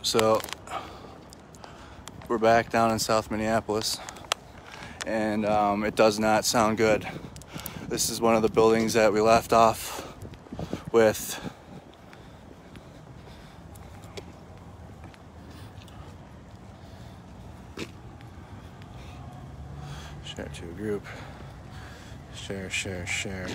So we're back down in South Minneapolis, and it does not sound good. This is one of the buildings that we left off with. Share to a group. Share, share, share.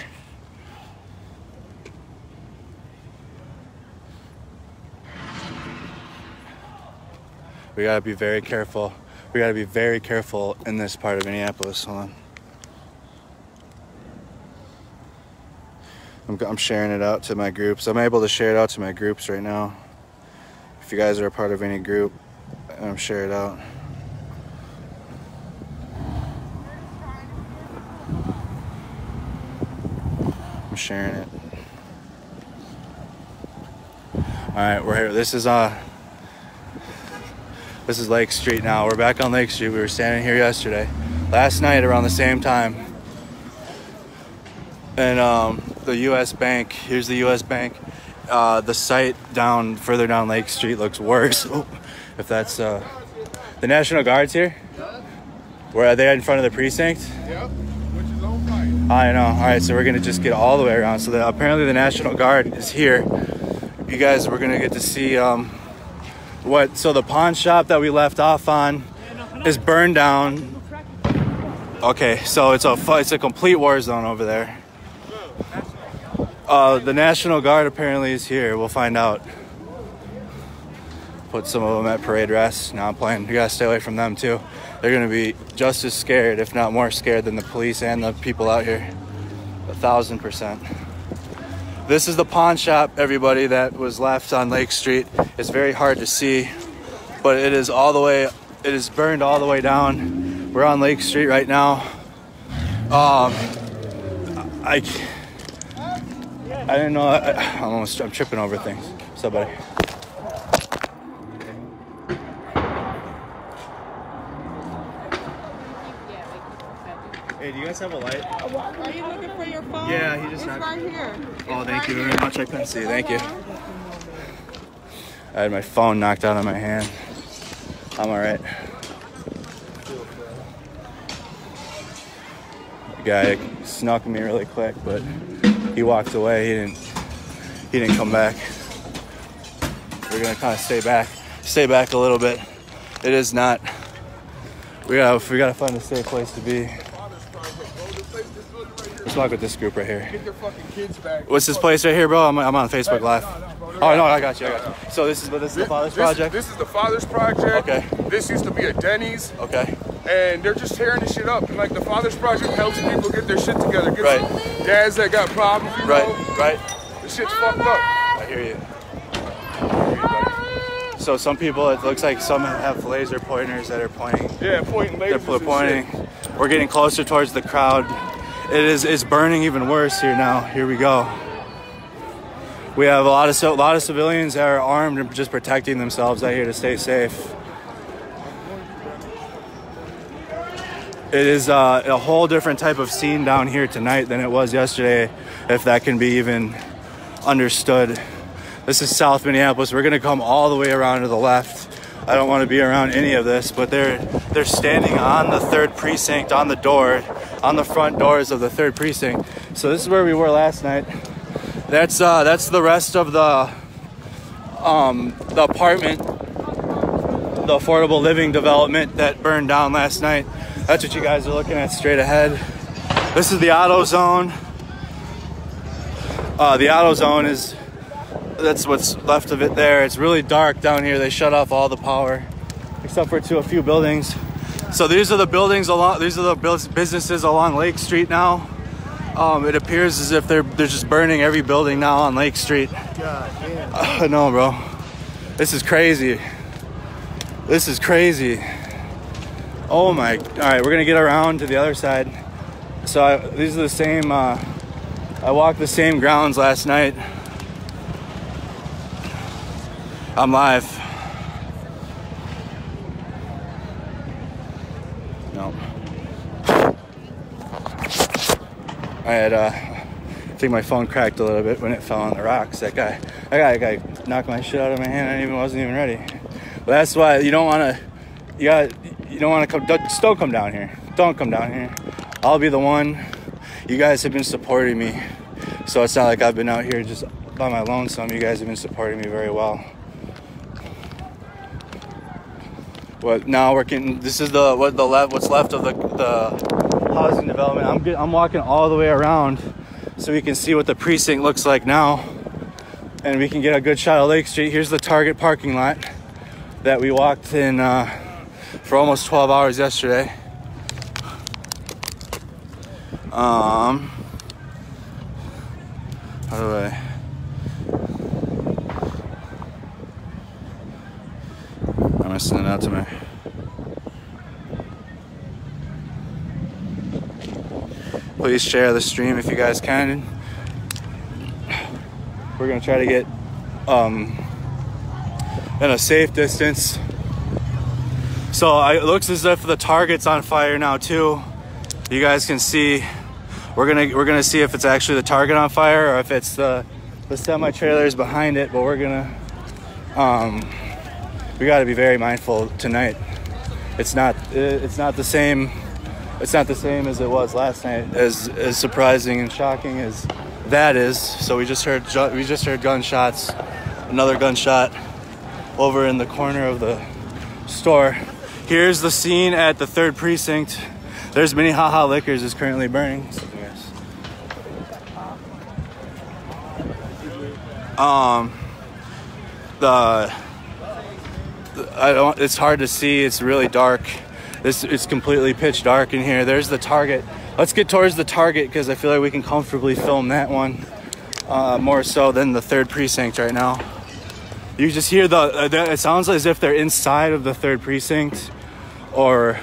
We gotta be very careful. We gotta be very careful in this part of Minneapolis. Hold on. I'm sharing it out to my groups. I'm able to share it out to my groups right now. If you guys are a part of any group, share it out. I'm sharing it. All right, we're here. This is Lake Street now. We're back on Lake Street. We were standing here yesterday. Last night around the same time. And the U.S. Bank, here's the U.S. Bank. The site further down Lake Street looks worse. Oh, if that's, the National Guard's here? Where are they in front of the precinct? Yep, which is on fire. I know. All right, so we're gonna just get all the way around. So apparently the National Guard is here. You guys, we're gonna get to see, so the pawn shop that we left off on is burned down. Okay, so it's a complete war zone over there. The National Guard apparently is here. We'll find out. Put some of them at parade rest. Now I'm playing. You gotta stay away from them too. They're gonna be just as scared, if not more scared, than the police and the people out here. 1,000%. This is the pawn shop, everybody, that was left on Lake Street. It's very hard to see, but it is burned all the way down. We're on Lake Street right now. I didn't know. I'm tripping over things. What's up, buddy? Hey, do you guys have a light? Are you looking for your phone? Yeah, he just it's right here. Oh, thank you very much. I couldn't see. Thank you. I had my phone knocked out of my hand. I'm all right. The guy snuck me really quick, but he walked away. He didn't come back. We're gonna kind of stay back a little bit. It is not. We gotta find a safe place to be. Let's walk with this group right here. Get their fucking kids back. What's this place right here, bro? I'm on Facebook Live. No, oh no, I got you. So this is the Father's Project. This is the Father's Project. Okay. This used to be a Denny's. Okay. And they're just tearing this shit up. And like the Father's Project helps people get their shit together. Get right. some dads that got problems. You know? Right. The shit's fucked up. I hear you. So some people, it looks like some have laser pointers that are pointing. Yeah, pointing lasers. They're pointing. We're getting closer towards the crowd. It's burning even worse here now. Here we go. We have a lot of civilians that are armed and just protecting themselves out here to stay safe. It is a whole different type of scene down here tonight than it was yesterday, if that can be even understood. This is South Minneapolis. We're gonna come all the way around to the left. I don't want to be around any of this, but they're standing on the 3rd precinct, on the front doors of the 3rd precinct. So this is where we were last night. That's the rest of the apartment, the affordable living development that burned down last night. That's what you guys are looking at straight ahead. This is the auto zone. The auto zone that's what's left of it there. It's really dark down here. They shut off all the power, except for to a few buildings. So these are the businesses along Lake Street now. It appears as if they're just burning every building now on Lake Street. God damn. No, bro. This is crazy. This is crazy. Oh my. All right, we're gonna get around to the other side. So these are the same, I walked the same grounds last night. I'm live. No. I think my phone cracked a little bit when it fell on the rocks. That guy knocked my shit out of my hand. I wasn't even ready. That's why you don't want to. You don't want to come. Just don't come down here. Don't come down here. I'll be the one. You guys have been supporting me, so it's not like I've been out here just by my lonesome. You guys have been supporting me very well. But now we're getting. This is what's left of the housing development. I'm walking all the way around so we can see what the precinct looks like now, and we can get a good shot of Lake Street. Here's the Target parking lot that we walked in for almost 12 hours yesterday. How do I? I'm gonna send it out to me. Please share the stream if you guys can. We're gonna try to get in a safe distance. So it looks as if the Target's on fire now too. You guys can see. We're gonna see if it's actually the Target on fire or if it's the semi trailers behind it. But we're gonna we got to be very mindful tonight. It's not the same. It's not the same as it was last night. As surprising and shocking as that is. So we just heard gunshots. Another gunshot over in the corner of the store. Here's the scene at the 3rd precinct. There's Minnehaha Liquors is currently burning. It's hard to see. It's really dark. It's completely pitch dark in here. There's the Target. Let's get towards the Target because I feel like we can comfortably film that one more so than the 3rd precinct right now. You just hear it sounds as if they're inside of the 3rd precinct, or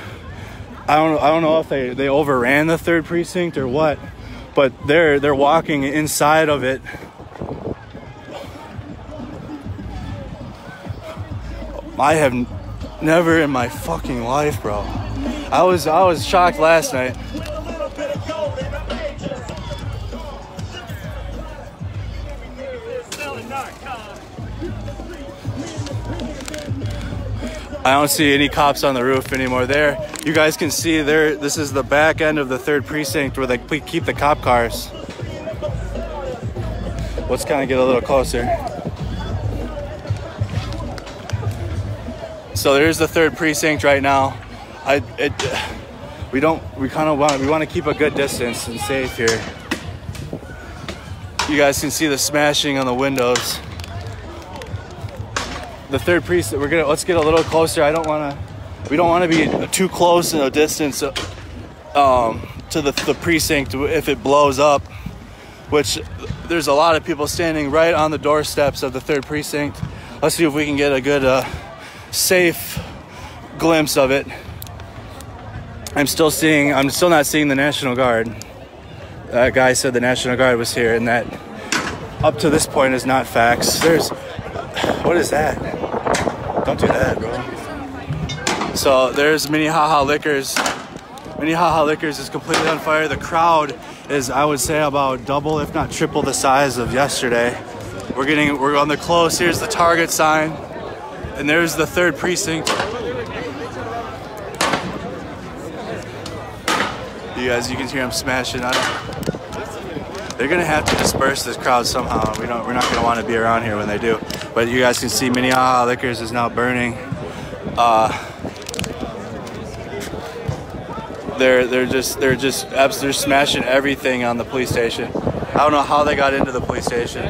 I don't know if they overran the 3rd precinct or what, but they're walking inside of it. I have never in my fucking life, bro. I was shocked last night. I don't see any cops on the roof anymore. There, you guys can see there. This is the back end of the 3rd precinct where they keep the cop cars. Let's kind of get a little closer. So there's the 3rd precinct right now. We want to keep a good distance and safe here. You guys can see the smashing on the windows. The 3rd precinct. Let's get a little closer. We don't want to be too close in a distance to the precinct if it blows up. Which there's a lot of people standing right on the doorsteps of the 3rd precinct. Let's see if we can get a good safe glimpse of it. I'm still not seeing the National Guard. That guy said the National Guard was here, and that up to this point is not facts. What is that? Don't do that, bro. So there's Minnehaha Liquors. Minnehaha Liquors is completely on fire. The crowd is, I would say, about double, if not triple the size of yesterday. We're on the close. Here's the Target sign. And there's the 3rd precinct. You can hear them smashing on it. They're gonna have to disperse this crowd somehow. We're not gonna want to be around here when they do. But you guys can see Minnehaha Liquors is now burning. They're smashing everything on the police station. I don't know how they got into the police station.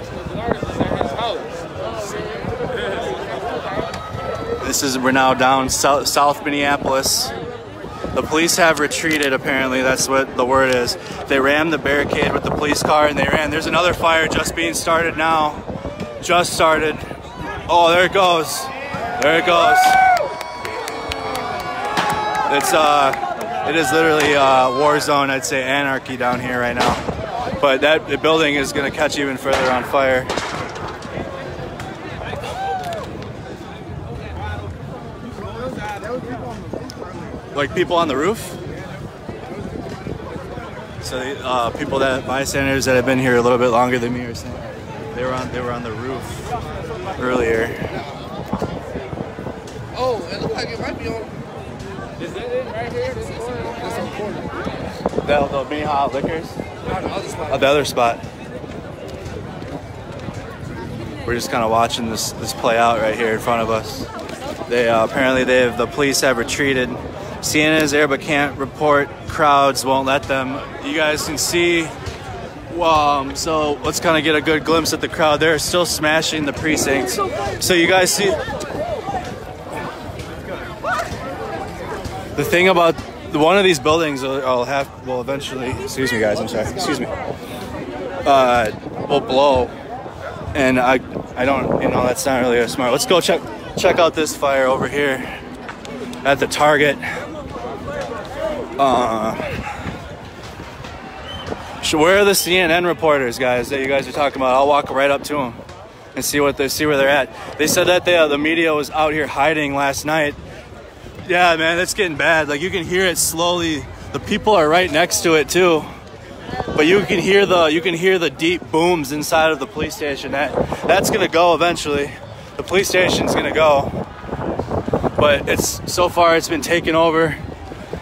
We're now down south Minneapolis. The police have retreated, apparently. That's what the word is. They rammed the barricade with the police car and they ran. There's another fire just being started now. Just started. Oh, there it goes. There it goes. It is literally a war zone, I'd say anarchy down here right now. But the building is gonna catch even further on fire. Like people on the roof. So bystanders that have been here a little bit longer than me are saying they were on the roof earlier. Oh, it looks like it might be on. Is that it right here? This on corner. The mini hot liquors? No, the other spot. Oh, the other spot. We're just kind of watching this play out right here in front of us. They apparently the police have retreated. CNN is there but can't report crowds, won't let them. You guys can see. So let's kind of get a good glimpse at the crowd. They're still smashing the precinct. So you guys see. The thing about one of these buildings will eventually. Excuse me, guys. I'm sorry. Excuse me. Will blow, and I don't. That's not really smart. Let's go check out this fire over here at the Target. Where are the CNN reporters, guys, that you guys are talking about? I'll walk right up to them and see where they're at. They said that the media was out here hiding last night. Yeah, man, it's getting bad. Like, you can hear it slowly. The people are right next to it too, but you can hear the deep booms inside of the police station. That's gonna go eventually. The police station's gonna go, but so far it's been taken over.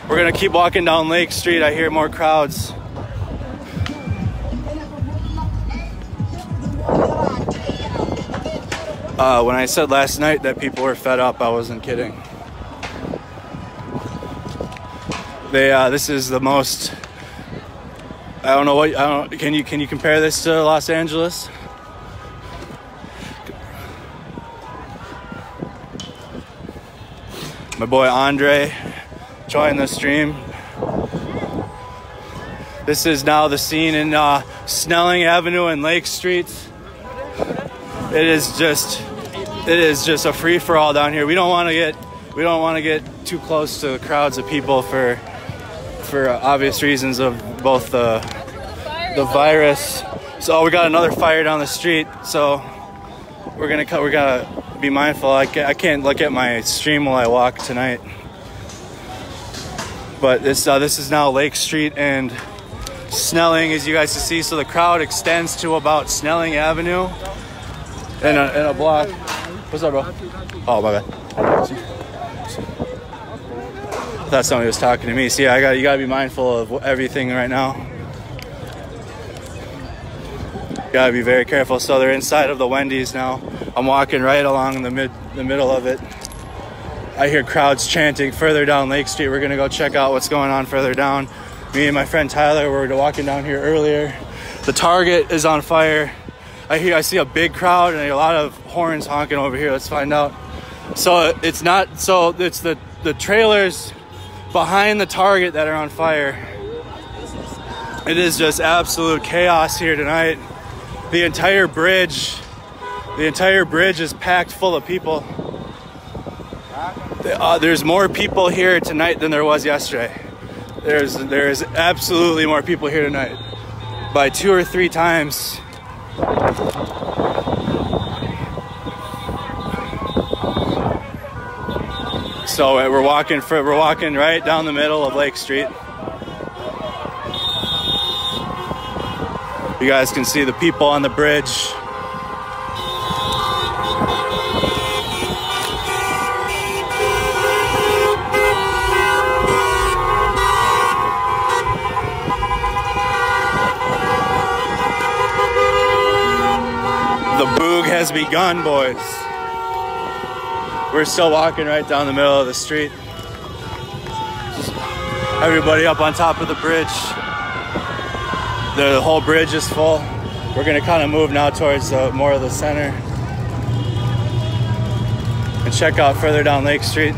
We're gonna keep walking down Lake Street. I hear more crowds. When I said last night that people were fed up, I wasn't kidding. This is the most. I don't know what. Can you compare this to Los Angeles? My boy Andre joined the stream. This is now the scene in Snelling Avenue and Lake Street. It is just a free for all down here. We don't want to get too close to the crowds of people for obvious reasons of both the virus. So we got another fire down the street. So we gotta be mindful. I can't look at my stream while I walk tonight. But this is now Lake Street and Snelling, as you guys can see. So the crowd extends to about Snelling Avenue in a block. What's up, bro? Oh, my bad. I thought somebody was talking to me. See, you gotta be mindful of everything right now. You gotta be very careful. So they're inside of the Wendy's now. I'm walking right along the middle of it. I hear crowds chanting further down Lake Street. We're gonna go check out what's going on further down. Me and my friend Tyler were walking down here earlier. The Target is on fire. I see a big crowd and a lot of horns honking over here. Let's find out. So it's the trailers behind the Target that are on fire. It is just absolute chaos here tonight. The entire bridge is packed full of people. There's more people here tonight than there was yesterday. There's absolutely more people here tonight by 2 or 3 times. So we're walking right down the middle of Lake Street. You guys can see the people on the bridge. The boog has begun, boys. We're still walking right down the middle of the street. Just everybody up on top of the bridge. The whole bridge is full. We're gonna kind of move now towards more of the center and check out further down Lake Street.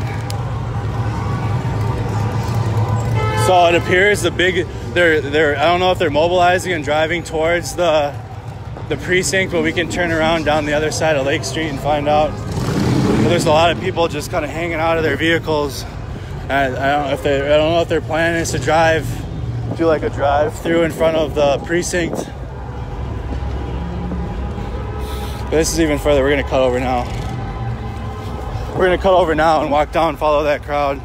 So it appears they're I don't know if they're mobilizing and driving towards the precinct, but we can turn around down the other side of Lake Street and find out. But there's a lot of people just kind of hanging out of their vehicles. I don't know if their plan is to do like a drive-through in front of the precinct. But this is even further. We're gonna cut over now. We're gonna cut over now and walk down, follow that crowd.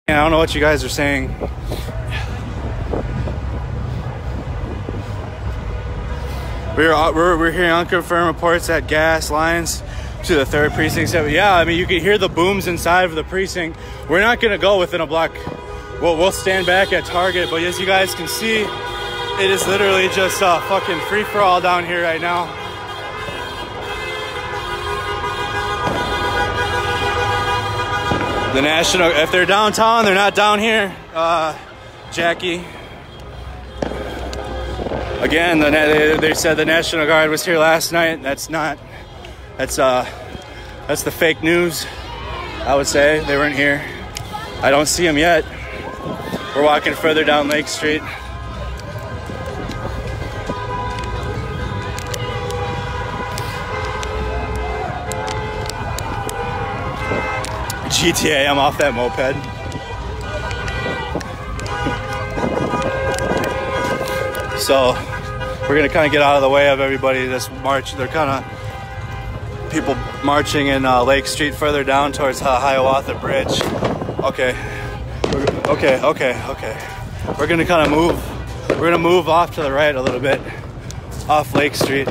And I don't know what you guys are saying. We're hearing unconfirmed reports that gas lines to the 3rd precinct. Yeah, I mean, you can hear the booms inside of the precinct. We're not gonna go within a block. We'll stand back at Target, but as you guys can see, it is literally just a fucking free-for-all down here right now. The National, if they're downtown, they're not down here. Jackie. Again, they said the National Guard was here last night. That's the fake news, I would say. They weren't here. I don't see them yet. We're walking further down Lake Street. GTA, I'm off that moped. So we're gonna kind of get out of the way of everybody this march. They're kind of people marching in Lake Street further down towards Hiawatha Bridge. Okay. We're gonna kind of move. We're gonna move off to the right a little bit, off Lake Street.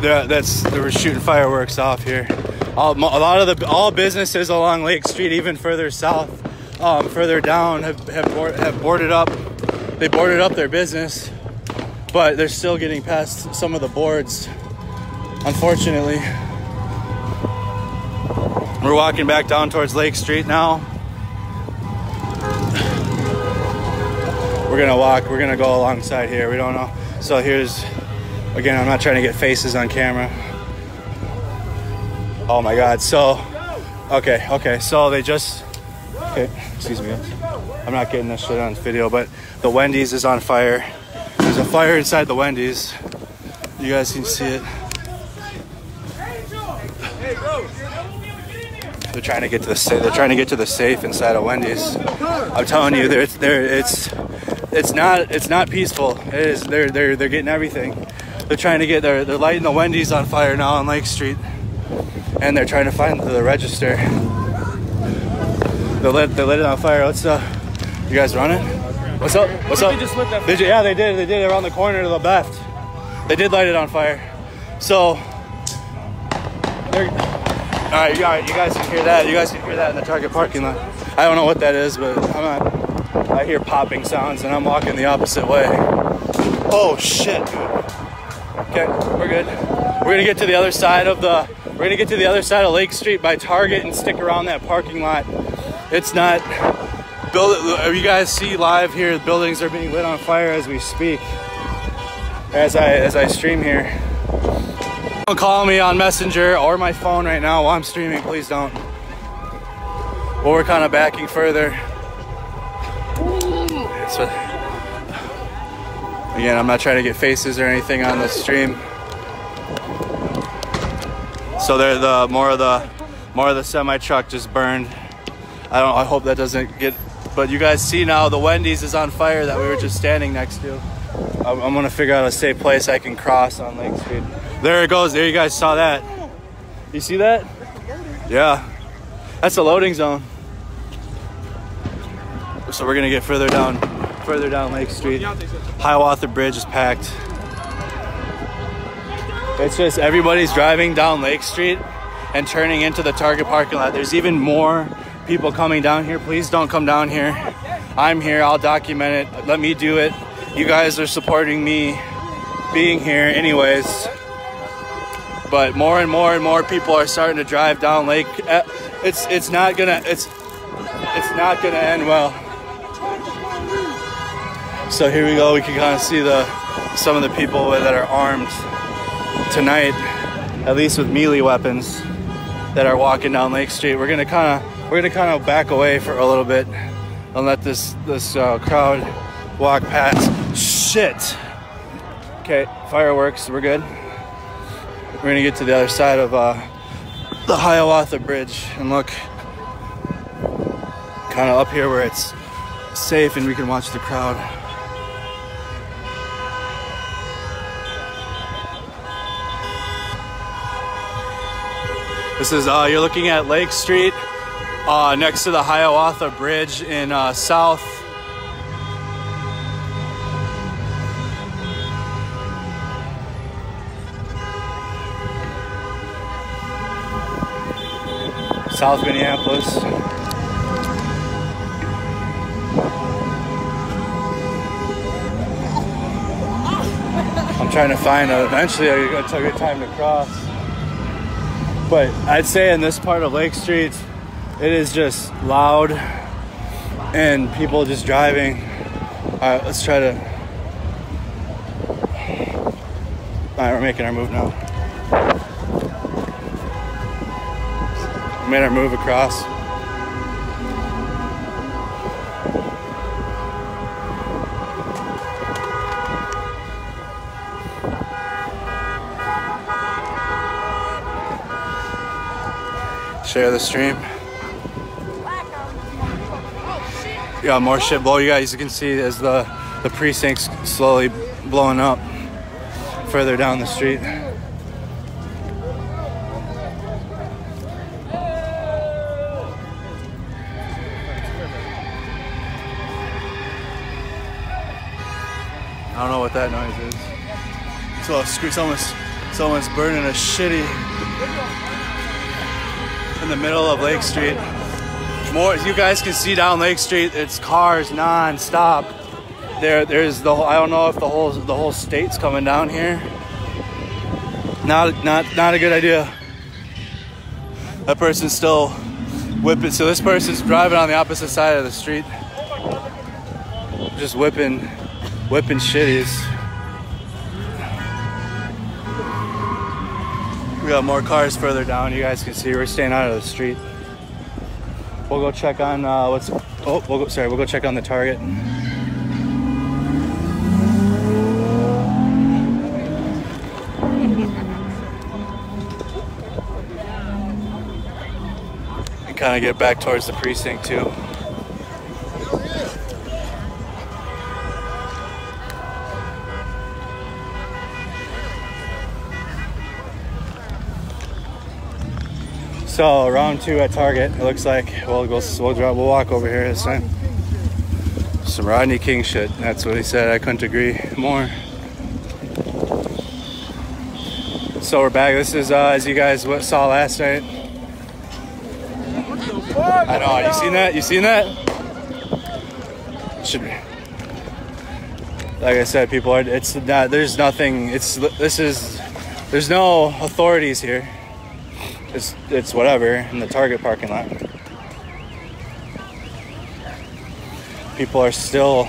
They were shooting fireworks off here. All businesses along Lake Street, even further south, further down, have boarded up. They boarded up their business, but they're still getting past some of the boards, unfortunately. We're walking back down towards Lake Street now. We're gonna go alongside here. We don't know. So here's, again, I'm not trying to get faces on camera. Oh my God, so, okay, so they just, excuse me guys. I'm not getting this shit on video, but the Wendy's is on fire. There's a fire inside the Wendy's. You guys can see it. They're trying to get to the safe. They're trying to get to the safe inside of Wendy's. I'm telling you, it's not peaceful. It is. They're getting everything. They're trying to get. They're lighting the Wendy's on fire now on Lake Street, and they're trying to find the register. They lit it on fire. What's up? You guys running? What's up? What's up? Did you? Yeah, they did. They did around the corner to the left. They did light it on fire. So. All right, you guys can hear that. You guys can hear that in the Target parking lot. I don't know what that is, but I hear popping sounds, and I'm walking the opposite way. Oh shit, dude. Okay, we're good. We're gonna get to the other side of Lake Street by Target and stick around that parking lot. It's not you guys see live here. The buildings are being lit on fire as we speak. As I stream here. Don't call me on Messenger or my phone right now while I'm streaming, please don't. Well, we're kind of backing further. Again, I'm not trying to get faces or anything on the stream. So there, more of the semi truck just burned. I hope that doesn't get. But you guys see now the Wendy's is on fire that we were just standing next to. I'm gonna figure out a safe place I can cross on Lake Street. There it goes. There, you guys saw that. You see that? Yeah. That's a loading zone. So we're gonna get further down Lake Street. Hiawatha Bridge is packed. It's just everybody's driving down Lake Street and turning into the Target parking lot. There's even more people coming down here. Please don't come down here. I'm here. I'll document it. Let me do it. You guys are supporting me being here anyways. But more and more people are starting to drive down Lake. It's not gonna end well. So here we go. We can kind of see some of the people that are armed tonight, at least with melee weapons, that are walking down Lake Street. We're gonna kind of back away for a little bit and let this crowd walk past. Shit. Okay, fireworks. We're good. We're gonna get to the other side of the Hiawatha Bridge and look kind of up here where it's safe and we can watch the crowd. This is, you're looking at Lake Street next to the Hiawatha Bridge in south South Minneapolis. I'm trying to find eventually a good time to cross. But I'd say in this part of Lake Street, it is just loud and people just driving. All right, let's try to. All right, we're making our move now. We made our move across. Share the stream. Yeah, more shit below you guys. You can see as the precinct's slowly blowing up further down the street. I don't know what that noise is. So someone's burning a shitty in the middle of Lake Street. More, you guys can see down Lake Street, it's cars non-stop. There's the whole, I don't know if the whole state's coming down here. Not a good idea. That person's still whipping. So this person's driving on the opposite side of the street, just whipping shitties. We got more cars further down. You guys can see we're staying out of the street. We'll go check on we'll go check on the Target. And kind of get back towards the precinct too. So round 2 at Target. It looks like we'll walk over here this time. Some Rodney King shit. That's what he said. I couldn't agree more. So we're back. This is as you guys saw last night. I know. You seen that? You seen that? Should be. Like I said, people are. It's not. There's nothing. There's no authorities here. It's whatever in the Target parking lot. People are still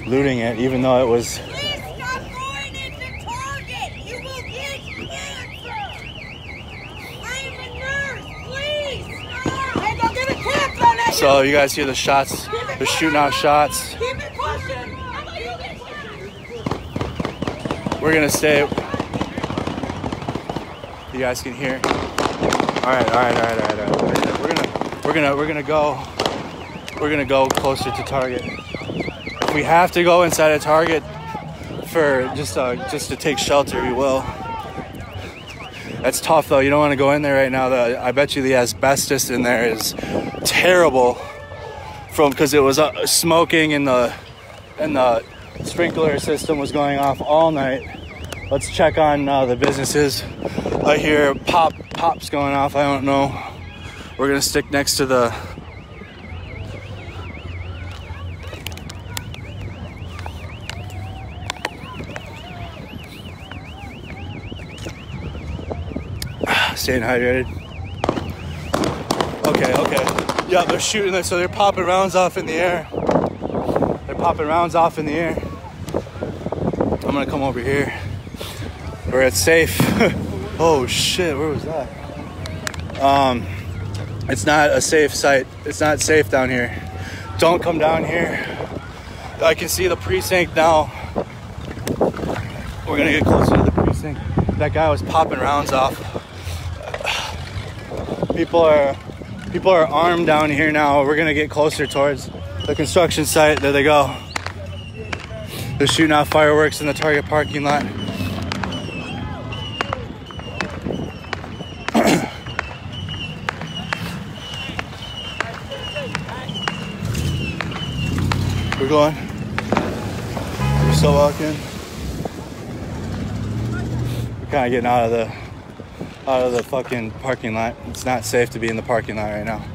looting it, even though it was. Please stop going into Target. You will get cancer. I am a nurse. Please stop. Hey, go get a tip on that. So you guys hear the shots? They're shooting out shots. Keep it pushing. We're gonna stay. You guys can hear. All right. We're gonna go closer to Target. If we have to go inside a Target for just to take shelter, we will. That's tough though. You don't want to go in there right now. I bet you the asbestos in there is terrible, because it was smoking and the sprinkler system was going off all night. Let's check on the businesses. I hear pops going off. I don't know. We're gonna stick next to the. Staying hydrated. Okay. Yeah, they're shooting this, so they're popping rounds off in the air. I'm gonna come over here where it's safe. Oh shit, where was that? It's not a safe site. It's not safe down here. Don't come down here. I can see the precinct now. We're gonna get closer to the precinct. That guy was popping rounds off. People are armed down here now. We're gonna get closer towards the construction site. There they go. They're shooting out fireworks in the Target parking lot. We're going. We're still walking. We're kind of getting out of out of the fucking parking lot. It's not safe to be in the parking lot right now.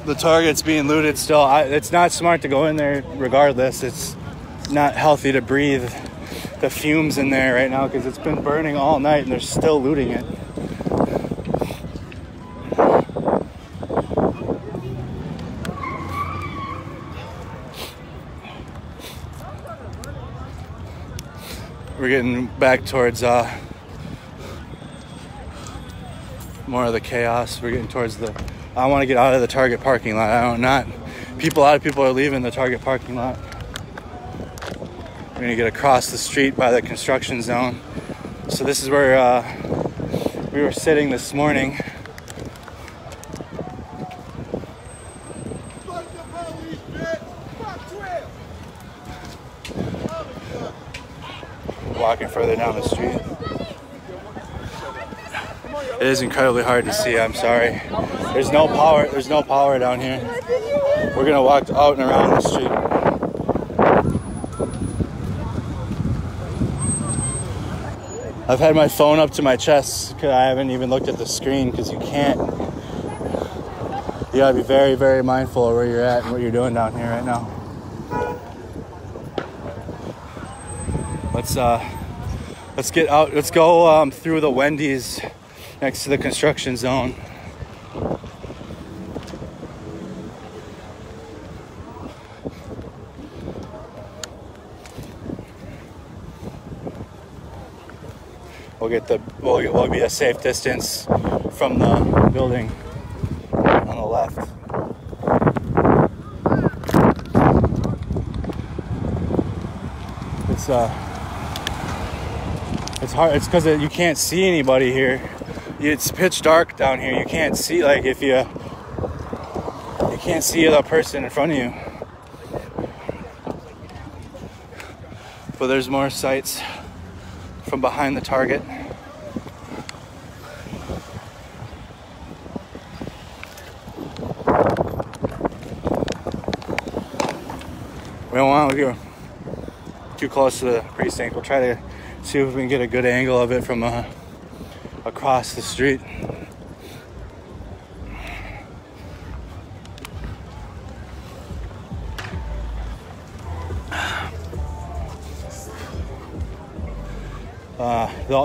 The Target's being looted still. It's not smart to go in there regardless. It's not healthy to breathe the fumes in there right now because it's been burning all night and they're still looting it. We're getting back towards more of the chaos. We're getting towards the... I want to get out of the Target parking lot. A lot of people are leaving the Target parking lot. We're gonna get across the street by the construction zone. So this is where we were sitting this morning. Walking further down the street. It is incredibly hard to see, I'm sorry. There's no power down here. We're gonna walk out and around the street. I've had my phone up to my chest because I haven't even looked at the screen because you gotta be very, very mindful of where you're at and what you're doing down here right now. Let's get out. Let's go through the Wendy's next to the construction zone. We'll be a safe distance from the building on the left. It's hard. It's because you can't see anybody here. It's pitch dark down here. You can't see, like, if you can't see the person in front of you. But there's more sights from behind the Target. We don't want to go too close to the precinct. We'll try to see if we can get a good angle of it from across the street.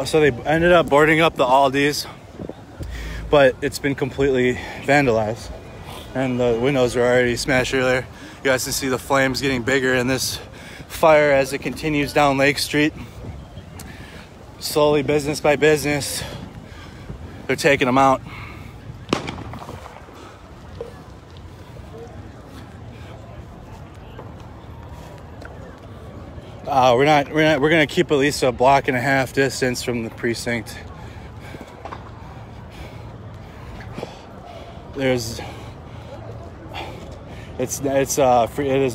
So they ended up boarding up the Aldi's, but it's been completely vandalized and the windows were already smashed earlier. You guys can see the flames getting bigger in this fire as it continues down Lake Street. Slowly, business by business, they're taking them out. We're gonna keep at least a block and a half distance from the precinct. It is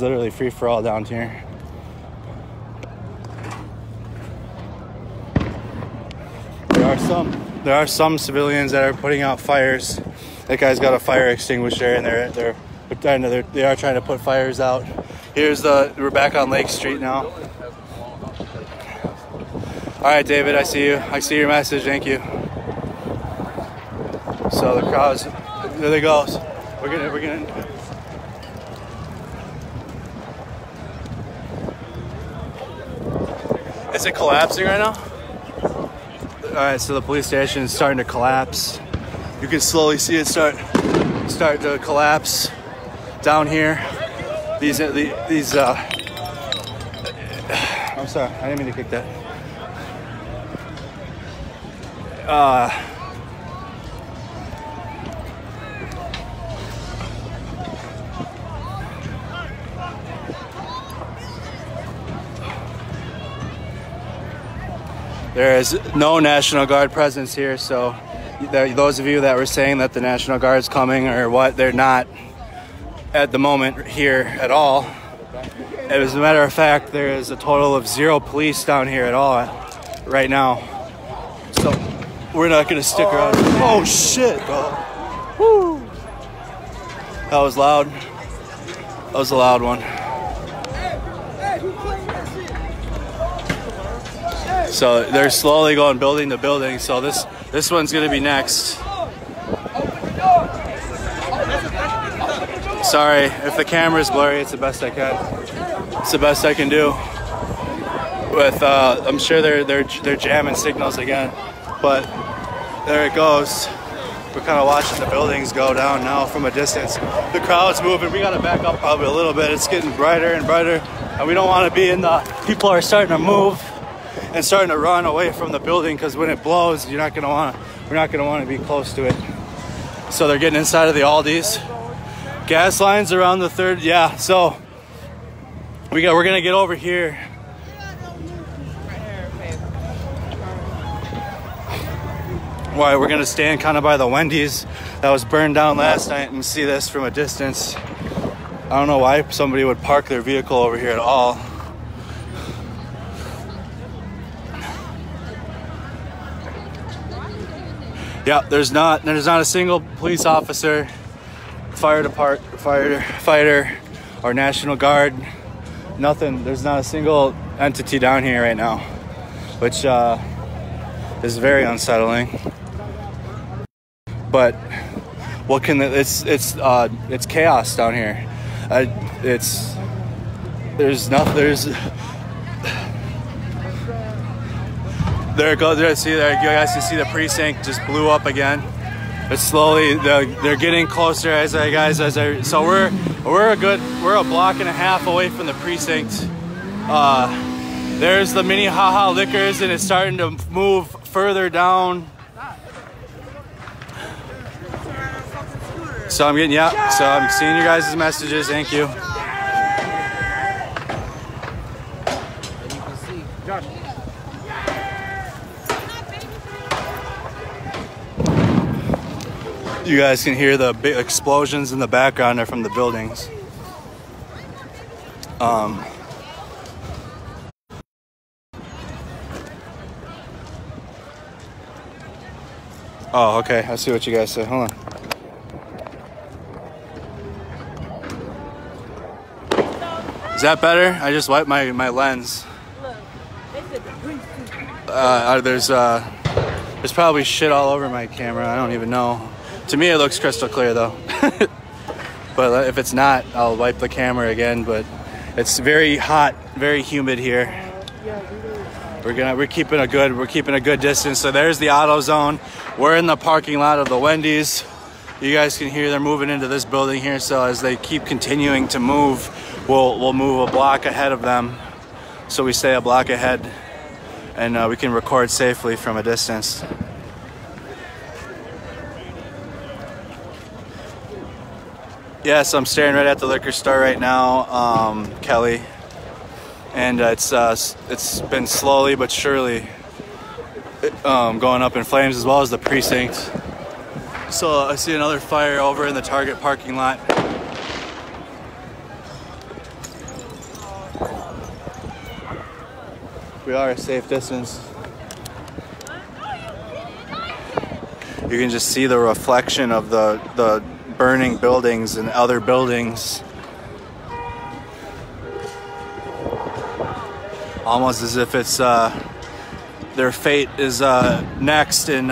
literally free for all down here. There are some civilians that are putting out fires. That guy's got a fire extinguisher and they are trying to put fires out. We're back on Lake Street now. All right, David, I see you. I see your message. Thank you. So the crowds, there they go. We're gonna. Is it collapsing right now? All right, so the police station is starting to collapse. You can slowly see it start to collapse down here. These. I'm sorry, I didn't mean to kick that. There is no National Guard presence here, so those of you that were saying that the National Guard's coming or what, they're not at the moment here at all. As a matter of fact, there is a total of 0 police down here at all right now. So we're not gonna stick around. Oh shit, bro. Woo. That was loud. That was a loud one. So they're slowly going building to building. So this one's gonna be next. Sorry if the camera's blurry. It's the best I can. It's the best I can do. With I'm sure they're jamming signals again, but there it goes. We're kind of watching the buildings go down now from a distance. The crowd's moving. We got to back up probably a little bit. It's getting brighter and brighter, and we don't want to be in the. People are starting to move and starting to run away from the building because when it blows, we're not gonna want to be close to it. So they're getting inside of the Aldi's. Gas lines around the third. Yeah. So we're gonna get over here. Why we're gonna stand kind of by the Wendy's that was burned down last night and see this from a distance. I don't know why somebody would park their vehicle over here at all. Yeah, there's not a single police officer, firefighter, or National Guard. Nothing. There's not a single entity down here right now, which is very unsettling. But what can it's chaos down here. There it goes. There, see there, you guys can see the precinct just blew up again. It's slowly they're getting closer so we're a block and a half away from the precinct. There's the Minneapolis Liquors, and it's starting to move further down. So I'm seeing your guys' messages. Thank you. You guys can hear the big explosions in the background. They're from the buildings. Oh, okay. I see what you guys said. Hold on. Is that better? I just wiped my lens. There's probably shit all over my camera. I don't even know. To me, it looks crystal clear though. But if it's not, I'll wipe the camera again. But it's very hot, very humid here. We're keeping a good distance. So there's the auto zone. We're in the parking lot of the Wendy's. You guys can hear they're moving into this building here. So as they keep continuing to move, we'll move a block ahead of them. So we stay a block ahead, and we can record safely from a distance. Yes, I'm staring right at the liquor store right now, Kelly, and it's been slowly but surely going up in flames, as well as the precinct. So I see another fire over in the Target parking lot. We are a safe distance. You can just see the reflection of the burning buildings and other buildings, almost as if it's their fate is next in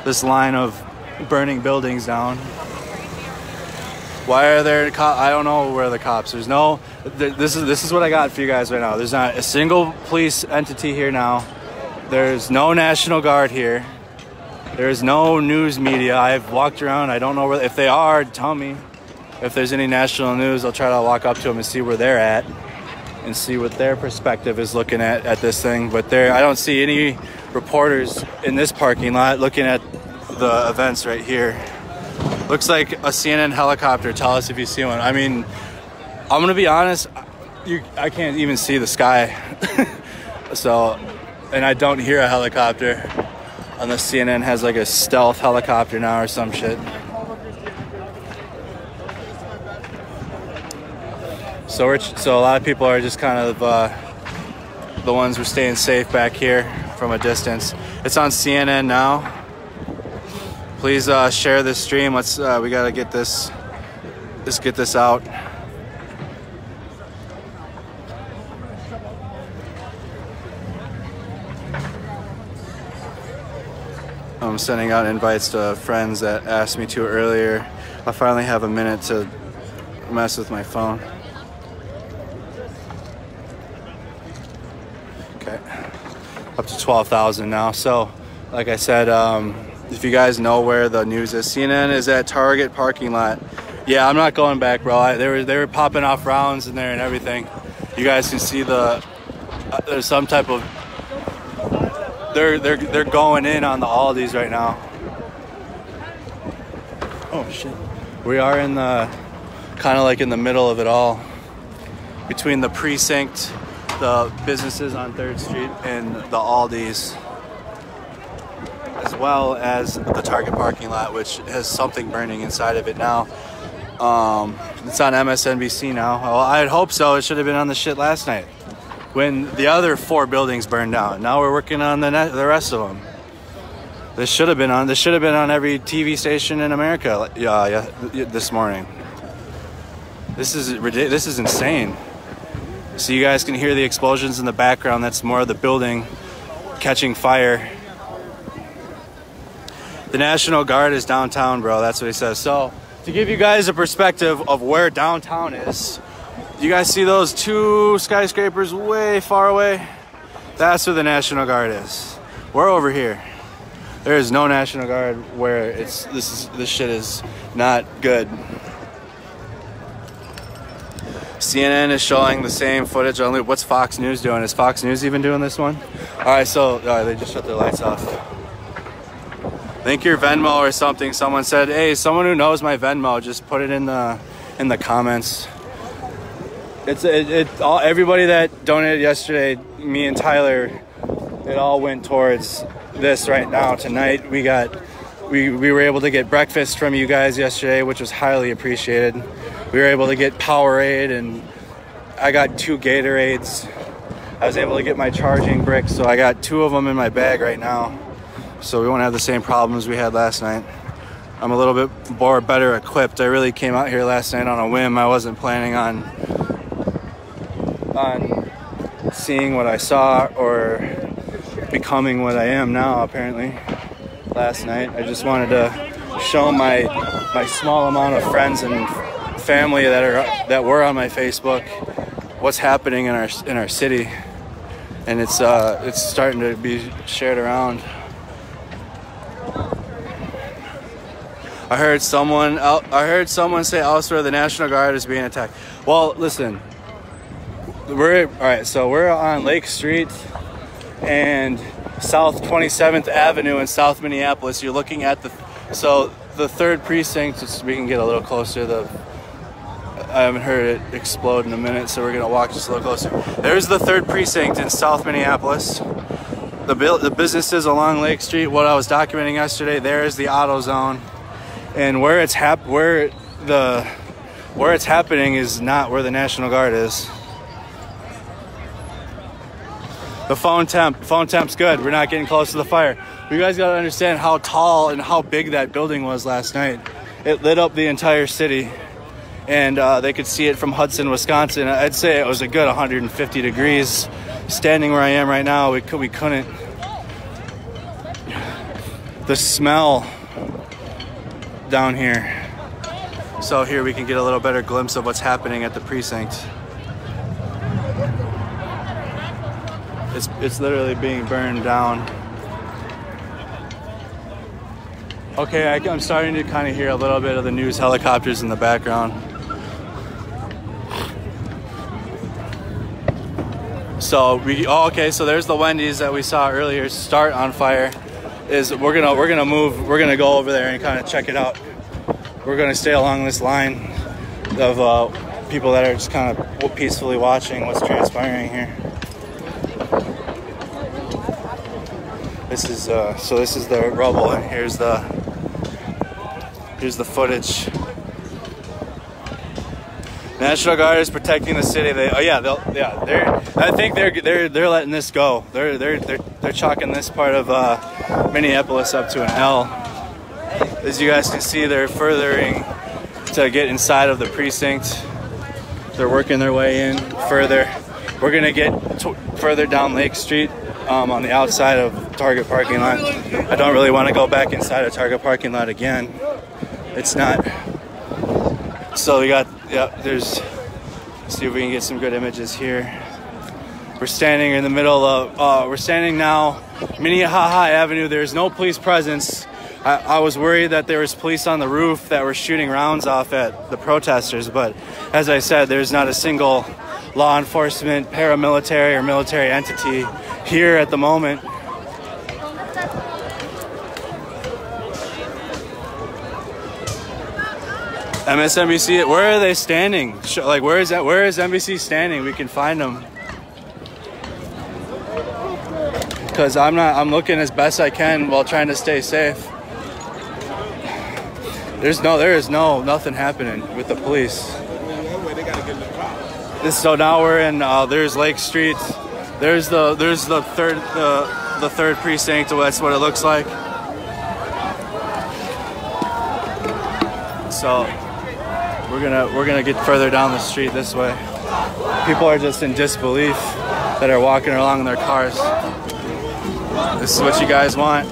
this line of burning buildings down. Why are there cops? I don't know where the cops. There's no. This is what I got for you guys right now. There's not a single police entity here now. There's no National Guard here. There's no news media. I've walked around. I don't know where. If they are, tell me. If there's any national news, I'll try to walk up to them and see where they're at and see what their perspective is looking at this thing. But I don't see any reporters in this parking lot looking at the events right here. Looks like a CNN helicopter. Tell us if you see one. I mean, I'm gonna be honest. I can't even see the sky. So, and I don't hear a helicopter. Unless CNN has like a stealth helicopter now or some shit. So a lot of people are just kind of the ones who are staying safe back here from a distance. It's on CNN now. Please share this stream. We gotta get this. Let's get this out. I'm sending out invites to friends that asked me to earlier. I finally have a minute to mess with my phone. Okay, up to 12,000 now. So, like I said, if you guys know where the news is, CNN is at Target parking lot. Yeah, I'm not going back, bro. They were popping off rounds in there and everything. You guys can see there's some type of they're going in on the Aldis right now. Oh shit. We are in the kind of like in the middle of it all, between the precinct, the businesses on 3rd Street, and the Aldis, as well as the Target parking lot, which has something burning inside of it now. It's on MSNBC now. Well, I'd hope so. It should have been on the shit last night when the other 4 buildings burned down. Now we're working on the rest of them. This should have been on every TV station in America. This morning. This is ridiculous. This is insane. So you guys can hear the explosions in the background. That's more of the building catching fire. The National Guard is downtown, bro. That's what he says. So to give you guys a perspective of where downtown is, you guys see those 2 skyscrapers way far away? That's where the National Guard is. We're over here. There is no National Guard where this shit is not good. CNN is showing the same footage on loop. What's Fox News doing? Is Fox News even doing this one? All right, so they just shut their lights off. Link your Venmo or something. Someone said, hey, someone who knows my Venmo, just put it in the comments. Everybody that donated yesterday, me and Tyler, it all went towards this right now. Tonight we were able to get breakfast from you guys yesterday, which was highly appreciated. We were able to get Powerade, and I got 2 Gatorades. I was able to get my charging bricks, so I got 2 of them in my bag right now. So we won't have the same problems we had last night. I'm a little bit better equipped. I really came out here last night on a whim. I wasn't planning on seeing what I saw or becoming what I am now, apparently. Last night, I just wanted to show my small amount of friends and family that were on my Facebook what's happening in our city, and it's starting to be shared around. I heard someone say elsewhere the National Guard is being attacked. Well, listen, we're on Lake Street and South 27th Avenue in South Minneapolis. You're looking at the 3rd precinct. We can get a little closer. I haven't heard it explode in a minute, so we're gonna walk just a little closer. There's the 3rd precinct in South Minneapolis. The businesses along Lake Street. What I was documenting yesterday. There's the auto zone, and where it's happening is not where the National Guard is. The phone temp's good. We're not getting close to the fire. You guys gotta understand how tall and how big that building was last night. It lit up the entire city, and they could see it from Hudson, Wisconsin. I'd say it was a good 150 degrees. Standing where I am right now, we couldn't. The smell down here. So here we can get a little better glimpse of what's happening at the precinct. It's literally being burned down. Okay, I'm starting to kind of hear a little bit of the news helicopters in the background. So so there's the Wendy's that we saw earlier start on fire. We're gonna go over there and kind of check it out. We're gonna stay along this line of people that are just kind of peacefully watching what's transpiring here. This is the rubble, and here's the footage. National Guard is protecting the city. I think they're letting this go. They're chalking this part of Minneapolis up to an L. As you guys can see, they're furthering to get inside of the precinct. They're working their way in further. We're gonna get further down Lake Street on the outside of Target parking lot. I don't really want to go back inside a Target parking lot again. It's not. So we got, yeah, there's, see if we can get some good images here. We're standing in the middle of, we're standing now, Minneapolis Avenue. There's no police presence. I was worried that there was police on the roof that were shooting rounds off at the protesters, but as I said, there's not a single law enforcement, paramilitary, or military entity here at the moment. MSNBC, where are they standing? Like, where is that? Where is NBC standing? We can find them. Because I'm looking as best I can while trying to stay safe. There is nothing happening with the police. So now we're in, there's Lake Street. There's the third precinct. That's what it looks like. So we're gonna get further down the street this way. People are just in disbelief that are walking along in their cars. This is what you guys want.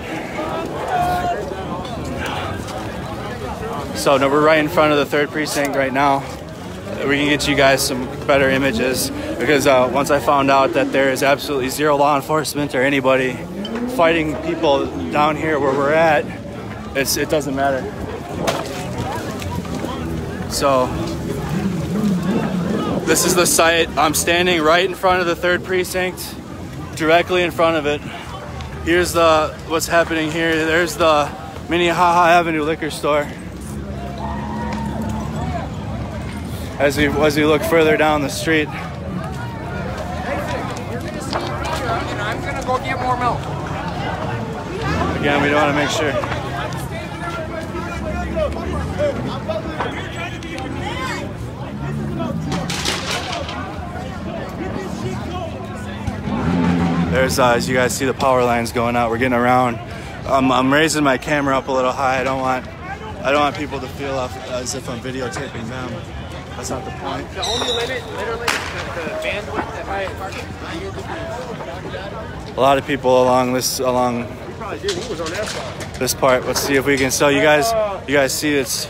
So no, we're right in front of the third precinct right now. We can get you guys some better images because once I found out that there is absolutely zero law enforcement or anybody fighting people down here where we're at, it doesn't matter. So this is the site. I'm standing right in front of the third precinct, directly in front of it. Here's what's happening here. There's the Minneapolis Avenue liquor store. As we look further down the street. And I'm gonna go get more milk. Again, we don't want to make sure. There's, as you guys see, the power lines going out. We're getting around. I'm raising my camera up a little high. I don't want people to feel as if I'm videotaping them. That's not the point. The only limit, literally, the bandwidth at Riot parking. A lot of people along this He probably did. He was on that side. this part. Let's see if we can. So you guys see it's.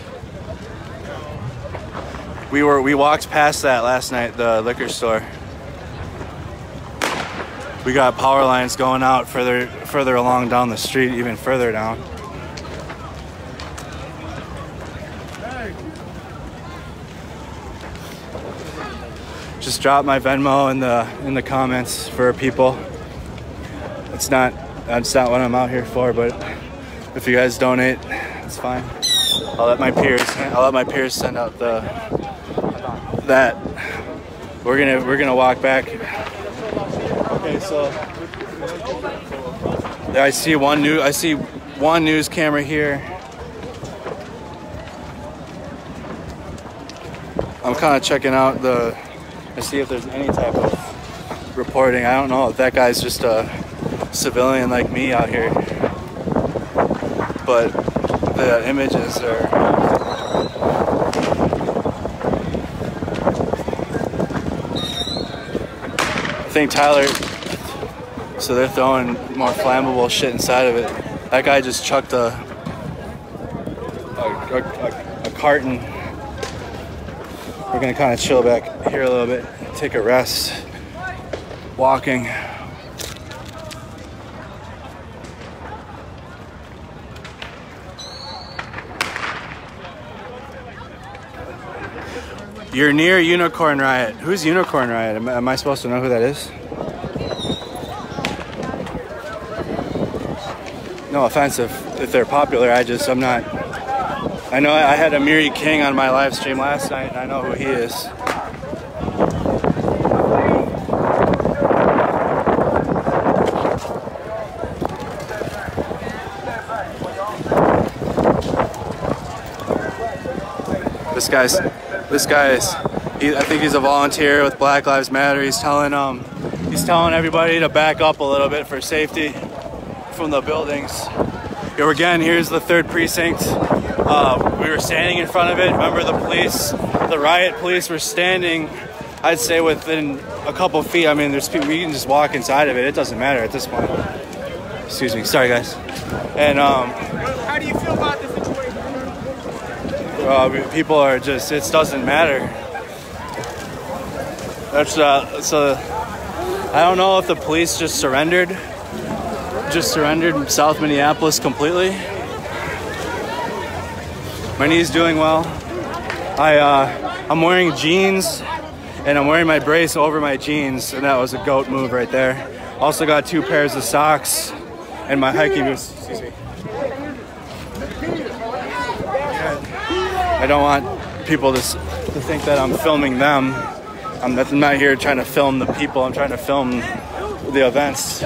We walked past that last night, the liquor store. We got power lines going out further along down the street, even further down. Just drop my Venmo in the comments for people. That's not what I'm out here for, but if you guys donate, it's fine. I'll let my peers send out that. We're gonna walk back. Okay, so I see one news camera here. I'm kind of checking out to see if there's any type of reporting. I don't know if that guy's just a civilian like me out here, but the images are. I think Tyler. So they're throwing more flammable shit inside of it. That guy just chucked a carton. We're gonna kind of chill back here a little bit, take a rest, walking. You're near Unicorn Riot. Who's Unicorn Riot? Am I supposed to know who that is? No offense if they're popular, I'm not. I know I had Amiri King on my live stream last night, and I know who he is. This guy's. I think he's a volunteer with Black Lives Matter. He's telling everybody to back up a little bit for safety from the buildings. Here again, here's the third precinct. We were standing in front of it. Remember the police, the riot police were standing I'd say within a couple feet. I mean, there's people, we can just walk inside of it. It doesn't matter at this point. Excuse me, sorry guys. And How do you feel about the situation? people are just, it doesn't matter. That's so I don't know if the police just surrendered South Minneapolis completely. My knee's doing well. I'm wearing jeans and I'm wearing my brace over my jeans, and that was a goat move right there. Also got 2 pairs of socks and my hiking boots. Excuse me. I don't want people to think that I'm filming them. I'm not here trying to film the people. I'm trying to film the events.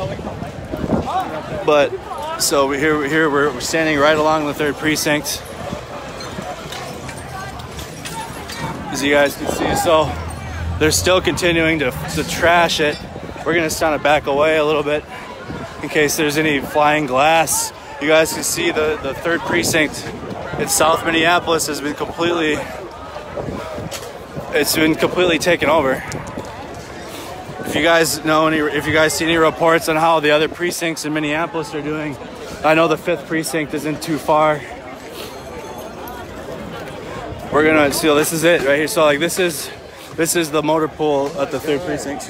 But so we're standing right along the 3rd precinct, as you guys can see. So they're still continuing to trash it. We're gonna kind of back away a little bit in case there's any flying glass. You guys can see the 3rd precinct in South Minneapolis has been completely taken over. If you guys know if you guys see any reports on how the other precincts in Minneapolis are doing, I know the 5th precinct isn't too far. We're gonna see. This is it right here. So like this is the motor pool at the 3rd precinct.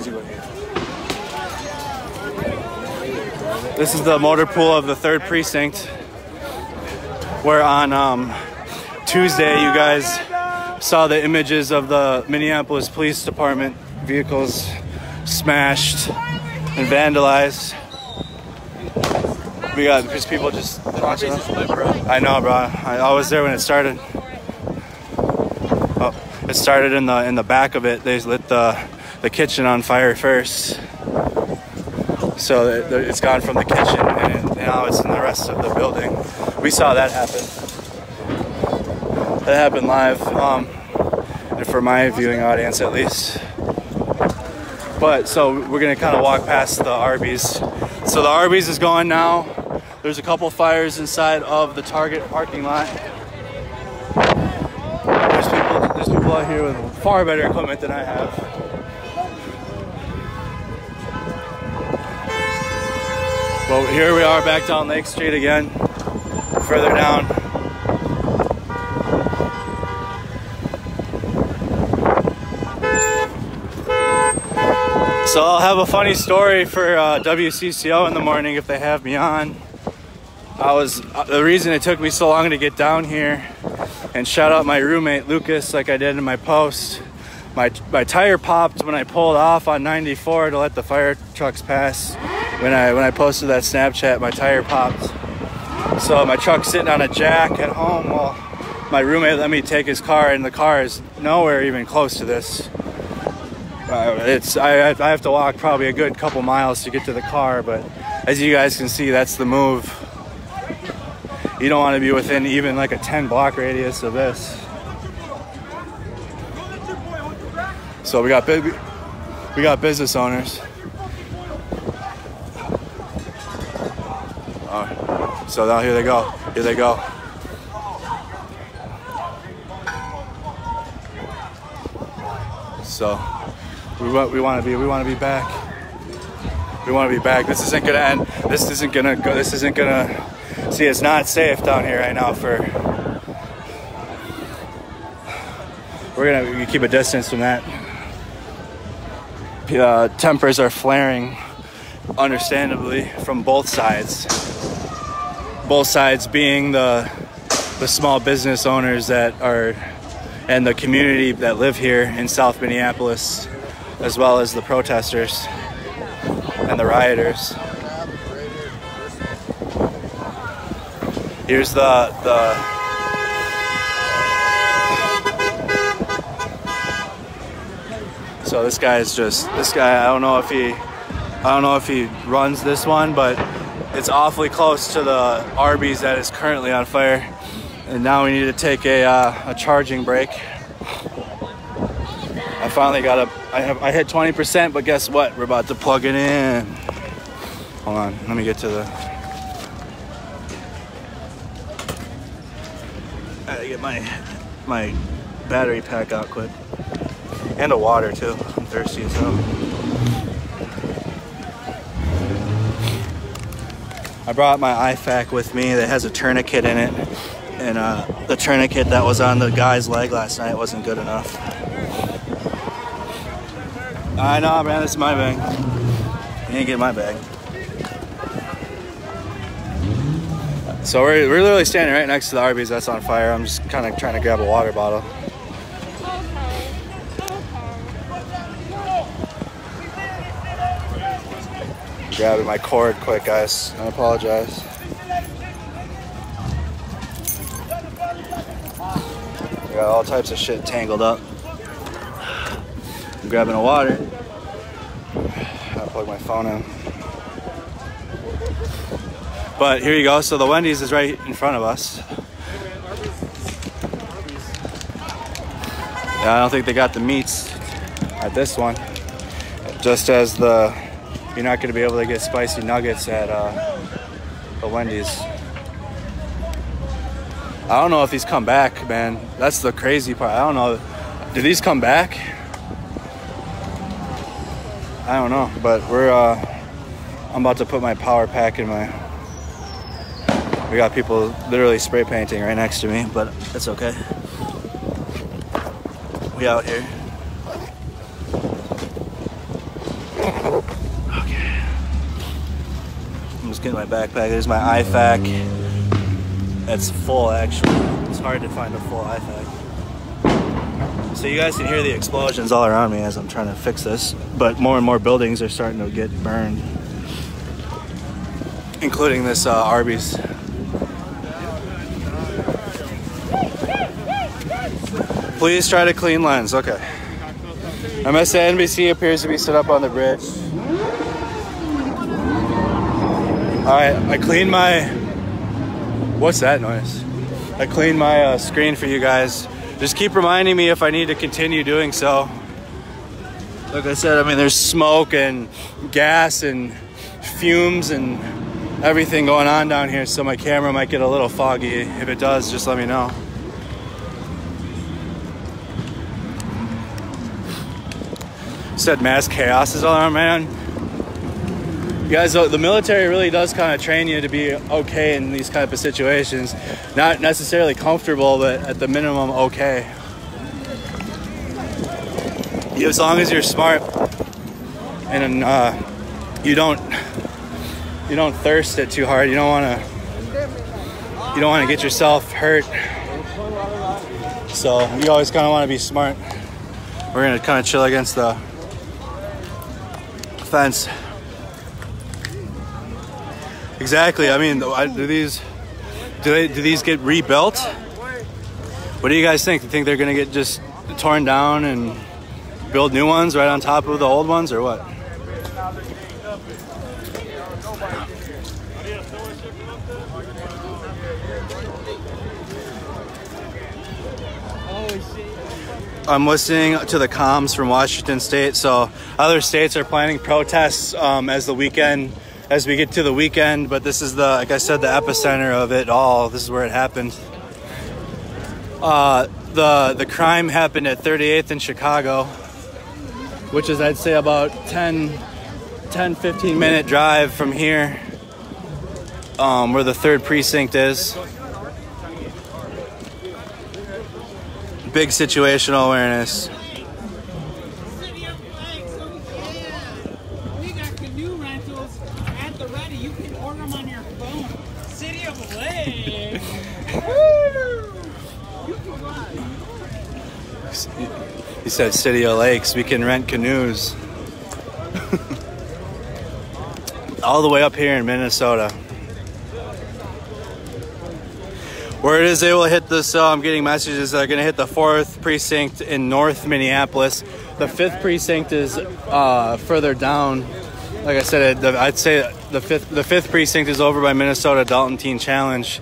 This is the motor pool of the 3rd precinct, where on Tuesday you guys saw the images of the Minneapolis Police Department vehicles smashed and vandalized. We got these people just watching us. I know, bro. I was there when it started. Oh, it started in the back of it. They lit the kitchen on fire first. So it's gone from the kitchen and now it's in the rest of the building. We saw that happen. That happened live, and for my viewing audience at least. But so we're gonna kind of walk past the Arby's. So the Arby's is gone now. There's a couple fires inside of the Target parking lot. There's people out here with far better equipment than I have. Well, here we are back down Lake Street again, further down. So I'll have a funny story for WCCO in the morning if they have me on. The reason it took me so long to get down here, and shout out my roommate Lucas like I did in my post. My tire popped when I pulled off on 94 to let the fire trucks pass. When I posted that Snapchat, my tire popped. So my truck's sitting on a jack at home. Well, my roommate let me take his car, and the car is nowhere even close to this. I have to walk probably a good couple miles to get to the car, but as you guys can see, that's the move. You don't want to be within even like a 10-block radius of this. So we got business owners. So now here they go. Here they go. So we want to be back. We want to be back. This isn't gonna end. This isn't gonna go. This isn't gonna. See, it's not safe down here right now. We're gonna keep a distance from that. Tempers are flaring, understandably, from both sides. Both sides being the small business owners that are, and the community that live here in South Minneapolis, as well as the protesters and the rioters. Here's so this guy. I don't know if he runs this one, but it's awfully close to the Arby's that is currently on fire. And now we need to take a charging break. I finally got I hit 20%, but guess what? We're about to plug it in. Hold on, let me get to the. I gotta get my battery pack out quick, and the water too. thirsty as hell. I brought my IFAK with me that has a tourniquet in it, and the tourniquet that was on the guy's leg last night wasn't good enough. I know, man, this is my bag. You ain't getting my bag. So we're literally standing right next to the Arby's that's on fire. I'm just kind of trying to grab a water bottle. Grabbing my cord quick, guys. I apologize. We got all types of shit tangled up. I'm grabbing a water. I'll plug my phone in. But here you go. So the Wendy's is right in front of us. Yeah, I don't think they got the meats at this one. Just as you're not going to be able to get spicy nuggets at the Wendy's. I don't know if these come back, man. That's the crazy part. I don't know. Do these come back? I don't know. But I'm about to put my power pack in my... We got people literally spray painting right next to me, but it's okay. We out here. Just getting my backpack. There's my IFAK. It's full, actually. It's hard to find a full IFAK. So you guys can hear the explosions all around me as I'm trying to fix this. But more and more buildings are starting to get burned, including this Arby's. Please try to clean lens. Okay. MSNBC appears to be set up on the bridge. Alright, I cleaned my... What's that noise? I cleaned my screen for you guys. Just keep reminding me if I need to continue doing so. Like I said, I mean, there's smoke and gas and fumes and everything going on down here, so my camera might get a little foggy. If it does, just let me know. Said mass chaos is all around, man. You guys, the military really does kind of train you to be okay in these type of situations. Not necessarily comfortable, but at the minimum, okay. As long as you're smart and you don't thirst it too hard. You don't want to get yourself hurt. So you always kind of want to be smart. We're gonna kind of chill against the fence. Exactly. I mean, do these get rebuilt? What do you guys think? Do you think they're gonna get just torn down and build new ones right on top of the old ones, or what? I'm listening to the comms from Washington State. So other states are planning protests as we get to the weekend, but this is like I said, the epicenter of it all. This is where it happened. The crime happened at 38th in Chicago, which is, I'd say, about 10-15 minute drive from here, where the 3rd precinct is. Big situational awareness. We got canoe rentals at the ready. You can order them on your phone. City of Lake. He said City of Lakes. We can rent canoes. All the way up here in Minnesota. Word is they will hit this, I'm getting messages they're going to hit the 4th precinct in North Minneapolis. The 5th precinct is further down. Like I said, I'd say the 5th precinct is over by Minnesota Dalton Teen Challenge.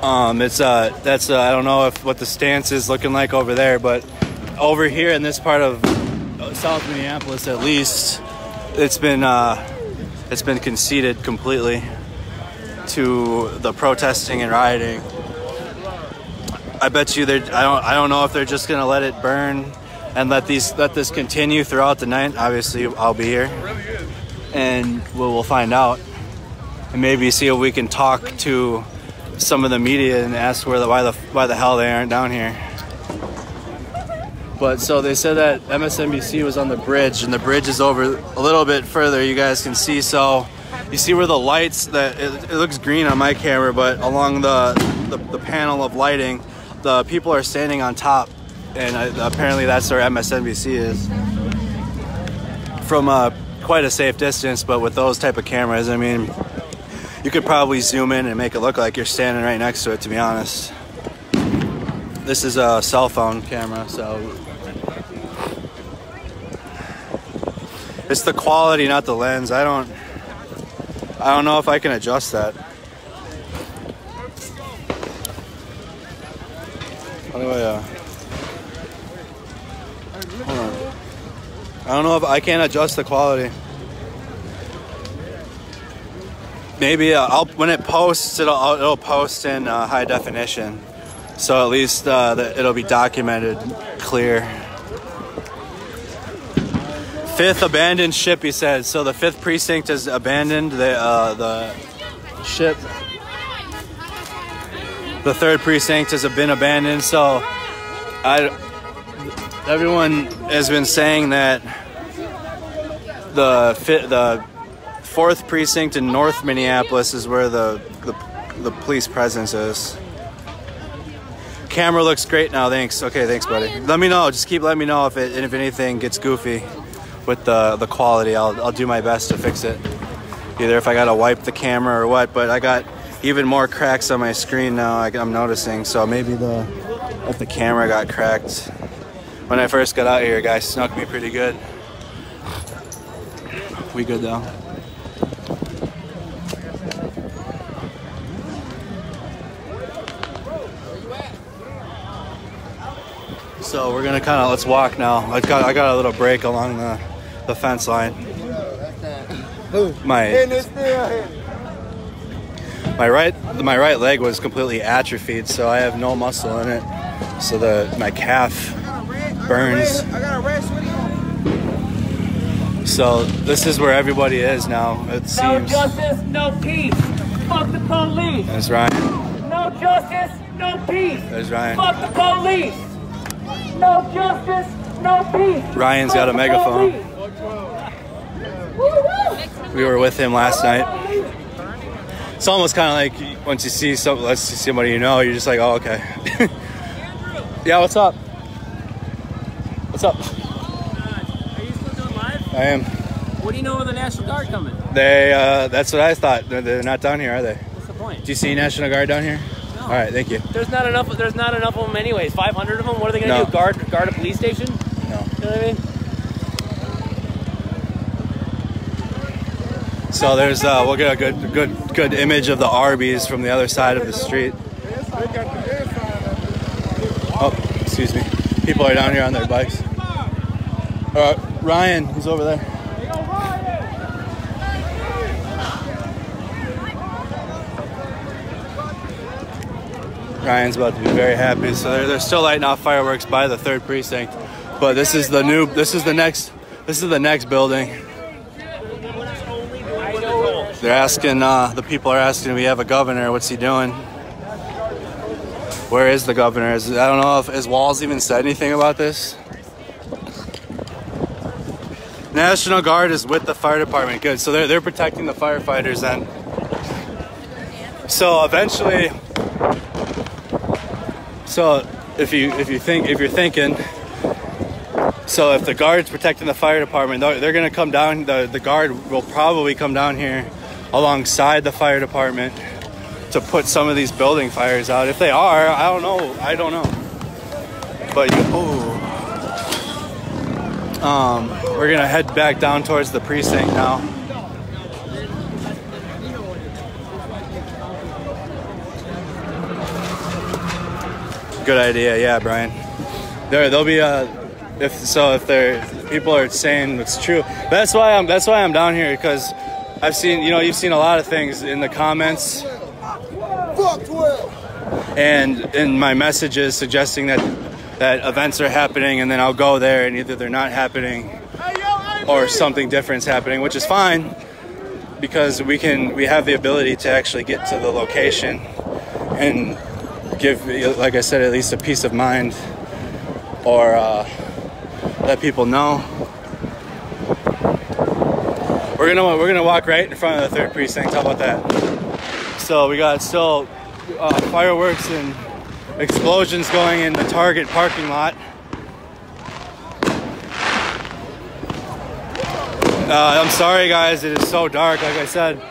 I don't know what the stance is looking like over there, but over here in this part of South Minneapolis, at least, it's been conceded completely to the protesting and rioting. I bet you I don't know if they're just gonna let it burn and let this continue throughout the night. Obviously, I'll be here, and we'll find out, and maybe see if we can talk to some of the media and ask why the hell they aren't down here. But so they said that MSNBC was on the bridge, and the bridge is over a little bit further. You guys can see. So you see where the lights, that it looks green on my camera, but along the panel of lighting, the people are standing on top, and apparently that's where MSNBC is. From quite a safe distance, but with those type of cameras, I mean, you could probably zoom in and make it look like you're standing right next to it, to be honest. This is a cell phone camera, so it's the quality, not the lens. I don't know if I can adjust that. Hold on. I don't know if I can adjust the quality. Maybe when it posts, it'll post in high definition, so at least it'll be documented clear. 5th abandoned ship, he said. So the 5th precinct has abandoned the ship. The 3rd precinct has been abandoned. So everyone has been saying that the 4th precinct in North Minneapolis is where the police presence is. Camera looks great now, thanks. Okay, thanks, buddy. Let me know. Just keep letting me know if anything gets goofy with the quality. I'll do my best to fix it. Either if I gotta wipe the camera or what. But I got even more cracks on my screen now. I'm noticing. So maybe if the camera got cracked when I first got out here. Guys snuck me pretty good. We good though. So we're gonna let's walk now. I got a little break along the fence line. My right leg was completely atrophied, so I have no muscle in it. So my calf burns. So this is where everybody is now, it seems. No justice, no peace. Fuck the police. There's Ryan. No justice, no peace. There's Ryan. Fuck the police. No justice, no peace. Ryan's got a megaphone. We were with him last night. It's almost kind of like once you see somebody you know, you're just like, oh, okay. Yeah, what's up? What's up? Are you still doing live? I am. What do you know of the National Guard coming? That's what I thought. They're not down here, are they? What's the point? Do you see National Guard down here? No. All right, thank you. There's not enough of them anyways. 500 of them. What are they going to do? Guard a police station? No. You know what I mean? So there's we'll get a good image of the Arby's from the other side of the street. Oh, excuse me. People are down here on their bikes. Ryan, he's over there. Ryan's about to be very happy. So they're still lighting off fireworks by the 3rd precinct, but this is the next building. They're asking, the people are asking, we have a governor, what's he doing? Where is the governor? I don't know if his Walls even said anything about this. National Guard is with the fire department. Good, so they're protecting the firefighters then. So eventually, so if you're thinking, so if the guard's protecting the fire department, they're gonna come down. The guard will probably come down here alongside the fire department to put some of these building fires out. If they are, I don't know. But we're gonna head back down towards the precinct now. Good idea, yeah, Brian. There'll be if people are saying it's true. But that's why I'm down here, because I've seen, you've seen a lot of things in the comments and in my messages suggesting that that events are happening, and then I'll go there and either they're not happening or something different's happening, which is fine because we have the ability to actually get to the location and give, like I said, at least a peace of mind, or let people know. We're gonna walk right in front of the 3rd precinct. How about that? So we got still fireworks and explosions going in the Target parking lot. I'm sorry guys, it is so dark. Like I said,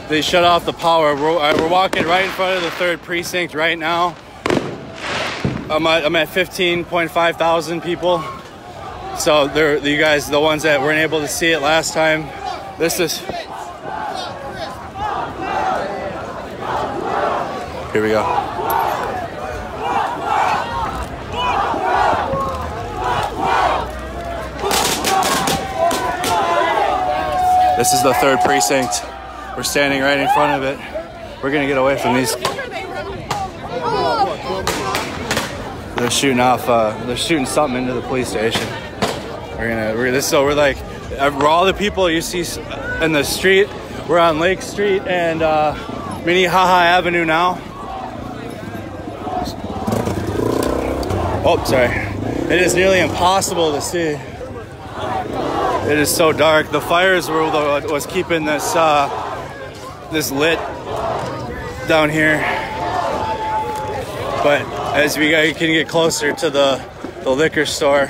they shut off the power. We're walking right in front of the 3rd precinct right now. I'm at 15.5 thousand people. So they're you guys, the ones that weren't able to see it last time. This is, here we go. This is the 3rd precinct. We're standing right in front of it. We're gonna get away from these. They're shooting off. They're shooting something into the police station. We're like, all the people you see in the street. We're on Lake Street and Minneapolis Avenue now. Oh, sorry. It is nearly impossible to see. It is so dark. The fires were what was keeping this this lit down here. But as we can get closer to the liquor store,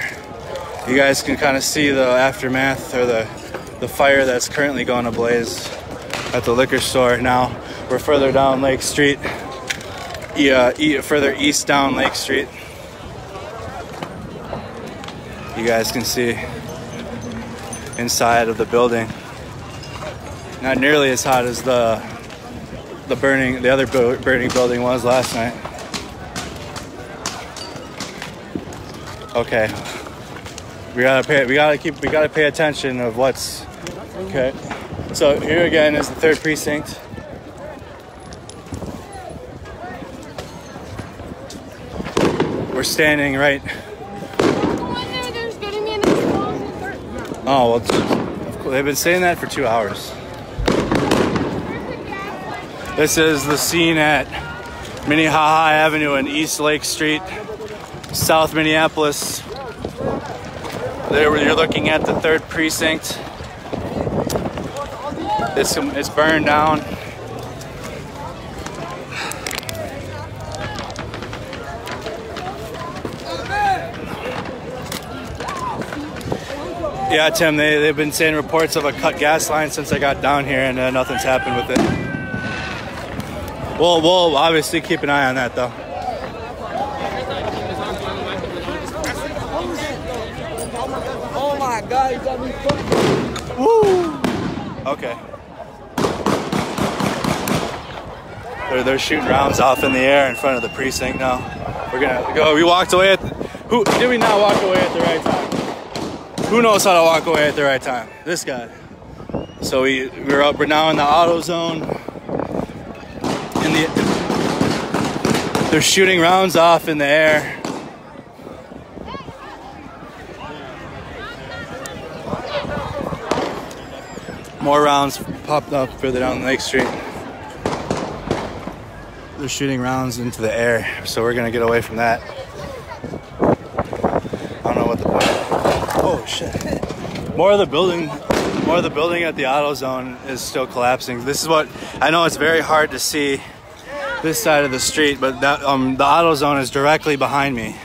you guys can kind of see the aftermath, or the fire that's currently going ablaze at the liquor store. Now we're further down Lake Street, further east down Lake Street. You guys can see inside of the building. Not nearly as hot as the other burning building was last night. Okay. We gotta pay attention of what's okay. So here again is the 3rd precinct. We're standing right. Oh well, they've been saying that for 2 hours. This is the scene at Minneapolis Avenue and East Lake Street, South Minneapolis. There you're looking at the 3rd precinct. It's burned down. Yeah, Tim, they've been saying reports of a cut gas line since I got down here, and nothing's happened with it. We'll obviously keep an eye on that, though. Oh my God, you got me fucking. Woo! Okay. They're shooting rounds off in the air in front of the precinct now. We're gonna go. We walked away who did we not walk away at the right time? Who knows how to walk away at the right time? This guy. So we're now in the auto zone. They're shooting rounds off in the air. More rounds popped up further down Lake Street. They're shooting rounds into the air, so we're gonna get away from that. I don't know what the point. Oh shit! More of the building at the auto zone is still collapsing. This is what I know. It's very hard to see this side of the street, but that the auto zone is directly behind me.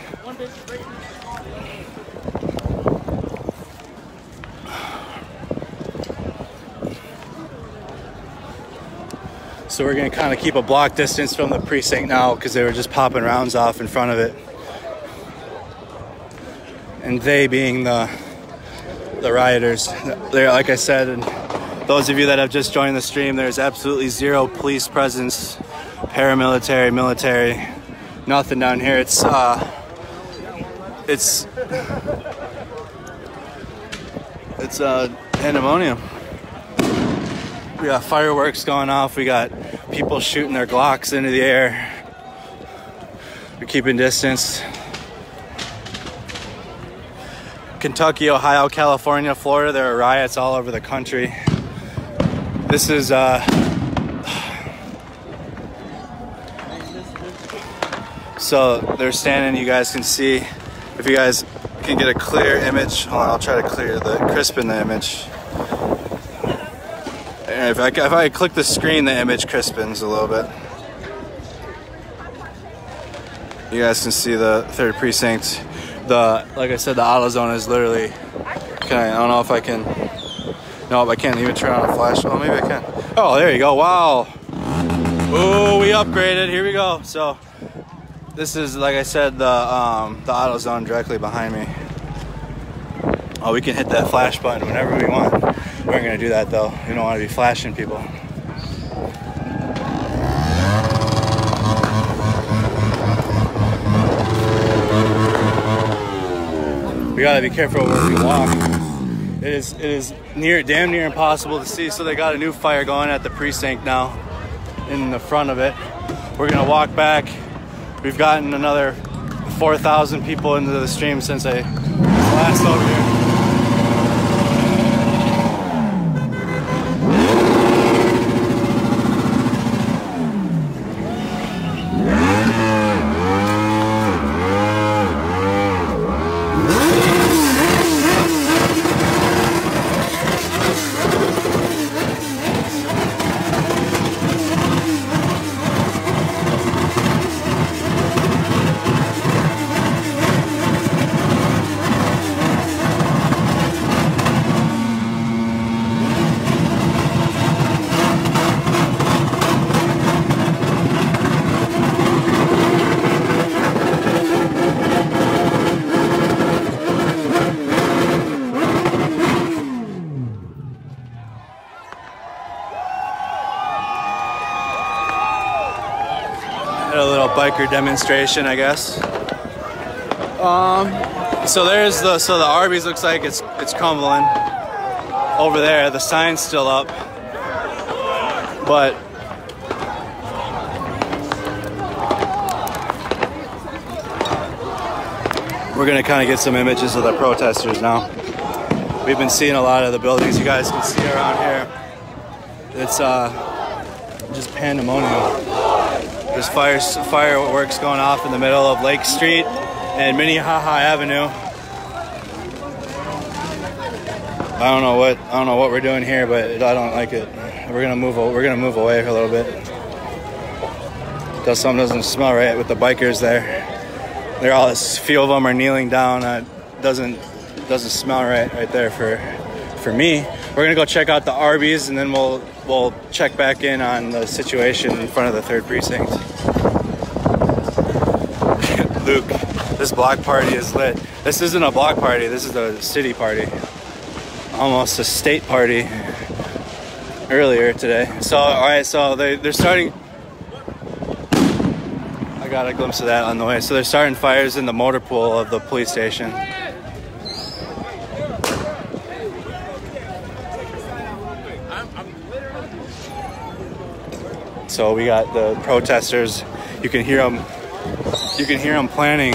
So we're gonna kind of keep a block distance from the precinct now because they were just popping rounds off in front of it. And they being the rioters. They're, like I said, and those of you that have just joined the stream, there's absolutely zero police presence, paramilitary, military, nothing down here. It's pandemonium. We got fireworks going off. We got people shooting their Glocks into the air. We're keeping distance. Kentucky, Ohio, California, Florida, there are riots all over the country. This is so they're standing, you guys can see, if you guys can get a clear image. Hold on, I'll try to crispen the image. And if I click the screen, the image crispens a little bit. You guys can see the 3rd precinct. Like I said, the auto zone is literally, I don't know if I can, no, I can't even turn on a flash. Oh, maybe I can. Oh, there you go, wow. Oh, we upgraded, here we go. So this is, like I said, the auto zone directly behind me. Oh, we can hit that flash button whenever we want. We aren't gonna do that though. We don't wanna be flashing people. We gotta be careful where we walk. It is damn near impossible to see. So they got a new fire going at the precinct now in the front of it. We're gonna walk back. We've gotten another 4,000 people into the stream since I was last over here. A little biker demonstration, I guess. So there's the Arby's looks like it's crumbling over there. The sign's still up, but we're gonna kind of get some images of the protesters now. We've been seeing a lot of the buildings you guys can see around here. It's just pandemonium. There's fireworks going off in the middle of Lake Street and Minnehaha Avenue. I don't know what we're doing here, but I don't like it. We're gonna move away for a little bit. Something doesn't smell right with the bikers there. They're all, a few of them are kneeling down. Doesn't smell right there for me. We're gonna go check out the Arby's and then we'll check back in on the situation in front of the 3rd precinct. Luke, this block party is lit. This isn't a block party, this is a city party. Almost a state party earlier today. So, all right, so they're starting. I got a glimpse of that on the way. So they're starting fires in the motor pool of the police station. So we got the protesters. You can hear them. You can hear them planning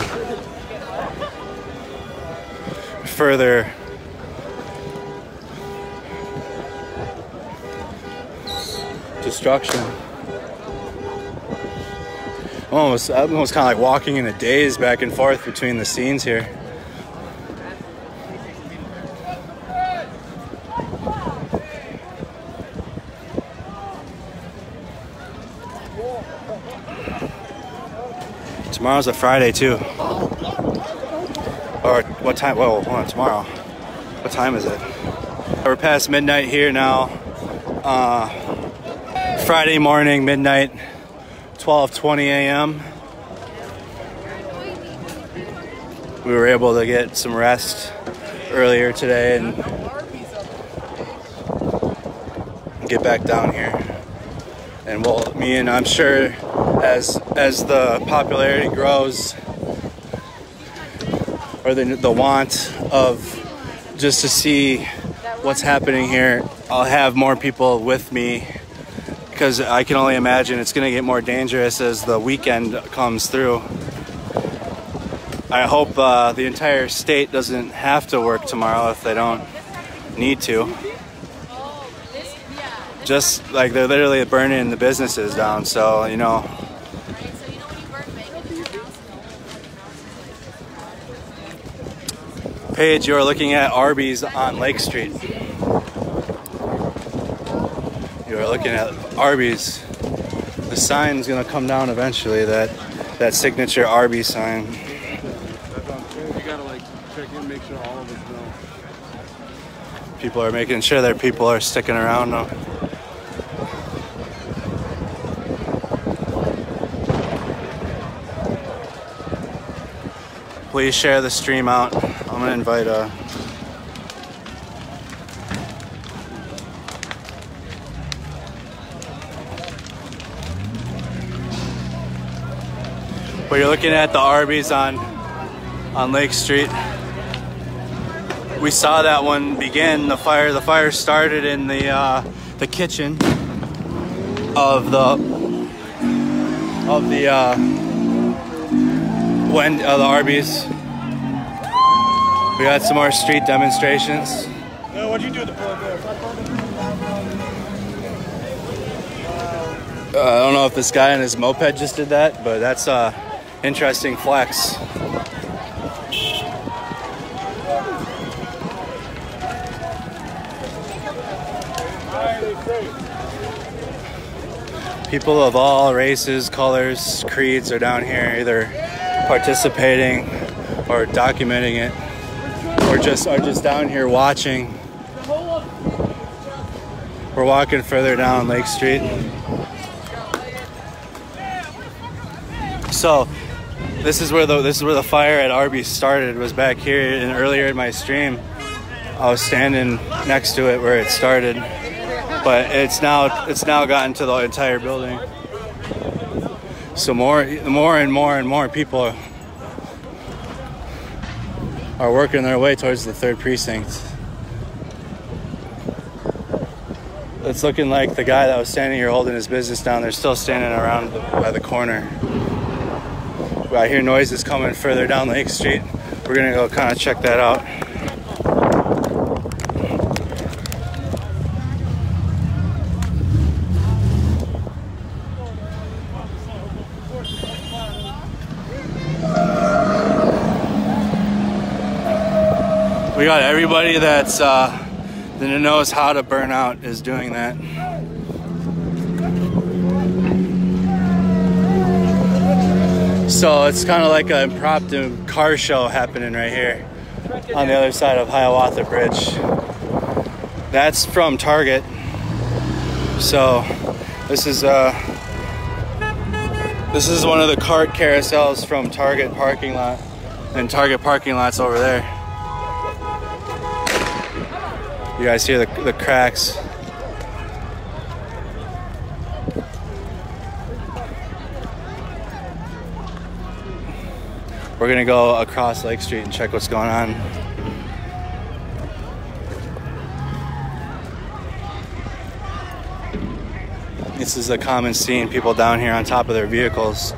further destruction. I'm almost kind of like walking in a daze back and forth between the scenes here. Tomorrow's a Friday too. Or what time? Whoa, hold on, tomorrow. What time is it? We're past midnight here now. Friday morning, midnight, 12:20 a.m. We were able to get some rest earlier today and get back down here. And I'm sure as the popularity grows, or the want of just to see what's happening here, I'll have more people with me, because I can only imagine it's going to get more dangerous as the weekend comes through. I hope the entire state doesn't have to work tomorrow if they don't need to. Just like they're literally burning the businesses down, so you know. Paige, you're looking at Arby's on Lake Street. You're looking at Arby's. The sign's gonna come down eventually, that signature Arby's sign. You gotta like check in, make sure all of us know. People are making sure their people are sticking around now. Please share the stream out. I'm gonna invite but you're looking at the Arby's on Lake Street. We saw that one begin. The fire started in the kitchen of the Arby's. We got some more street demonstrations. What'd you do with the plug there? I don't know if this guy on his moped just did that, but that's interesting flex. People of all races, colors, creeds are down here either participating or documenting it, or are just down here watching. We're walking further down Lake Street. So this is where the fire at Arby's started, was back here, and earlier in my stream I was standing next to it where it started, but it's now gotten to the entire building. So more and more people are working their way towards the 3rd precinct. It's looking like the guy that was standing here holding his business down, they're still standing around by the corner. I hear noises coming further down Lake Street. We're gonna go kind of check that out. We got everybody that knows how to burn out is doing that. So it's kind of like an impromptu car show happening right here on the other side of Hiawatha Bridge. That's from Target. So this is one of the cart carousels from Target parking lot, and Target parking lot's over there. You guys hear the cracks. We're gonna go across Lake Street and check what's going on. This is a common scene, people down here on top of their vehicles.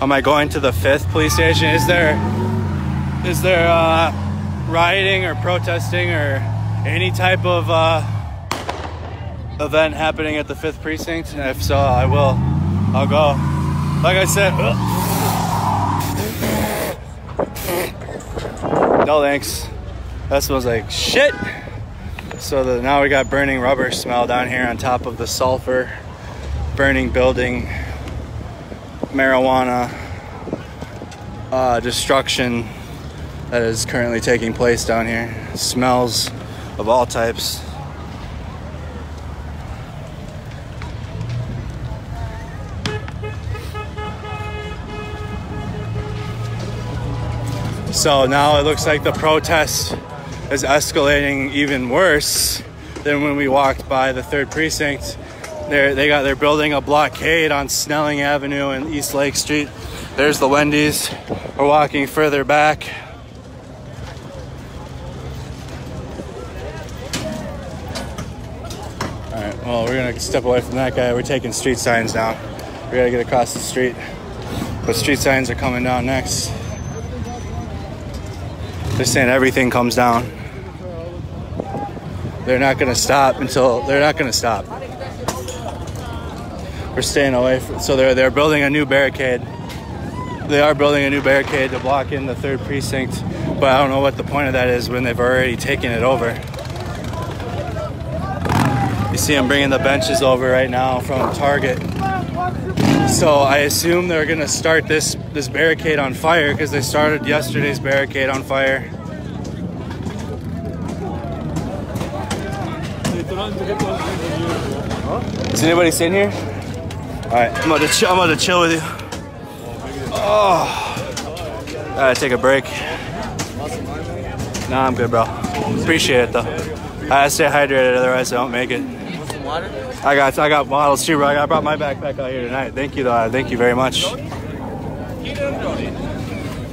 Am I going to the 5th police station? Is there rioting or protesting or any type of event happening at the 5th precinct? And if so, I'll go. Like I said, no thanks. That smells like shit. So now we got burning rubber smell down here on top of the sulfur, burning building, marijuana destruction that is currently taking place down here. Smells of all types. So now it looks like the protest is escalating even worse than when we walked by the 3rd precinct. They're building a blockade on Snelling Avenue and East Lake Street. There's the Wendy's. We're walking further back. All right, well, we're we're gonna step away from that guy. We're taking street signs down. We gotta get across the street. But street signs are coming down next. They're saying everything comes down. They're not gonna stop until, they're not gonna stop. We're staying away from, so they're building a new barricade. They are building a new barricade to block in the 3rd precinct, but I don't know what the point of that is when they've already taken it over. You see them bringing the benches over right now from Target. So I assume they're gonna start this barricade on fire because they started yesterday's barricade on fire. Is anybody sitting here? All right, I'm about to chill with you. Oh, gotta take a break. Nah, I'm good, bro. Appreciate it though. I gotta stay hydrated, otherwise I don't make it. Water? I got bottles too, bro. I brought my backpack out here tonight. Thank you, though. Thank you very much.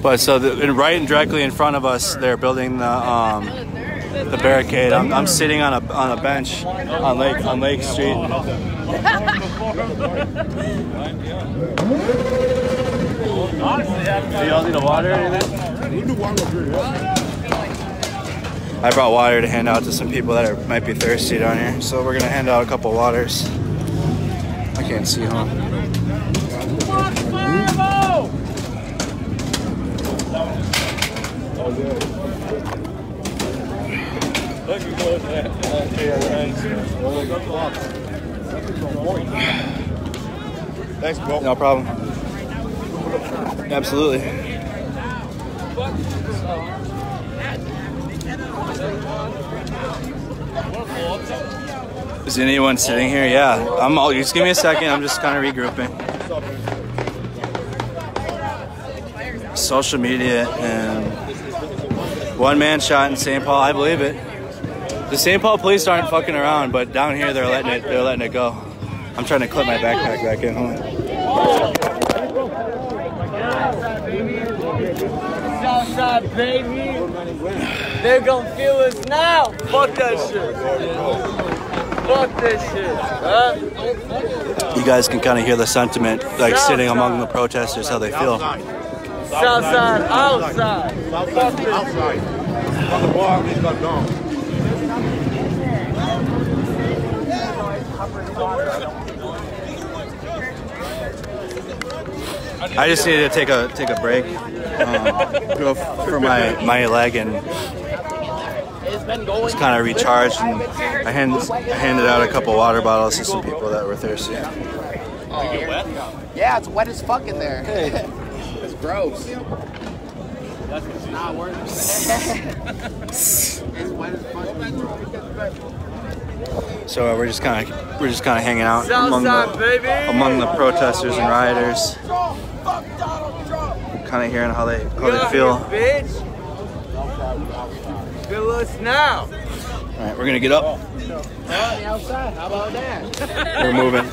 But so right and directly in front of us, they're building the barricade. I'm sitting on a bench on Lake Street. Do y'all need a water or anything? I brought water to hand out to some people that might be thirsty down here. So we're gonna hand out a couple waters. I can't see, huh? Thanks, bro. No problem. Absolutely. Is anyone sitting here? Yeah. Just give me a second. I'm just kind of regrouping. Social media and one man shot in St. Paul. I believe it. The St. Paul police aren't fucking around, but down here they're letting it go. I'm trying to clip my backpack back in. Hold on. Southside, baby. They're gonna feel us now. Fuck that shit. Fuck this shit. Huh? You guys can kind of hear the sentiment, like sitting among the protesters, how they feel. Southside, outside. Fuck this Outside. On the bar, he's got gone. I just needed to take a break, go for my leg and just kind of recharge. And I handed out a couple water bottles to some people that were thirsty. Yeah, it's wet as fuck in there. It's gross. It's not worth it. It's wet as fuck. So we're just kind of hanging out among the protesters and rioters, kind of hearing how they feel. Feel us now. All right, we're gonna get up. Outside. How about that? We're moving.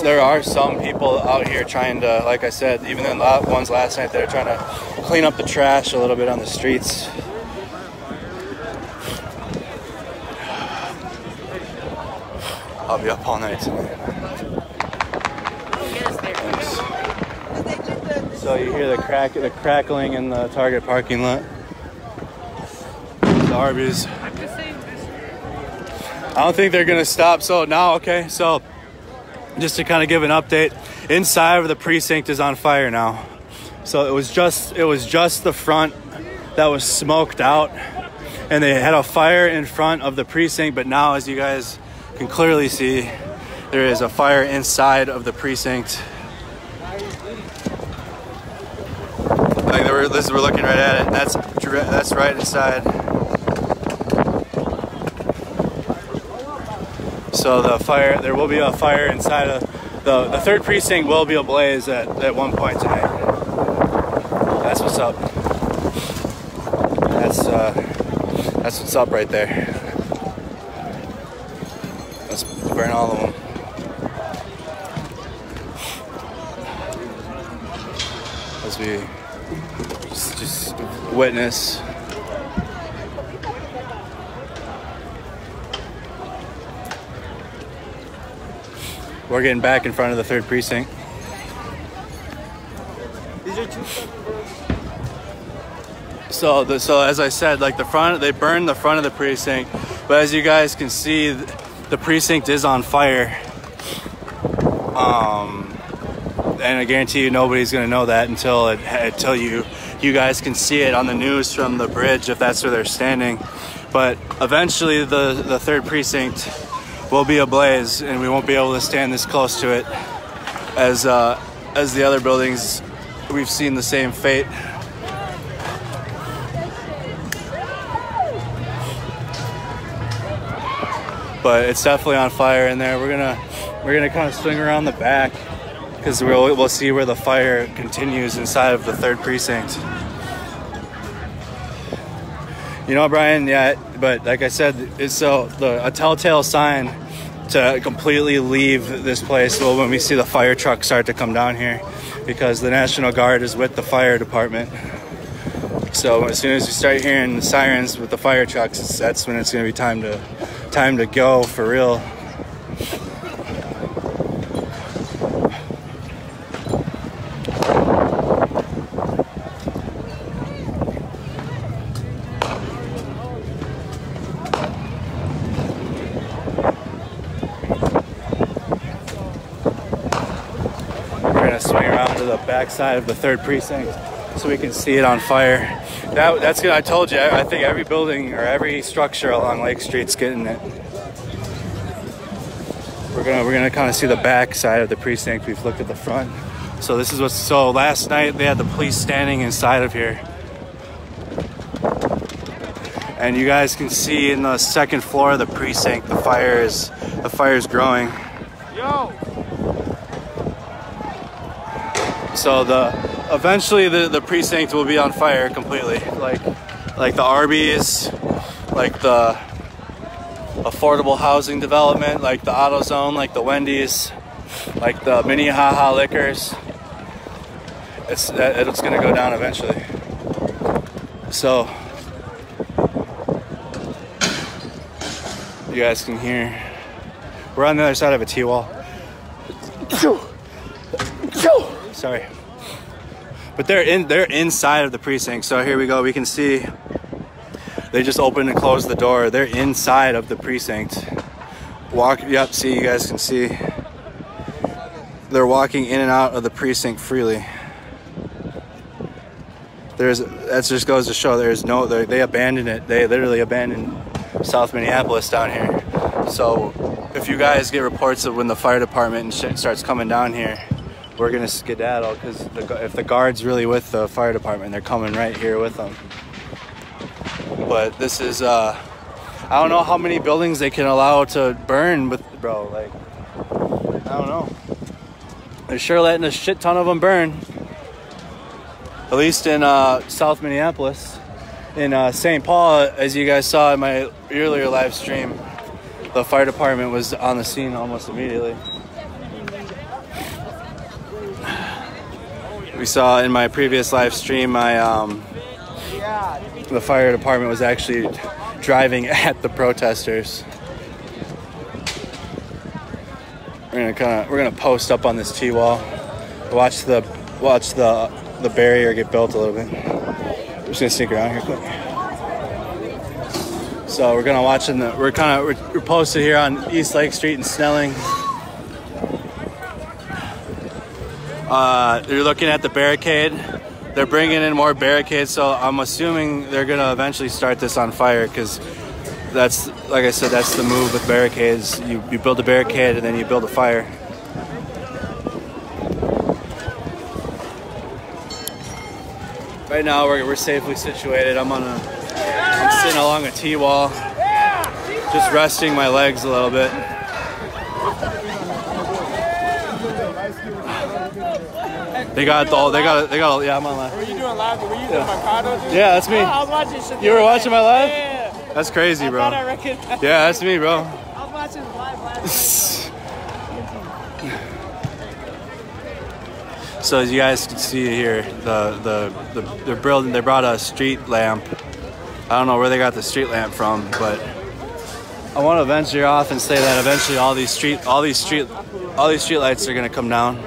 There are some people out here trying to, like I said, even the ones last night, they're trying to clean up the trash a little bit on the streets. I'll be up all night tonight. Thanks. So you hear the crackling in the Target parking lot. The Arby's. I don't think they're gonna stop. So now, okay, so just to kind of give an update, inside of the precinct is on fire now. So it was just the front that was smoked out, and they had a fire in front of the precinct. But now, as you guys can clearly see, there is a fire inside of the precinct. Like we're looking right at it. That's right inside. So there will be a fire inside of the third precinct. Will be ablaze at one point tonight. That's what's up. That's what's up right there. Let's burn all of them. As we just witness. We're getting back in front of the 3rd precinct. These are 2 So as I said, like they burned the front of the precinct, but as you guys can see, the precinct is on fire. And I guarantee you nobody's gonna know that until you guys can see it on the news from the bridge if that's where they're standing. But eventually the 3rd precinct will be ablaze, and we won't be able to stand this close to it as the other buildings. We've seen the same fate. But it's definitely on fire in there. We're gonna kind of swing around the back because we'll see where the fire continues inside of the 3rd precinct. You know, Brian, yeah, but like I said, it's a telltale sign to completely leave this place when we see the fire truck start to come down here, because the National Guard is with the fire department. So as soon as we start hearing the sirens with the fire trucks, that's when it's going to be time to go for real. Swing around to the back side of the 3rd precinct so we can see it on fire. That's good. I told you, I think every building or every structure along Lake Street's getting it. We're gonna kind of see the back side of the precinct. We've looked at the front. So this is so last night they had the police standing inside of here. And you guys can see in the 2nd floor of the precinct, the fire is growing. Yo! So eventually the precinct will be on fire completely, like the Arby's, like the affordable housing development, like the AutoZone, like the Wendy's, like the Minneapolis liquors. It's gonna go down eventually. So you guys can hear. We're on the other side of a T-wall. Sorry, but they're inside of the precinct. So here we go. We can see they just opened and closed the door. They're inside of the precinct. Yep. See, you guys can see they're walking in and out of the precinct freely. That just goes to show they abandoned it. They literally abandoned South Minneapolis down here. So if you guys get reports of when the fire department and shit starts coming down here, we're gonna skedaddle, because if the guard's really with the fire department, they're coming right here with them. But this is I don't know how many buildings they can allow to burn, but bro, like, I don't know. They're sure letting a shit ton of them burn. At least in South Minneapolis. In St. Paul, as you guys saw in my earlier live stream, the fire department was on the scene almost immediately. We saw in my previous live stream, the fire department was actually driving at the protesters. We're gonna post up on this T-wall, watch the barrier get built a little bit. I'm just gonna sneak around here quick. So we're gonna watch we're posted here on East Lake Street in Snelling. You're looking at the barricade. They're bringing in more barricades, so I'm assuming they're gonna eventually start this on fire, because that's, like I said, that's the move with barricades. You build a barricade and then you build a fire. Right now we're safely situated. I'm sitting along a T-wall, just resting my legs a little bit. They got, yeah, I'm on live. Were you doing live? Were you doing Mercado? Yeah, that's me. Oh, I was watching shit. You were watching my live? Yeah. That's crazy, bro. I recognized. Yeah, that's me, bro. I was watching live last night. So as you guys can see here, they're building. They brought a street lamp. I don't know where they got the street lamp from, but I want to venture off and say that eventually all these street lights are gonna come down.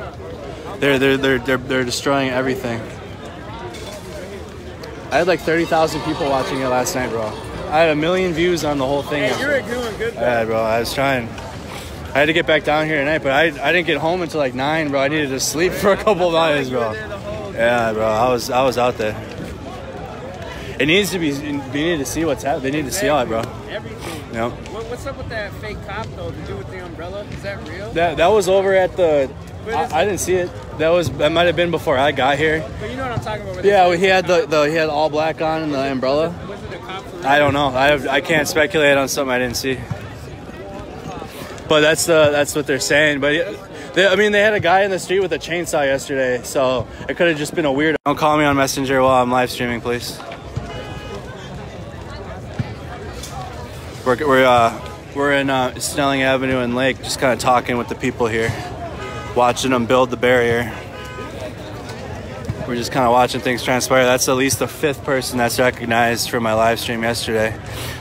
They're destroying everything. I had like 30,000 people watching it last night, bro. I had 1 million views on the whole thing. Hey, you're doing good, though. Yeah, bro. I was trying. I had to get back down here tonight, but I didn't get home until like 9, bro. I needed to sleep for a couple of hours, bro. Yeah, bro. I was out there. It needs to be. They need to see what's happening. They need to see all it, bro. Everything. Yep. What's up with that fake cop though? To do with the umbrella? Is that real? That was over at the. I didn't see it. That might have been before I got here. But you know what I'm talking about. Yeah, he had he had all black on and the umbrella. Was it a cop for real? I don't know. I can't speculate on something I didn't see. But that's what they're saying. But they had a guy in the street with a chainsaw yesterday, so it could have just been a weirdo. Don't call me on Messenger while I'm live streaming, please. We're in Snelling Avenue and Lake, just kind of talking with the people here, watching them build the barrier. We're just kind of watching things transpire. That's at least the 5th person that's recognized from my live stream yesterday.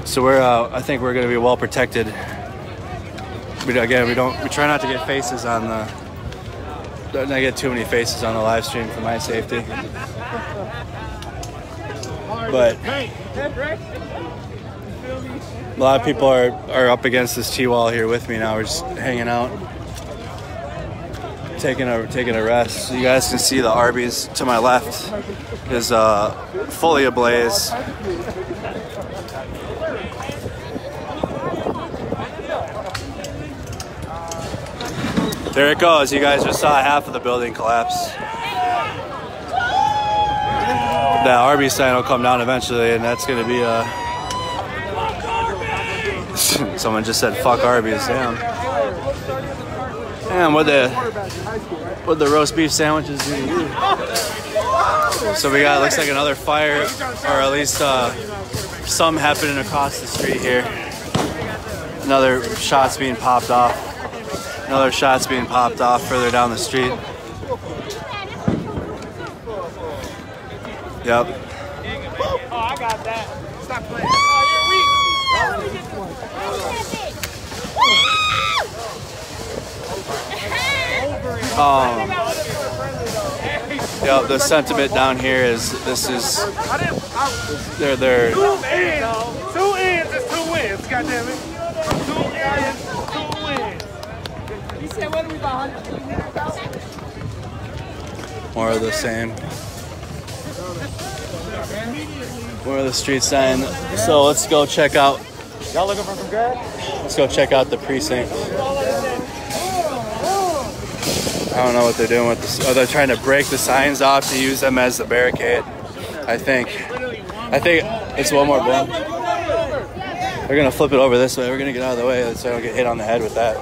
So I think we're going to be well protected. But again, we try not to get faces on don't get too many faces on the live stream for my safety. But a lot of people are up against this T-wall here with me now. We're just hanging out, taking a rest. So you guys can see the Arby's to my left is fully ablaze. There it goes. You guys just saw half of the building collapse. That Arby's sign will come down eventually, and that's going to be a... Someone just said, fuck Arby's, damn. Damn, what the roast beef sandwiches do? So we got, looks like another fire, or at least some happening across the street here. Another shot's being popped off. Another shot's being popped off further down the street. Yep. Oh, I got that. Stop playing. Yep, the sentiment down here is they're 2 ends is 2 wins, goddammit. 2 ends, 2 wins. He said, what are we behind? more of the same. More of the street sign. So let's go check out. Y'all looking for some gas? Let's go check out the precinct. I don't know what they're doing with this. Oh, they're trying to break the signs off to use them as the barricade. I think it's one more blow. They're gonna flip it over this way. We're gonna get out of the way so I don't get hit on the head with that.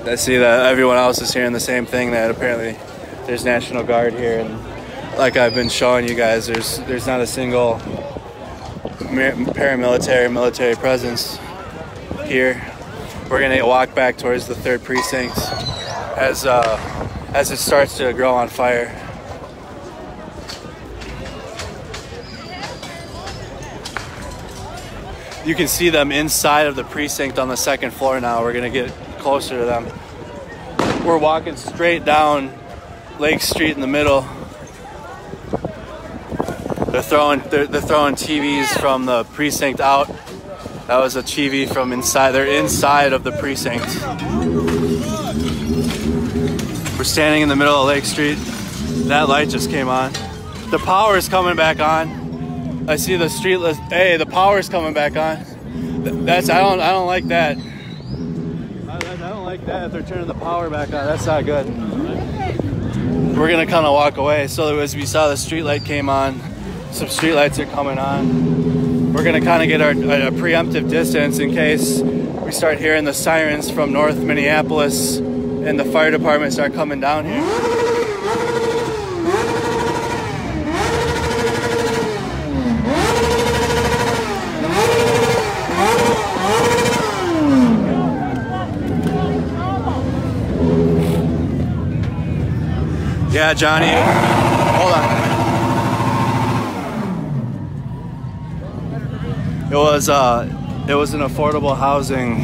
I see that everyone else is hearing the same thing, that apparently there's National Guard here, and like I've been showing you guys, there's not a single paramilitary military presence here. We're gonna walk back towards the 3rd precinct as it starts to grow on fire. You can see them inside of the precinct on the 2nd floor now. We're gonna get closer to them. We're walking straight down Lake Street in the middle. They're throwing TVs from the precinct out. That was a TV from inside. They're inside of the precinct. We're standing in the middle of Lake Street. That light just came on. The power is coming back on. I see the street list. Hey, the power is coming back on. I don't like that. I don't like that if they're turning the power back on. That's not good. We're gonna kind of walk away. So as we saw, the street light came on. Some street lights are coming on. We're gonna kind of get a preemptive distance in case we start hearing the sirens from North Minneapolis and the fire department start coming down here. Yeah, Johnny. Hold on. It was an affordable housing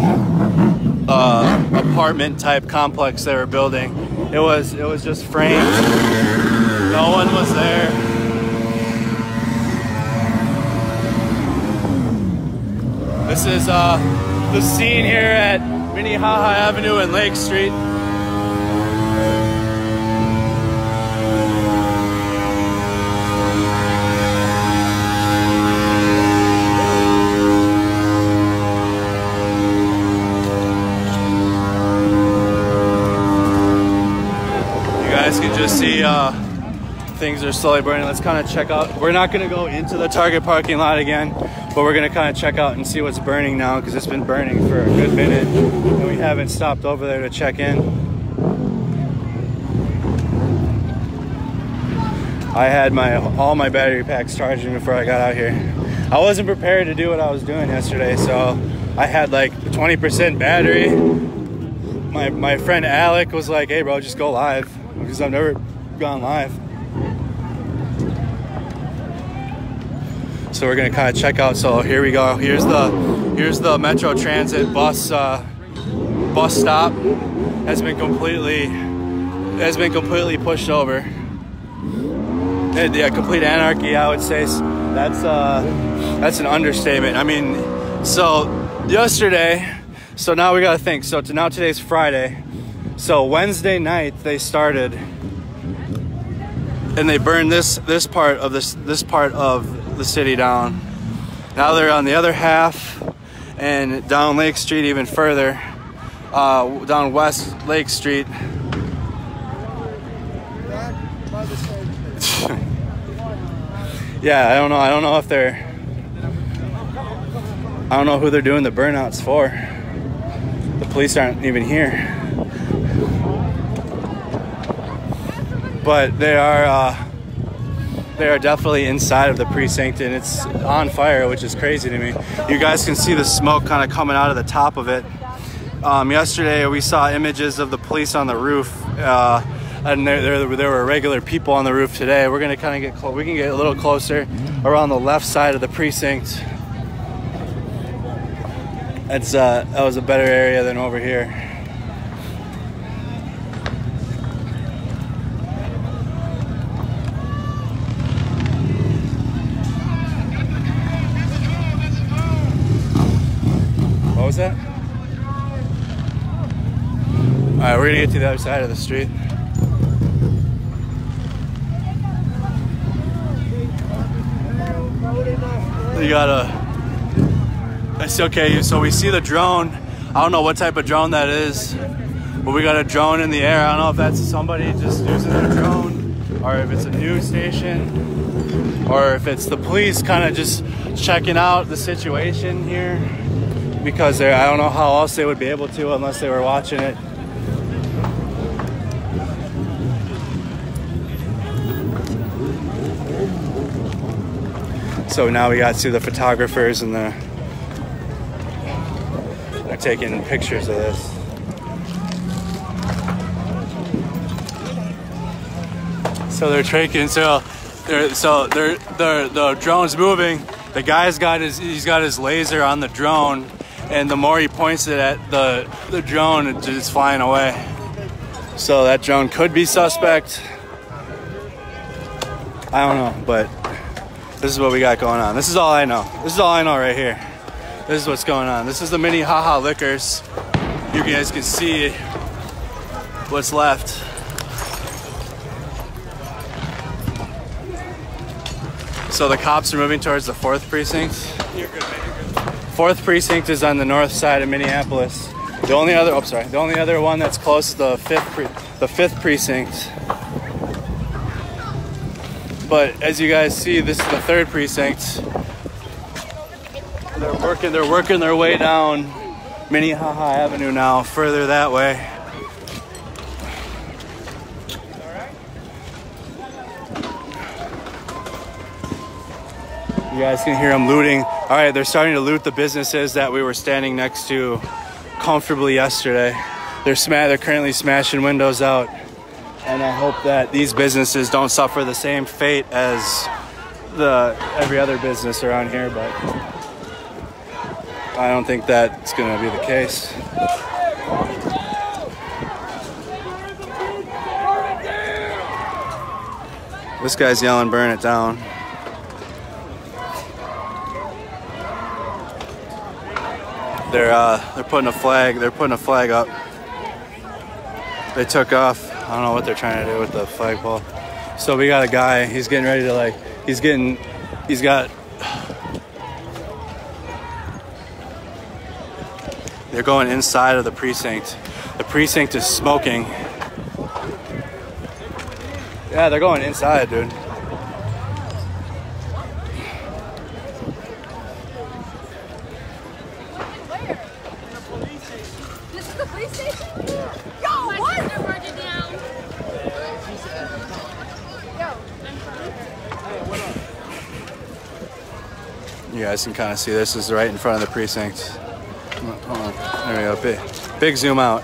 apartment type complex they were building. It was just framed. No one was there. This is the scene here at Minnehaha Avenue and Lake Street. You guys can just see things are slowly burning. Let's kind of check out. We're not going to go into the Target parking lot again, but we're going to kind of check out and see what's burning now, because it's been burning for a good minute and we haven't stopped over there to check in. I had all my battery packs charging before I got out here. I wasn't prepared to do what I was doing yesterday, so I had like 20% battery. My friend Alec was like, hey bro, just go live, because I've never gone live. So we're gonna kind of check out. So here we go. Here's the Metro Transit bus stop. Has been completely pushed over. Yeah, complete anarchy, I would say. That's an understatement. I mean, so yesterday. So now we gotta think. So now today's Friday. So Wednesday night they started, and they burned this part of the city down. Now they're on the other half, and down Lake Street even further, down West Lake Street. Yeah, I don't know if they're. I don't know who they're doing the burnouts for. The police aren't even here. But they are definitely inside of the precinct, and it's on fire, which is crazy to me. You guys can see the smoke kind of coming out of the top of it. Yesterday we saw images of the police on the roof, and there were regular people on the roof today. We're gonna kind of we can get a little closer around the left side of the precinct. That was a better area than over here. What was that? All right, we're gonna get to the other side of the street. You gotta. It's okay. So we see the drone. I don't know what type of drone that is, but we got a drone in the air. I don't know if that's somebody just using a drone, or if it's a news station, or if it's the police kind of just checking out the situation here, because I don't know how else they would be able to unless they were watching it. So now we got to the photographers, and they're taking pictures of this. So they're taking. The drone's moving. The guy's got his laser on the drone, and the more he points it at the drone, it's just flying away. So that drone could be suspect. I don't know, but this is what we got going on. This is all I know. This is all I know right here. This is what's going on. This is the Minnehaha Liquors. You guys can see what's left. So the cops are moving towards the 4th precinct. You're good, man. You're good. 4th precinct is on the north side of Minneapolis. The only other one that's close is the 5th precinct. But as you guys see, this is the 3rd precinct. They're working their way down Minnehaha Avenue now, further that way. You guys can hear them looting. All right, they're starting to loot the businesses that we were standing next to comfortably yesterday. They're currently smashing windows out, And I hope that these businesses don't suffer the same fate as every other business around here, but I don't think that's gonna be the case. This guy's yelling, burn it down. They're putting a flag up. They took off. I don't know what they're trying to do with the flagpole. So we got a guy, he's getting ready to they're going inside of the precinct. The precinct is smoking. Yeah, they're going inside, dude. Where? This is the police station? Yo, what? You guys can kind of see this is right in front of the precinct. Hold on. There we go. Big zoom out.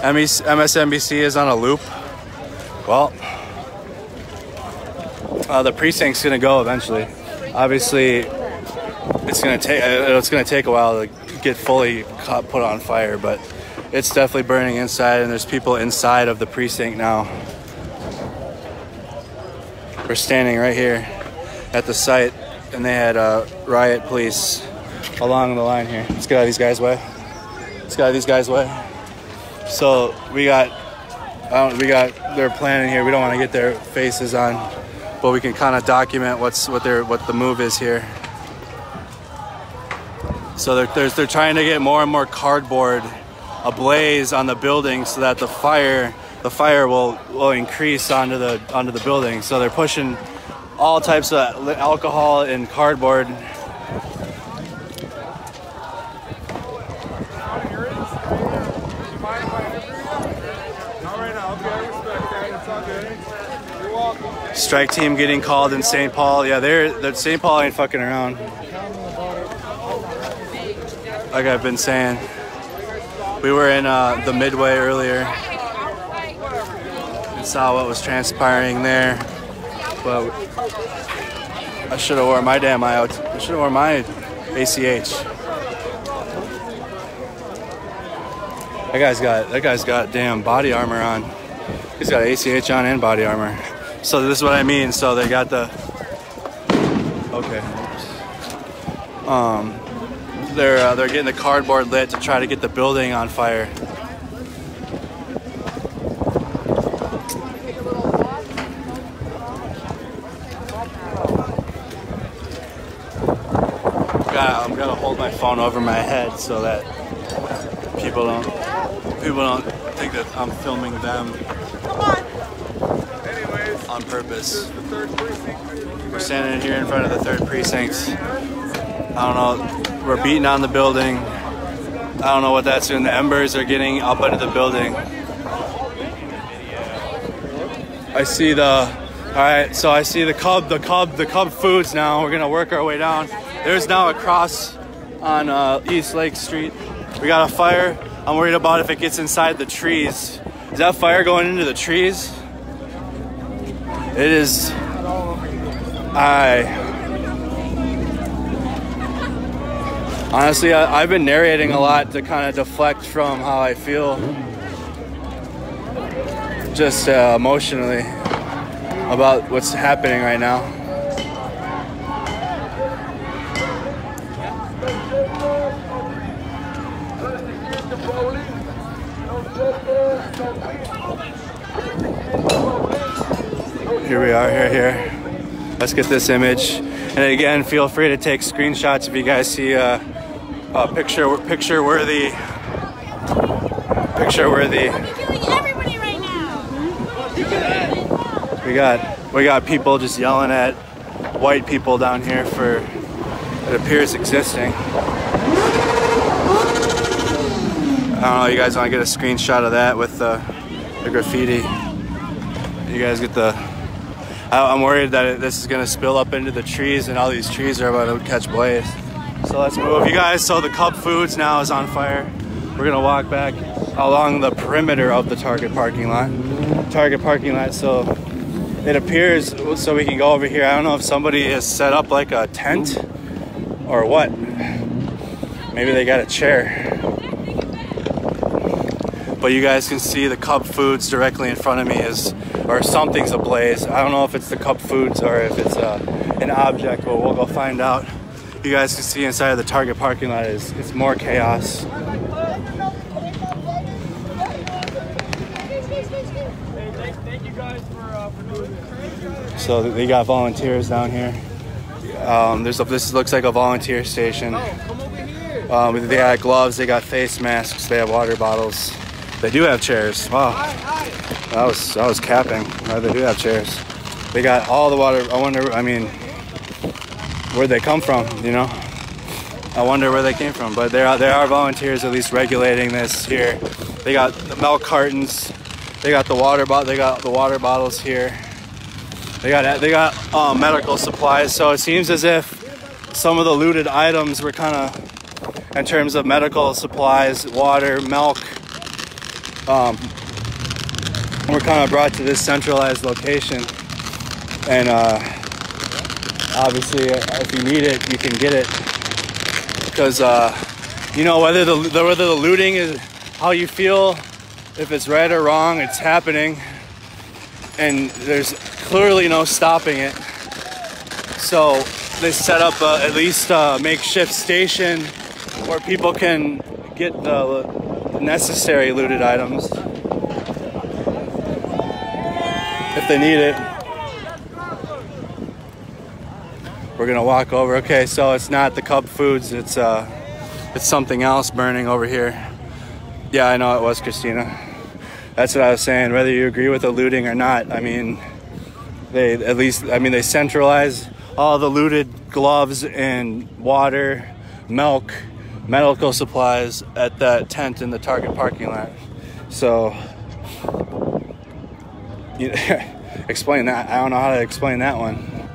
MSNBC is on a loop. Well, the precinct's gonna go eventually. Obviously, it's gonna take a while to get fully put on fire, but it's definitely burning inside, and there's people inside of the precinct now. We're standing right here at the site, and they had riot police along the line here. Let's get out of these guys' way. Let's get out of these guys' way. So we got their plan in here. We don't want to get their faces on, but we can kind of document what the move is here. So they're trying to get more and more cardboard ablaze on the building so that the fire will increase onto the building. So they're pushing all types of alcohol and cardboard. Strike team getting called in St. Paul. Yeah, the St. Paul ain't fucking around. Like I've been saying, we were in the Midway earlier and saw what was transpiring there. But I should have worn my damn eye out. I should have worn my ACH. That guy's got damn body armor on. He's got ACH on and body armor. So this is what I mean. So they got the okay. They're getting the cardboard lit to try to get the building on fire. I'm gonna hold my phone over my head so that people don't think that I'm filming them on purpose. We're standing here in front of the 3rd precinct. I don't know. We're beating on the building. I don't know what that's doing. The embers are getting up into the building. I see the Cub foods now. We're gonna work our way down. There's now a cross on East Lake Street. We got a fire. I'm worried about if it gets inside the trees. Is that fire going into the trees? It is. Honestly, I've been narrating a lot to kind of deflect from how I feel, just emotionally, about what's happening right now. Here we are, here. Let's get this image. And again, feel free to take screenshots if you guys see picture worthy. Everybody right now. We got people just yelling at white people down here for it appears existing. I don't know, you guys want to get a screenshot of that with the graffiti? You guys get the... I'm worried that this is going to spill up into the trees and all these trees are about to catch blaze. So let's move. You guys, so the Cub Foods now is on fire. We're gonna walk back along the perimeter of the Target parking lot. So it appears, so we can go over here. I don't know if somebody has set up like a tent or what. Maybe they got a chair. But you guys can see the Cub Foods directly in front of me or something's ablaze. I don't know if it's the Cub Foods or if it's an object, but we'll go find out. You guys can see inside of the Target parking lot it's more chaos. Thank you guys for doing this. So they got volunteers down here. This looks like a volunteer station. Come over here. They got gloves, they got face masks, they have water bottles. They do have chairs. Wow, I was capping. They do have chairs. They got all the water. I mean, where'd they come from? You know, I wonder where they came from. But there are volunteers at least regulating this here. They got the milk cartons. They got the water bottle. They got the water bottles here. They got medical supplies. So it seems as if some of the looted items were kind of, in terms of medical supplies, water, milk, were kind of brought to this centralized location. And obviously, if you need it, you can get it. Because you know, whether the looting is how you feel, if it's right or wrong, it's happening, and there's clearly no stopping it. So they set up at least a makeshift station where people can get the necessary looted items if they need it. We're gonna walk over. Okay, so it's not the Cub Foods, it's something else burning over here. Yeah, I know it was Christina. That's what I was saying. Whether you agree with the looting or not, I mean, they centralize all the looted gloves and water, milk, medical supplies at that tent in the Target parking lot. So, explain that. I don't know how to explain that one.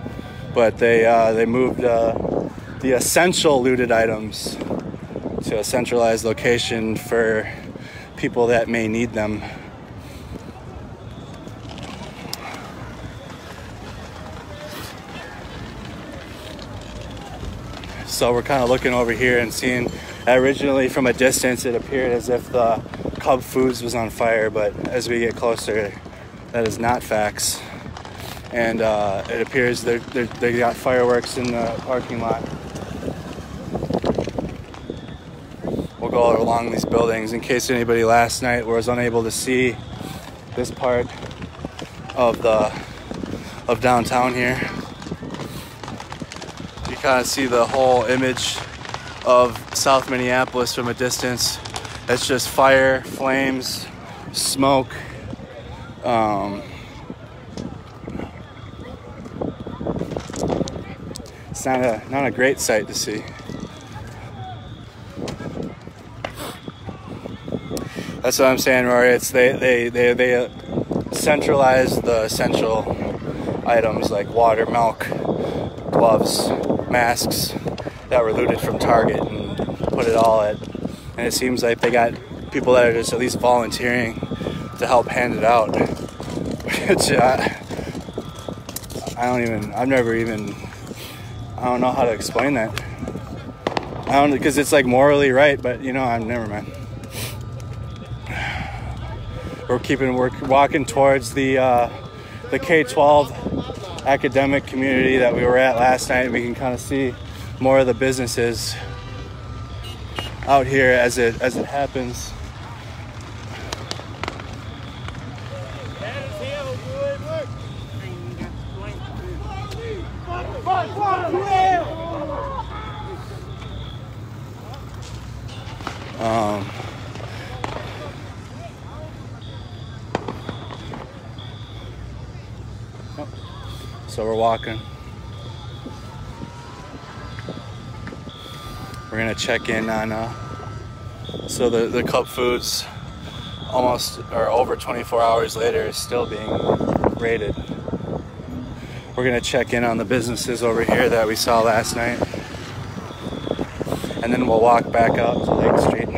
But they moved the essential looted items to a centralized location for people that may need them. So we're kind of looking over here and seeing, originally from a distance it appeared as if the Cub Foods was on fire, but as we get closer, that is not facts. And it appears they got fireworks in the parking lot. We'll go along these buildings in case anybody last night was unable to see this part of downtown here. You kind of see the whole image of South Minneapolis from a distance. It's just fire, flames, smoke. It's not a great sight to see. That's what I'm saying, Rory. It's they centralize the essential items like water, milk, gloves, masks that were looted from Target and put it all at. And it seems like they got people that are just at least volunteering to help hand it out. Which I don't know how to explain that. Because it's like morally right, but you know, never mind. We're walking towards the K-12 academic community that we were at last night. We can kind of see more of the businesses out here as it happens. So we're walking. We're gonna check in on so the Cub Foods almost or over 24 hours later is still being raided. We're gonna check in on the businesses over here that we saw last night, and then we'll walk back out to Lake Street.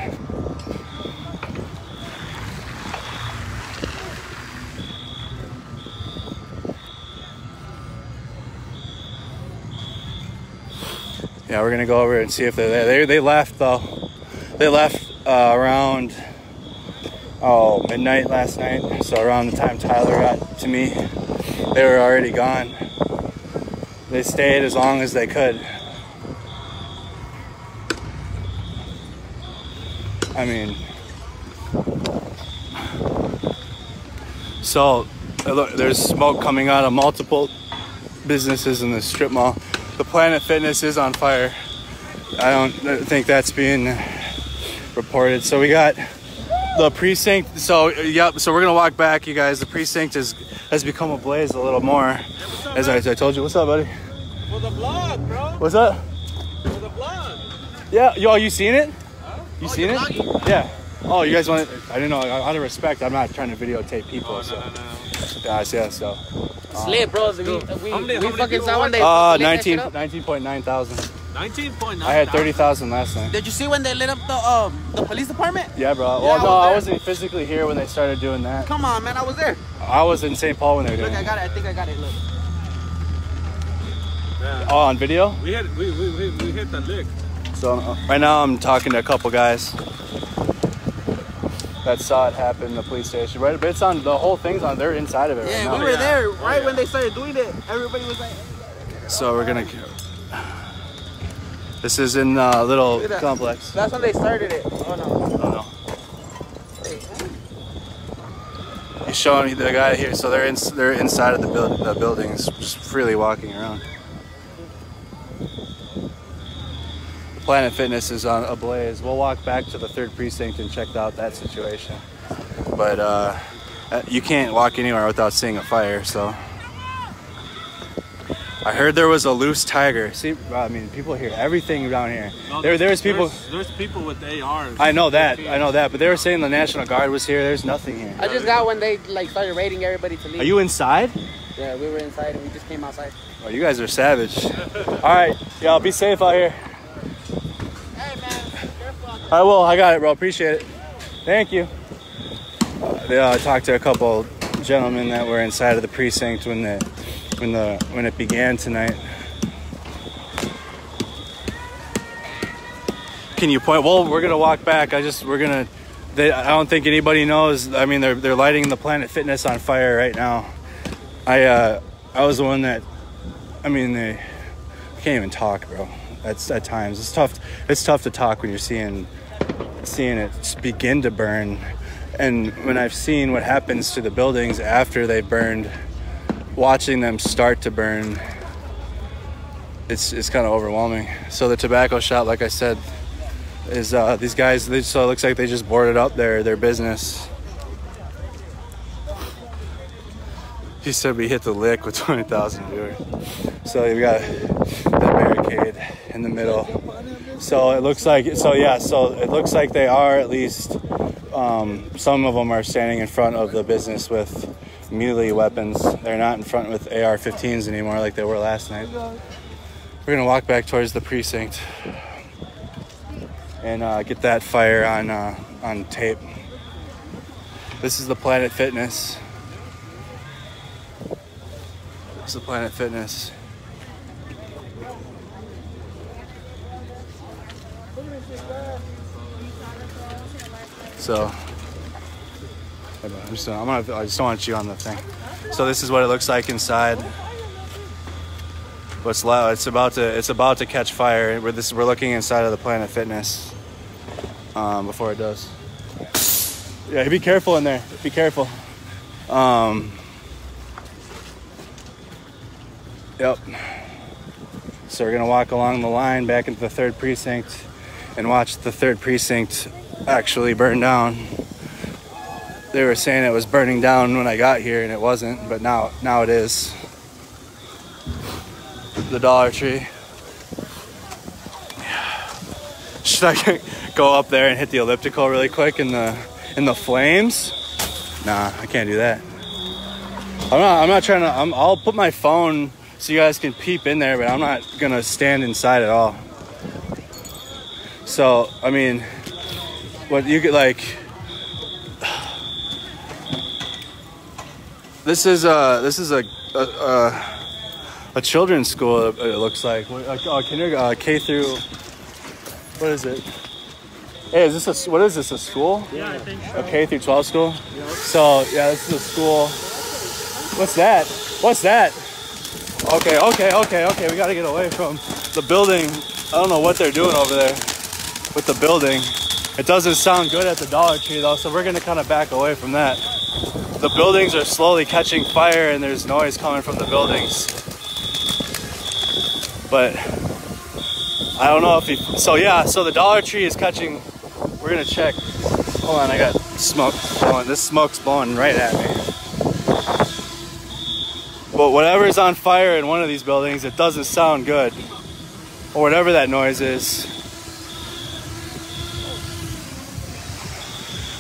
Yeah, we're gonna go over and see if they're there. They left though. They left around midnight last night. So around the time Tyler got to me, they were already gone. They stayed as long as they could. I mean, so look, there's smoke coming out of multiple businesses in the strip mall. The Planet Fitness is on fire. I don't think that's being reported. So we got the precinct. So yep. So we're gonna walk back, you guys. The precinct has become ablaze a little more, as I told you. What's up, buddy? For the vlog, bro. What's up? For the vlog. Yeah. Yo, you seen it? Huh? You seen it? Yeah. Oh, you guys want it? I didn't know. Out of respect, I'm not trying to videotape people. Oh, so. no. Yeah, so. It's lit, bro. We fucking saw when they 19.9 thousand. 19.9. I had 30,000 last night. Did you see when they lit up the police department? Yeah, bro. Yeah, Well, no, I wasn't physically here when they started doing that. Come on, man, I was there. I was in St. Paul when they were doing Look, it. I got it. I think I got it. Look. Yeah. Oh, on video? We hit the lick. So right now I'm talking to a couple guys that saw it happen in the police station. Right, but it's on. The whole thing's on. They're inside of it. Yeah, right now. we were there right when they started doing it. Everybody was like. So we're gonna. This is in little complex. That's when they started it. Oh no. Oh no. He's showing me the guy here. So they're inside of the buildings, just freely walking around. Planet Fitness is on ablaze. We'll walk back to the 3rd precinct and check out that situation. But you can't walk anywhere without seeing a fire, so. I heard there was a loose tiger. See, I mean, people hear everything down here. No, There's people. There's people with ARs. I know that. But they were saying the National Guard was here. There's nothing here. I just got when they like started raiding everybody to leave. Are you inside? Yeah, we were inside and we just came outside. Oh, you guys are savage. All right, y'all be safe out here. Hey man, careful. I will. I got it, bro. Appreciate it. Thank you. I talked to a couple gentlemen that were inside of the precinct when it began tonight. Can you point? Well, we're gonna walk back. I don't think anybody knows. I mean, they're lighting the Planet Fitness on fire right now. I was the one that. I mean, I can't even talk, bro. That's at times it's tough. It's tough to talk when you're seeing it begin to burn, and when I've seen what happens to the buildings after they burned, watching them start to burn, it's kind of overwhelming. So the tobacco shop, like I said, is these guys. So it looks like they just boarded up their business. He said we hit the lick with 20,000 viewers. So we got the barricade in the middle. So it looks like they are at least. Some of them are standing in front of the business with melee weapons. They're not in front with AR-15s anymore like they were last night. We're gonna walk back towards the precinct and get that fire on tape. This is the Planet Fitness. This is the Planet Fitness. So I just don't want you on the thing. So this is what it looks like inside. What's loud? It's about to catch fire. We're looking inside of the Planet Fitness before it does. Yeah, be careful in there. Be careful. Yep. So we're gonna walk along the line back into the 3rd precinct and watch the 3rd precinct actually burn down. They were saying it was burning down when I got here, and it wasn't, but now it is. The Dollar Tree. Should I go up there and hit the elliptical really quick in the flames? Nah, I can't do that. I'm not trying to. I'll put my phone so you guys can peep in there, but I'm not gonna stand inside at all. So I mean, what you could like. This is a a children's school. It looks like. K through. What is it? Hey, is this a, what is this, a school? Yeah, I think so. A K through 12 school? Yep. So, yeah, this is a school. What's that? What's that? Okay. We gotta get away from the building. I don't know what they're doing over there with the building. It doesn't sound good at the Dollar Tree though, so we're gonna kind of back away from that. The buildings are slowly catching fire and there's noise coming from the buildings. But I don't know if he, so the Dollar Tree is catching. We're gonna check. Hold on, I got smoke blowing. This smoke's blowing right at me. But whatever's on fire in one of these buildings, it doesn't sound good. Or whatever that noise is.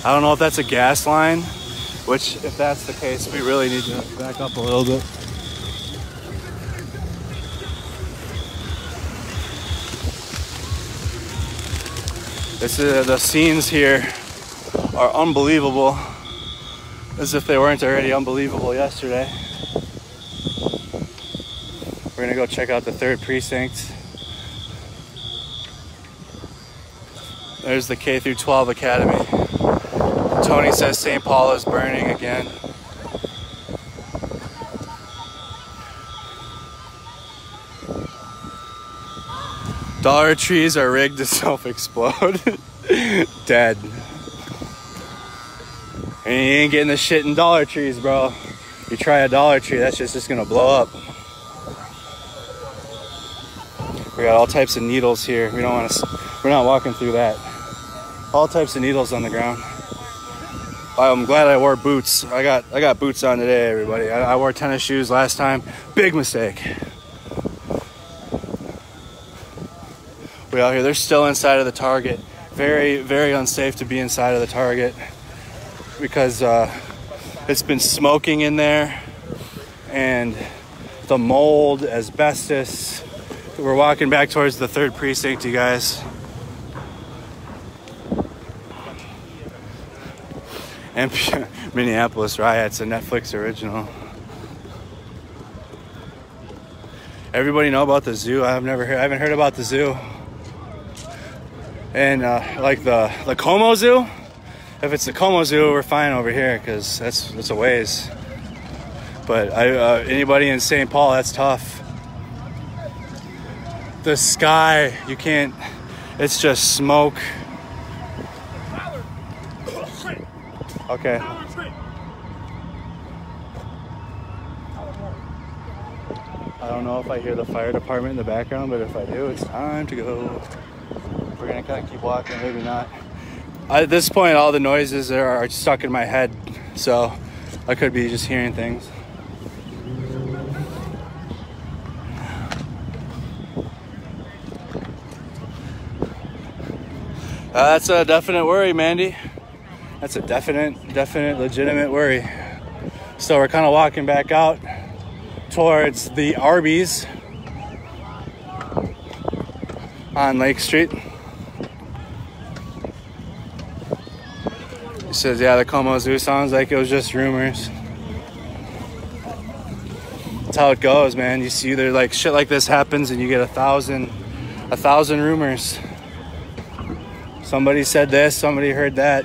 I don't know if that's a gas line, which if that's the case, we really need to back up a little bit. The scenes here are unbelievable, as if they weren't already unbelievable yesterday. We're gonna go check out the 3rd precinct. There's the K through 12 Academy. Tony says St. Paul is burning again. Dollar Trees are rigged to self-explode. Dead. And you ain't getting the shit in Dollar Trees, bro. You try a Dollar Tree, that's just gonna blow up. We got all types of needles here. We're not walking through that. All types of needles on the ground. I'm glad I wore boots. I got boots on today, everybody. I wore tennis shoes last time. Big mistake. We out here, they're still inside of the Target. Very, very unsafe to be inside of the Target because it's been smoking in there and the mold, asbestos. We're walking back towards the 3rd precinct, you guys. And Minneapolis Riots, a Netflix original. Everybody know about the zoo? I haven't heard about the zoo. And like the Como Zoo, if it's the Como Zoo, we're fine over here because that's a ways. But anybody in St. Paul, that's tough. The sky, you can't. It's just smoke. Okay. I don't know if I hear the fire department in the background, but if I do, it's time to go. We're gonna kind of keep walking, maybe not. At this point, all the noises are stuck in my head, so I could be just hearing things. That's a definite worry, Mandy. That's a definite, legitimate worry. So we're kind of walking back out towards the Arby's on Lake Street. He says, yeah, the Como Zoo sounds like it was just rumors. That's how it goes, man. You see, there like shit like this happens and you get a thousand rumors. Somebody said this, somebody heard that.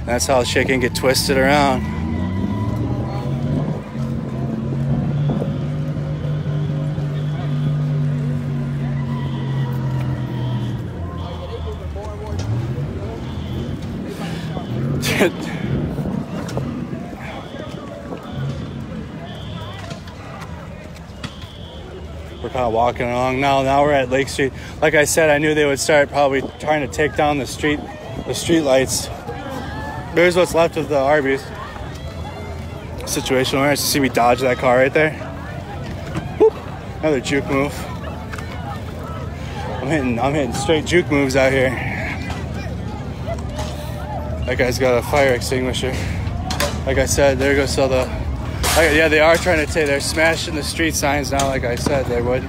That's how shit can get twisted around. We're kind of walking along now. Now we're at Lake Street. Like I said, I knew they would start probably trying to take down the street lights. There's what's left of the Arby's situation. Nice to see me dodge that car right there. Whoop. Another juke move. I'm hitting straight juke moves out here. That guy's got a fire extinguisher. Like I said, there goes all the. Yeah, they are trying to take. They're smashing the street signs now. Like I said, they would.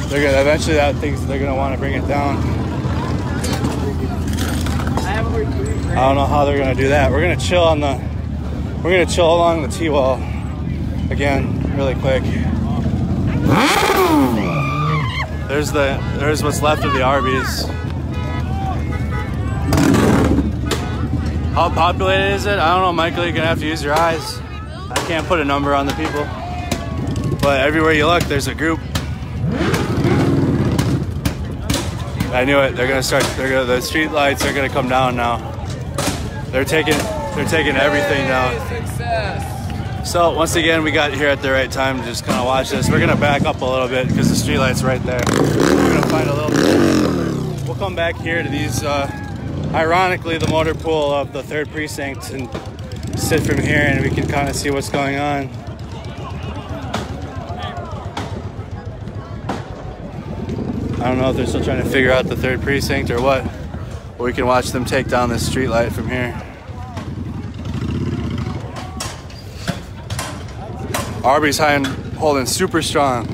They're gonna eventually. They're gonna want to bring it down. I don't know how they're gonna do that. We're gonna chill on the We're gonna chill along the T-wall again, really quick. There's what's left of the Arby's. How populated is it? I don't know, Michael. You're gonna have to use your eyes. I can't put a number on the people, but everywhere you look, there's a group. I knew it. They're gonna start. The street lights are gonna come down now. They're taking everything down. So once again, we got here at the right time to just kind of watch this. We're gonna back up a little bit because the street light's right there. We're gonna find a little bit. We'll come back here to these. Ironically, the motor pool of the 3rd precinct, and sit from here, and we can kind of see what's going on. I don't know if they're still trying to figure out the 3rd precinct or what. But we can watch them take down this street light from here. Arby's holding super strong.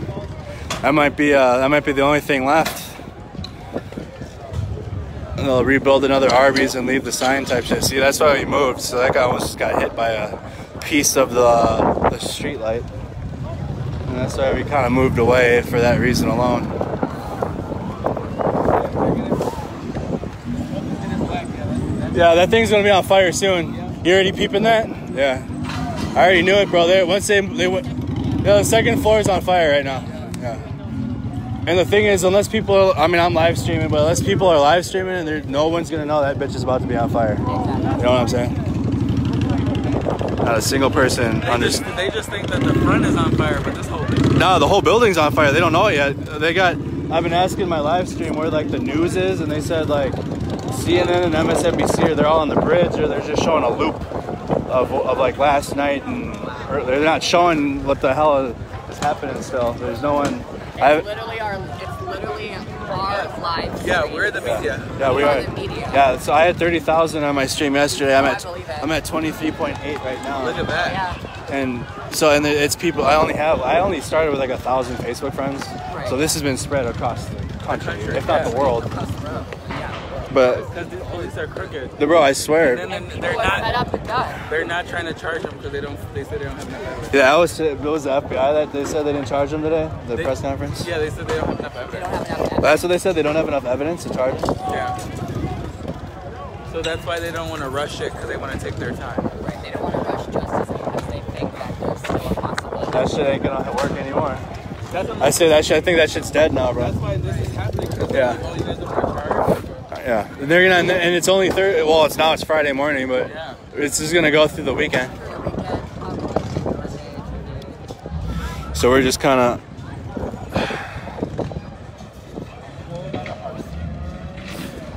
That might be the only thing left. And they'll rebuild another Arby's and leave the sign type shit. See, that's why we moved. So that guy almost got hit by a piece of the street light. And that's why we kind of moved away for that reason alone. Yeah, that thing's gonna be on fire soon. You already peeping that? Yeah. I already knew it, bro. The 2nd floor is on fire right now. Yeah. And the thing is, unless people are, I'm live streaming, but unless people are live streaming, and no one's gonna know that bitch is about to be on fire. You know what I'm saying? Not a single person understands. They just think that the front is on fire, but this whole thing. No, the whole building's on fire. They don't know it yet. I've been asking my live stream where like the news is, and they said like CNN and MSNBC, they're all on the bridge, or they're just showing a loop of like last night, and they're not showing what the hell is happening still. There's no one. It's literally our live stream. Yeah, we're the media. Yeah, we are. The media. Yeah, so I had 30,000 on my stream yesterday. I'm at 23.8 right now. Look at that. Yeah. And it's people. I only started with like 1,000 Facebook friends. Right. So this has been spread across the country, if not the world. Across the road. Yeah. But because the police are crooked. bro, I swear. And then They're not trying to charge them because they said they don't have enough evidence. Yeah, it was the FBI that they said they didn't charge them today. The press conference. Yeah, they said they don't have enough evidence. That's what they said. They don't have enough evidence to charge. Yeah. So that's why they don't want to rush it, because they want to take their time. Right. They don't want to rush justice because they think that there's still a possibility. That shit ain't gonna work anymore. I say that shit. I think that shit's dead now, bro. That's why this is happening. Yeah. All you guys don't want to charge. Yeah, they're gonna, and it's only Thursday. Well, it's Friday morning, but it's just gonna go through the weekend. So we're just kind of.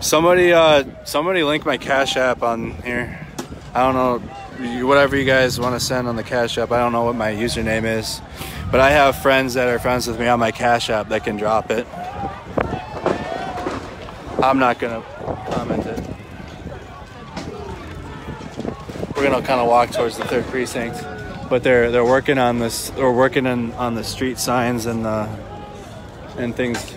Somebody link my Cash App on here. I don't know, whatever you guys want to send on the Cash App. I don't know what my username is, but I have friends that are friends with me on my Cash App that can drop it. I'm not gonna comment it. We're gonna kind of walk towards the 3rd precinct, but they're working on this. They're working on the street signs and things.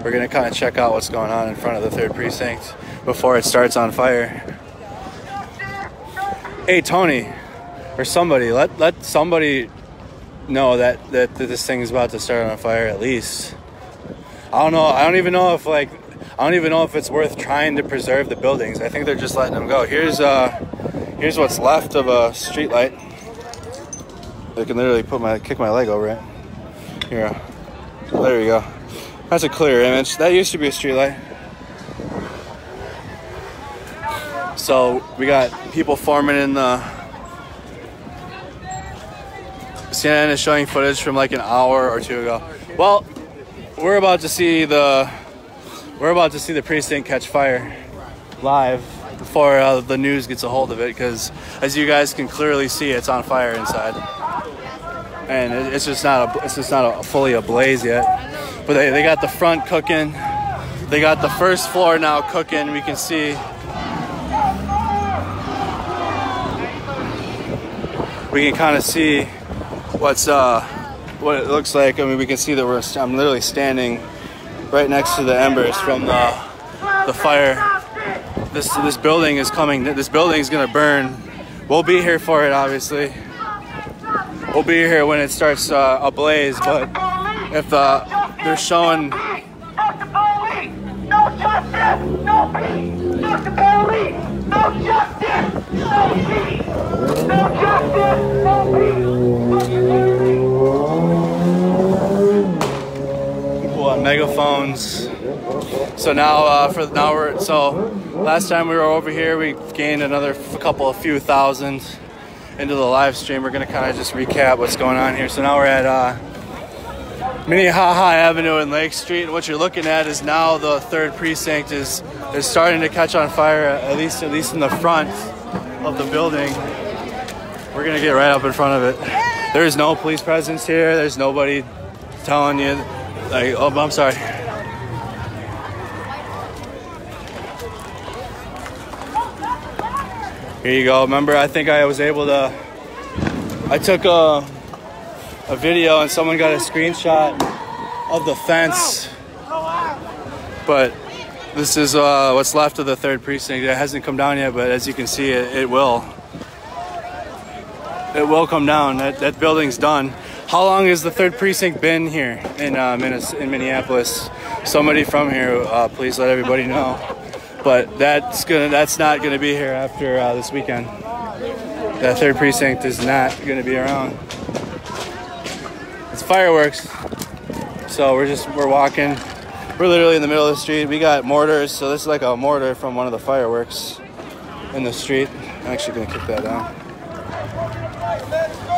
We're gonna kind of check out what's going on in front of the 3rd precinct before it starts on fire. Hey Tony. Or somebody, let somebody know that this thing is about to start on fire at least. I don't know. I don't even know if it's worth trying to preserve the buildings. I think they're just letting them go. Here's what's left of a street light. They can literally kick my leg over it. Here, there you go. That's a clear image. That used to be a street light. So we got people forming in the. CNN is showing footage from like an hour or two ago. Well, we're about to see the precinct catch fire live before the news gets a hold of it, because as you guys can clearly see, it's on fire inside, and it's just not fully ablaze yet. But they got the front cooking. They got the 1st floor now cooking. We can see. We can kind of see what it looks like. I mean, we can see that I'm literally standing right next to the embers from the fire. This building is coming. This building is gonna burn. We'll be here for it, obviously. We'll be here when it starts ablaze. But if they're showing, No justice, no peace. Fuck the police. No justice, no peace. No justice, no peace. people on megaphones. So now, last time we were over here, we gained another few thousand into the live stream. We're gonna kind of just recap what's going on here. So now we're at Minneapolis Avenue and Lake Street. And what you're looking at is now the 3rd precinct is starting to catch on fire, at least in the front of the building. We're gonna get right up in front of it. There's no police presence here. There's nobody telling you, like, oh, I'm sorry. Here you go. Remember, I think I was able to, I took a video and someone got a screenshot of the fence. But this is what's left of the 3rd precinct. It hasn't come down yet, but as you can see, it will. It will come down. That building's done. How long has the 3rd precinct been here in Minneapolis? Somebody from here, please let everybody know. But that's not gonna be here after this weekend. That 3rd precinct is not gonna be around. It's fireworks. So we're walking. We're literally in the middle of the street. We got mortars, so this is like a mortar from one of the fireworks in the street. I'm actually gonna kick that down.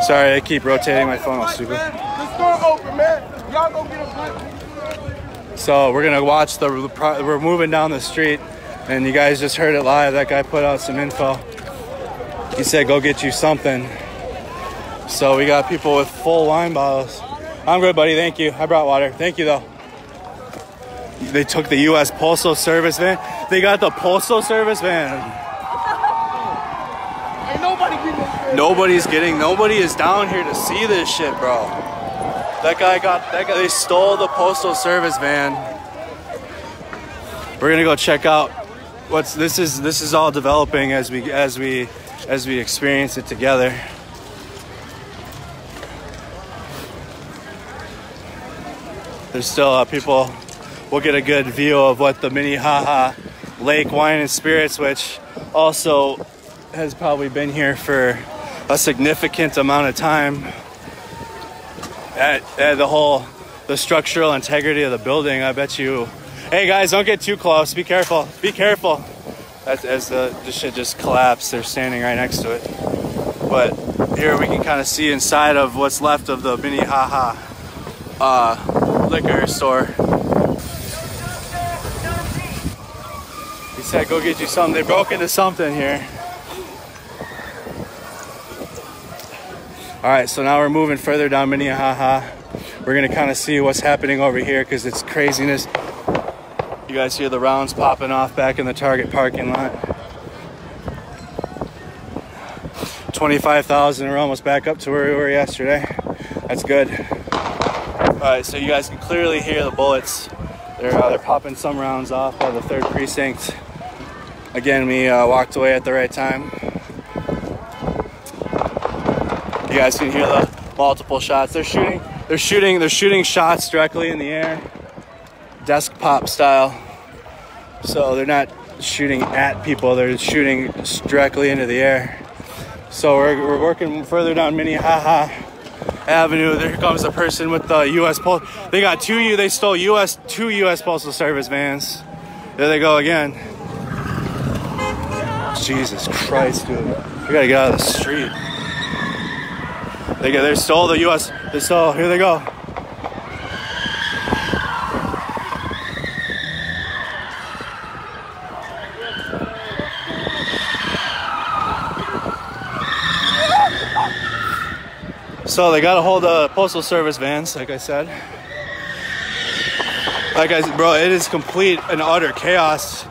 Sorry, I keep rotating my phone. Stupid. The store open, man. Y'all go get a punch. So we're gonna watch we're moving down the street, and you guys just heard it live. That guy put out some info. He said, go get you something. So we got people with full wine bottles. I'm good, buddy, thank you. I brought water, thank you though. They took the U.S. Postal Service van. They got the Postal Service van. Ain't nobody getting this. Nobody is down here to see this shit, bro. They stole the Postal Service van. We're gonna go check out this is all developing as we experience it together. There's still people. We'll get a good view of what the Minnehaha Lake Wine and Spirits, which also has probably been here for a significant amount of time. The structural integrity of the building, I bet you. Hey guys, don't get too close. Be careful. Be careful. As the shit just collapsed, they're standing right next to it. But here we can kind of see inside of what's left of the Minnehaha liquor store. He said, go get you something. They broke into something here. All right, so now we're moving further down Minnehaha. We're gonna kind of see what's happening over here because it's craziness. You guys hear the rounds popping off back in the Target parking lot. 25,000, we're almost back up to where we were yesterday. That's good. All right, so you guys can clearly hear the bullets. They're popping some rounds off by the 3rd precinct. Again, we walked away at the right time. You guys can hear the multiple shots. They're shooting shots directly in the air, desk pop style. So they're not shooting at people; they're shooting directly into the air. So we're working further down Minnehaha Avenue. There comes a person with the U.S. Postal. They got they stole two U.S. Postal Service vans. There they go again. Jesus Christ, dude! We gotta get out of the street. They stole the U.S. Here they go. So they got a hold of Postal Service vans, like I said. Bro, it is complete and utter chaos.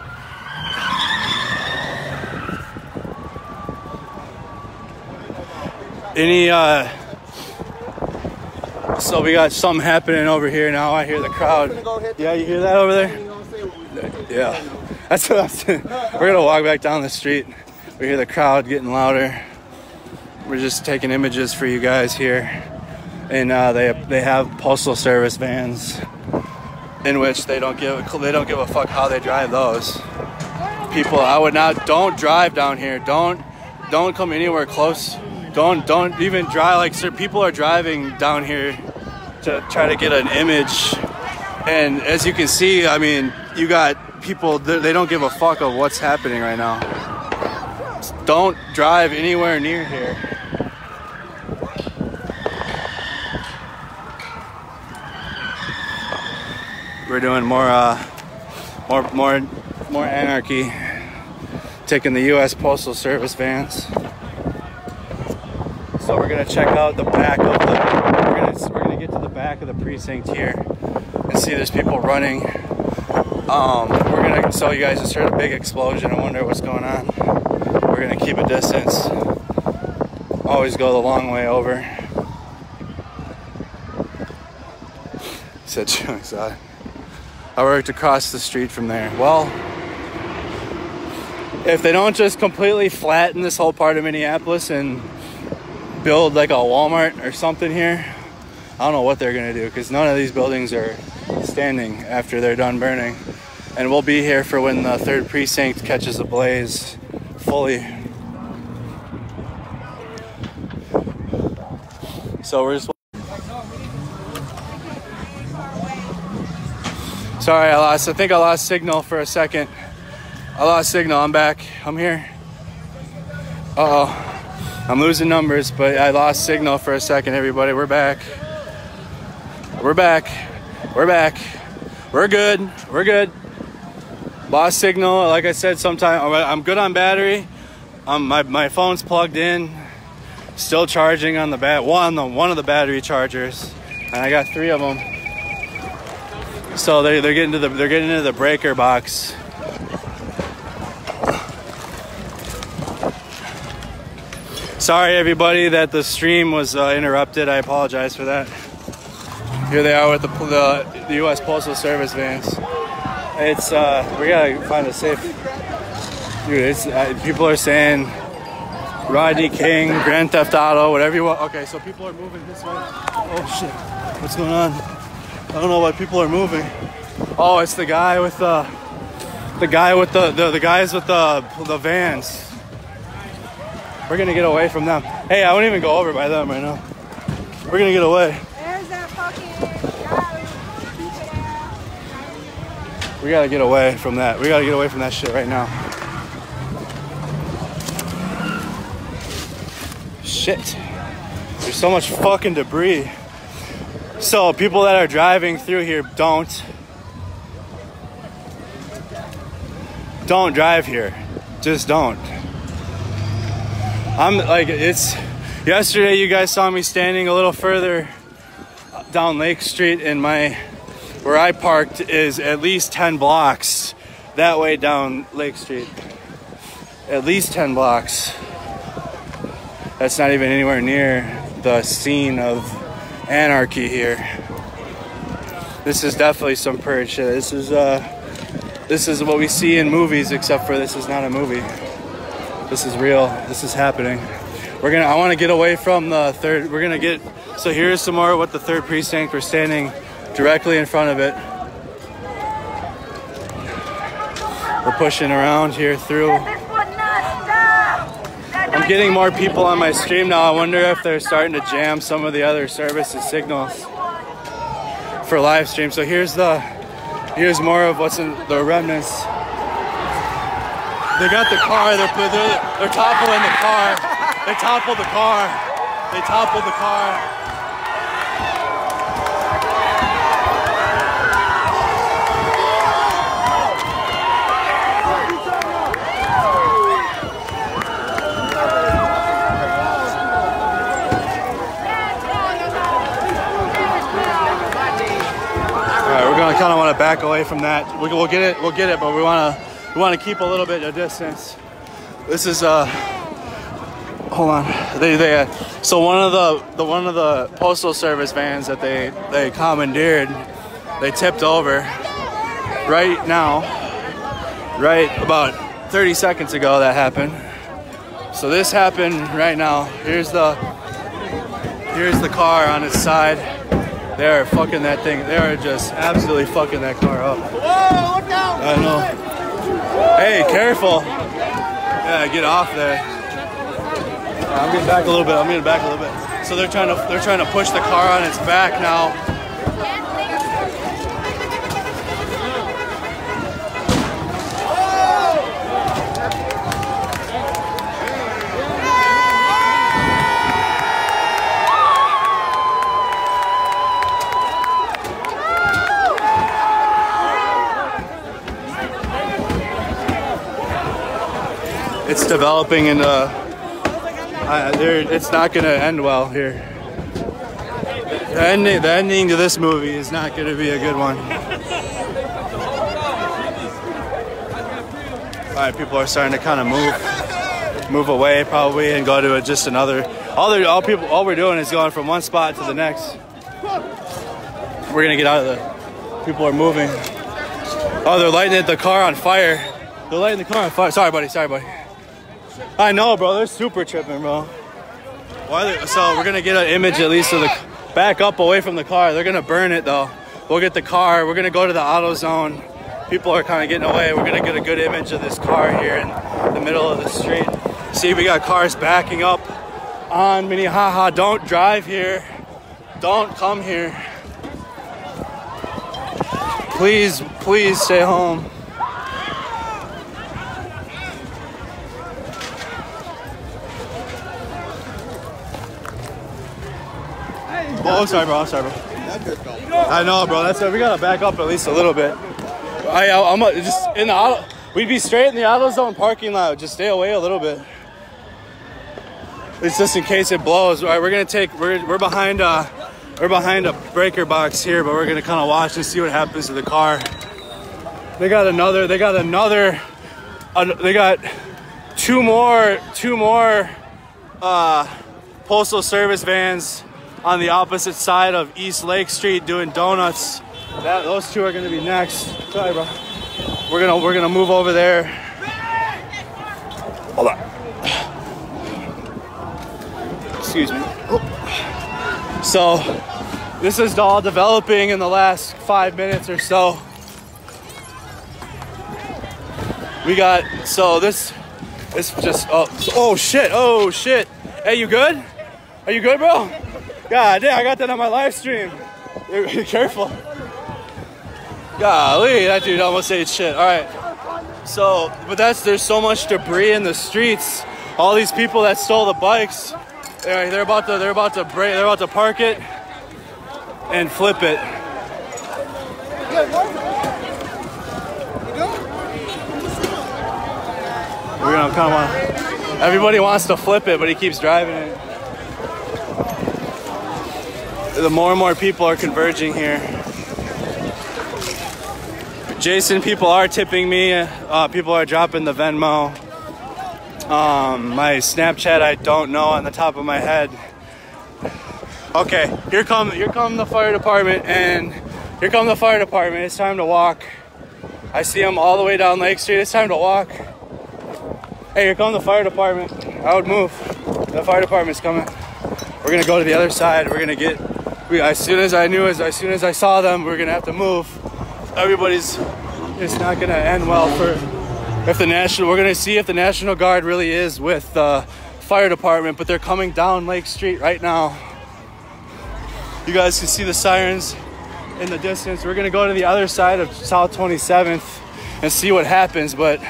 So we got something happening over here now. I hear the crowd. Yeah, you hear that over there? Yeah, that's what I'm saying. We're gonna walk back down the street. We hear the crowd getting louder. We're just taking images for you guys here. And they have postal service vans in which they don't give a fuck how they drive those. People, don't drive down here. Don't come anywhere close. Don't even drive. Like, sir, people are driving down here to try to get an image. And as you can see, I mean, you got people, they don't give a fuck of what's happening right now. Don't drive anywhere near here. We're doing more anarchy, taking the U.S. Postal Service vans. So we're gonna check out the back of the. We're gonna get to the back of the precinct here and see there's people running. We're gonna. So you guys just heard a big explosion. I wonder what's going on. We're gonna keep a distance. Always go the long way over. Said Chunks. I worked across the street from there. Well, if they don't just completely flatten this whole part of Minneapolis and build like a Walmart or something here, I don't know what they're gonna do, because none of these buildings are standing after they're done burning. And we'll be here for when the 3rd precinct catches a blaze fully. So we're just... Sorry, I think I lost signal for a second. I lost signal, I'm back, I'm here. Uh-oh, I'm losing numbers, but I lost signal for a second, everybody. We're back. We're back. We're back. We're good. We're good. Lost signal, like I said, sometime I'm good on battery. My phone's plugged in, still charging on the one of the battery chargers, and I got 3 of them. So they're getting into the breaker box. Sorry everybody that the stream was interrupted. I apologize for that. Here they are with the U.S. Postal Service vans. It's we gotta find a safe. Dude, it's people are saying Rodney King, Grand Theft Auto, whatever you want. Okay, so people are moving this way. Oh shit, what's going on? I don't know why people are moving. Oh, it's the guy with the guys with the vans. We're gonna get away from them. Hey, I won't even go over by them right now. We're gonna get away. There's that fucking guy. We gotta get away from that. We gotta get away from that shit right now. Shit. There's so much fucking debris. So people that are driving through here, don't drive here. Just don't. I'm like, yesterday you guys saw me standing a little further down Lake Street, and where I parked is at least 10 blocks that way down Lake Street. At least 10 blocks. That's not even anywhere near the scene of anarchy here. This is definitely some purge shit. This is what we see in movies, except for this is not a movie. This is real. This is happening. I want to get away from the 3rd. So here's some more what the 3rd precinct. We're standing directly in front of it. We're pushing around here through. I'm getting more people on my stream now. I wonder if they're starting to jam some of the other services signals for live stream. So here's more of what's in the remnants. They got the car. They're toppling the car. They toppled the car. They toppled the car. I kind of want to back away from that. We'll get it, but we want to keep a little bit of distance. This is hold on. So one of the postal service vans that they commandeered, they tipped over right now, right about 30 seconds ago that happened. So this happened right now. Here's the car on its side. They are fucking that thing. They are just absolutely fucking that car up. Whoa, look out! I know. Hey, careful. Yeah, get off there. I'm getting back a little bit. So they're trying to push the car on its back now. It's developing into, it's not going to end well here. The ending to this movie is not going to be a good one. All right, people are starting to kind of move away probably and go to just another. All we're doing is going from one spot to the next. We're going to get out of the, people are moving. Oh, they're lighting the car on fire. They're lighting the car on fire. Sorry, buddy. I know, bro. They're super tripping, bro. So we're gonna get an image at least of the back up away from the car. They're gonna burn it though. We'll get the car. We're gonna go to the auto zone. People are kind of getting away. We're gonna get a good image of this car here in the middle of the street. See, we got cars backing up on Minnehaha. Don't drive here. Don't come here. Please stay home. Oh, I'm sorry, bro. I know, bro. That's we gotta back up at least a little bit. I'm just in the auto. We'd be straight in the auto zone parking lot. Just stay away a little bit. It's just in case it blows. All right, we're gonna take. We're behind a breaker box here, but we're gonna kind of watch and see what happens to the car. They got two more postal service vans on the opposite side of East Lake Street doing donuts. Those two are gonna be next. Sorry, bro. We're gonna move over there. Hold on. Excuse me. So this is all developing in the last 5 minutes or so. We got this just oh shit. Hey, you good? Are you good, bro? God damn, I got that on my live stream. Be careful. Golly, that dude almost ate shit. All right. So, but there's so much debris in the streets. All these people that stole the bikes, they're about to park it and flip it. We're gonna come on. Everybody wants to flip it, but he keeps driving it. The more and more people are converging here. Jason, people are tipping me. People are dropping the Venmo. My Snapchat, I don't know on the top of my head. Okay, here come the fire department, and here come the fire department. It's time to walk. I see them all the way down Lake Street. It's time to walk. Hey, here come the fire department. I would move. The fire department's coming. We're gonna go to the other side. We're gonna get. As soon as I saw them, we're gonna have to move. It's not gonna end well we're gonna see if the National Guard really is with the fire department, but they're coming down Lake Street right now. You guys can see the sirens in the distance. We're gonna go to the other side of South 27th and see what happens, but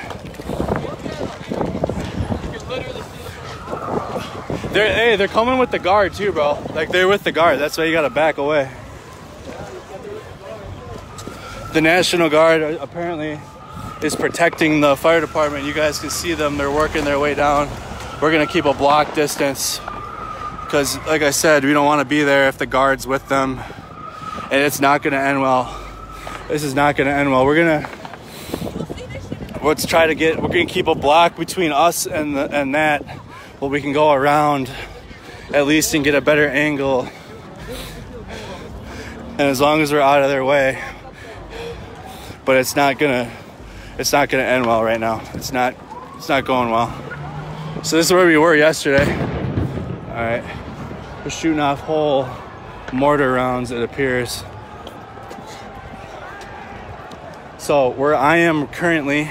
they're coming with the guard too, bro. Like, they're with the guard. That's why you gotta back away. The National Guard apparently is protecting the fire department. You guys can see them. They're working their way down. We're gonna keep a block distance because, like I said, we don't want to be there if the guard's with them, and it's not gonna end well. This is not gonna end well. We're gonna keep a block between us and that. but we can go around at least and get a better angle. And as long as we're out of their way, but it's not gonna end well right now. It's not going well. So this is where we were yesterday. All right, we're shooting off whole mortar rounds, it appears. So where I am currently,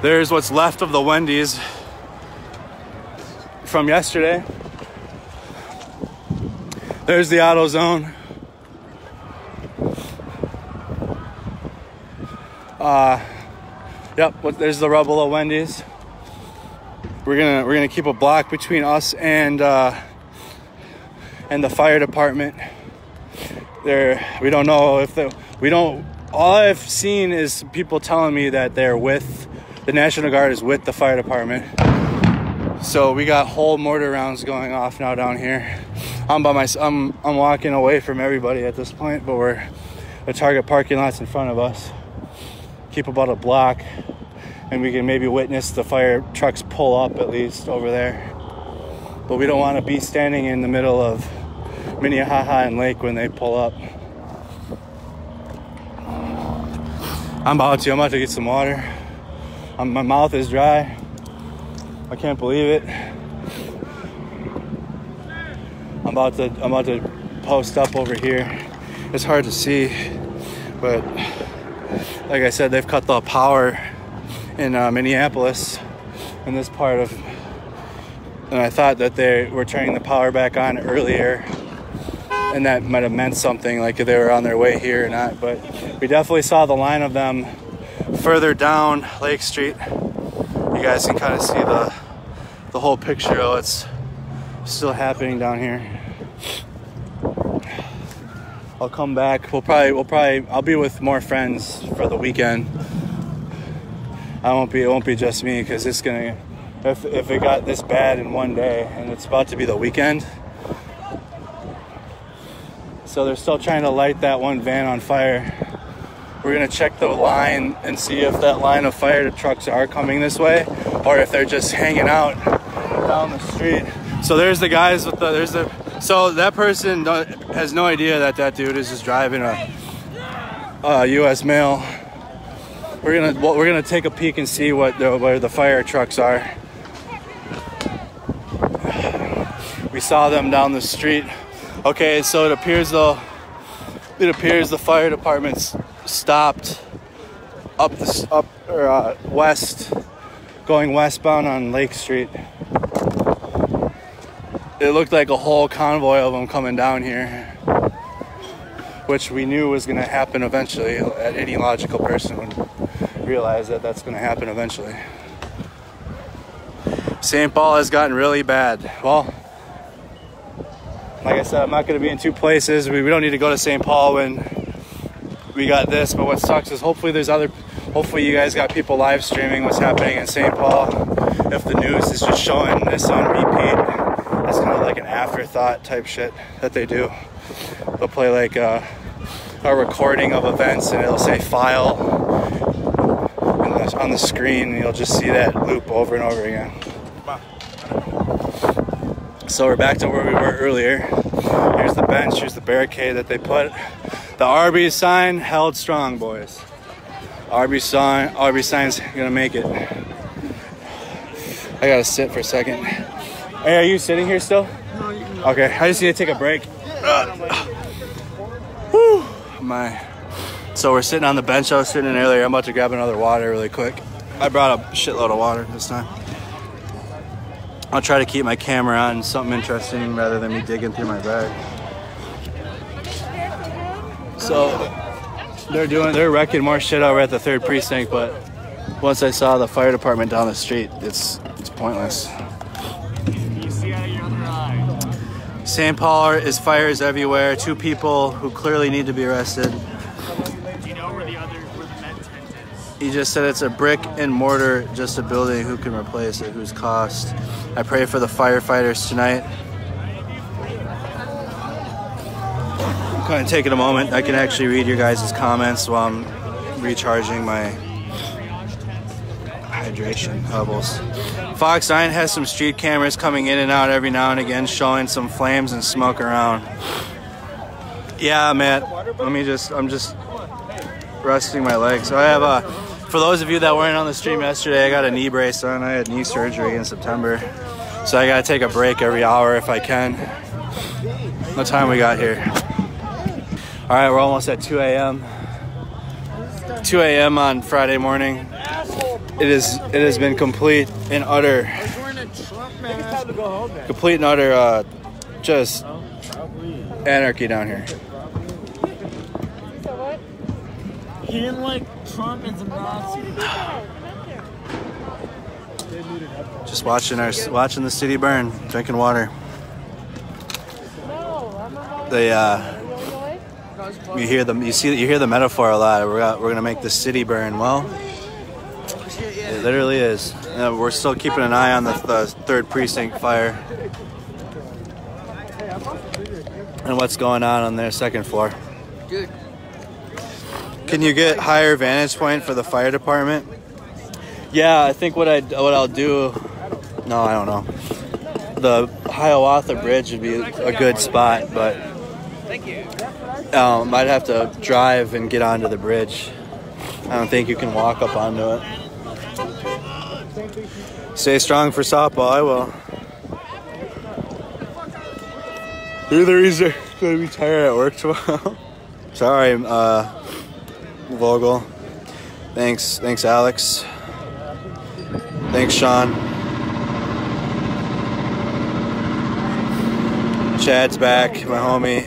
there's what's left of the Wendy's from yesterday. There's the auto zone. Yep, there's the rubble of Wendy's. We're gonna keep a block between us and the fire department. We don't know if all I've seen is people telling me that they're with the National Guard is with the fire department. So we got whole mortar rounds going off now down here. I'm walking away from everybody at this point, but the Target parking lot's in front of us. Keep about a block, and we can maybe witness the fire trucks pull up at least over there. But we don't want to be standing in the middle of Minneapolis and Lake when they pull up. I'm about to get some water. My mouth is dry. I can't believe it. I'm about to post up over here. It's hard to see, but like I said, they've cut the power in Minneapolis in this part of, and I thought that they were turning the power back on earlier, and that might have meant something, like if they were on their way here or not. But we definitely saw the line of them further down Lake Street. You guys can kind of see the whole picture of what's still happening down here. I'll come back. I'll be with more friends for the weekend. It won't be just me, because it's gonna, if it got this bad in one day, and it's about to be the weekend. So they're still trying to light that one van on fire. We're gonna check the line and see if that line of fire trucks are coming this way, or if they're just hanging out down the street. So there's the guys with so that person has no idea that dude is just driving a U.S. mail. We're gonna take a peek and see where the fire trucks are. We saw them down the street. Okay, so it appears the fire department's stopped west, going westbound on Lake Street. It looked like a whole convoy of them coming down here, which we knew was going to happen eventually. Any logical person would realize that that's going to happen eventually. St. Paul has gotten really bad. Well, like I said, I'm not going to be in two places. We don't need to go to St. Paul when we got this, but what sucks is hopefully you guys got people live streaming what's happening in St. Paul. If the news is just showing this on repeat, it's kind of like an afterthought type shit that they do. They'll play like a recording of events, and it'll say file on the screen, and you'll just see that loop over and over again. So we're back to where we were earlier. Here's the bench, here's the barricade that they put. The Arby's sign held strong, boys. Arby's sign's gonna make it. I gotta sit for a second. Hey, are you sitting here still? No, you can go. Okay, I just need to take a break. Whew, so we're sitting on the bench I was sitting in earlier. I'm about to grab another water really quick. I brought a shitload of water this time. I'll try to keep my camera on something interesting rather than me digging through my bag. So they're wrecking more shit over at the 3rd precinct, but once I saw the fire department down the street, it's pointless. You see out of your other eye. St. Paul is fires everywhere. 2 people who clearly need to be arrested. Do you know where the med tent is? He just said it's a brick and mortar, just a building. Who can replace it? Whose cost? I pray for the firefighters tonight. I'm kind of taking a moment. I can actually read your guys' comments while I'm recharging my hydration levels. Fox 9 has some street cameras coming in and out every now and again, showing some flames and smoke around. Yeah, Matt. I'm just resting my legs. So I have for those of you that weren't on the stream yesterday, I got a knee brace on. I had knee surgery in September, so I gotta take a break every hour if I can. What time we got here? All right, we're almost at 2 a.m. 2 a.m. on Friday morning. It has been complete and utter just anarchy down here. He didn't like Trump and some Nazis. Just watching the city burn, drinking water. You hear the metaphor a lot. We're gonna make the city burn. Well, it literally is. We're still keeping an eye on the 3rd precinct fire and what's going on their 2nd floor. Good. Can you get higher vantage point for the fire department? Yeah, I think what I'll do. No, I don't know. The Hiawatha Bridge would be a good spot, but I'd have to drive and get onto the bridge. I don't think you can walk up onto it. Stay strong for softball. I will. Either he's going to be tired at work tomorrow. Sorry, Vogel. Thanks, Alex. Thanks, Sean. Chad's back, my homie.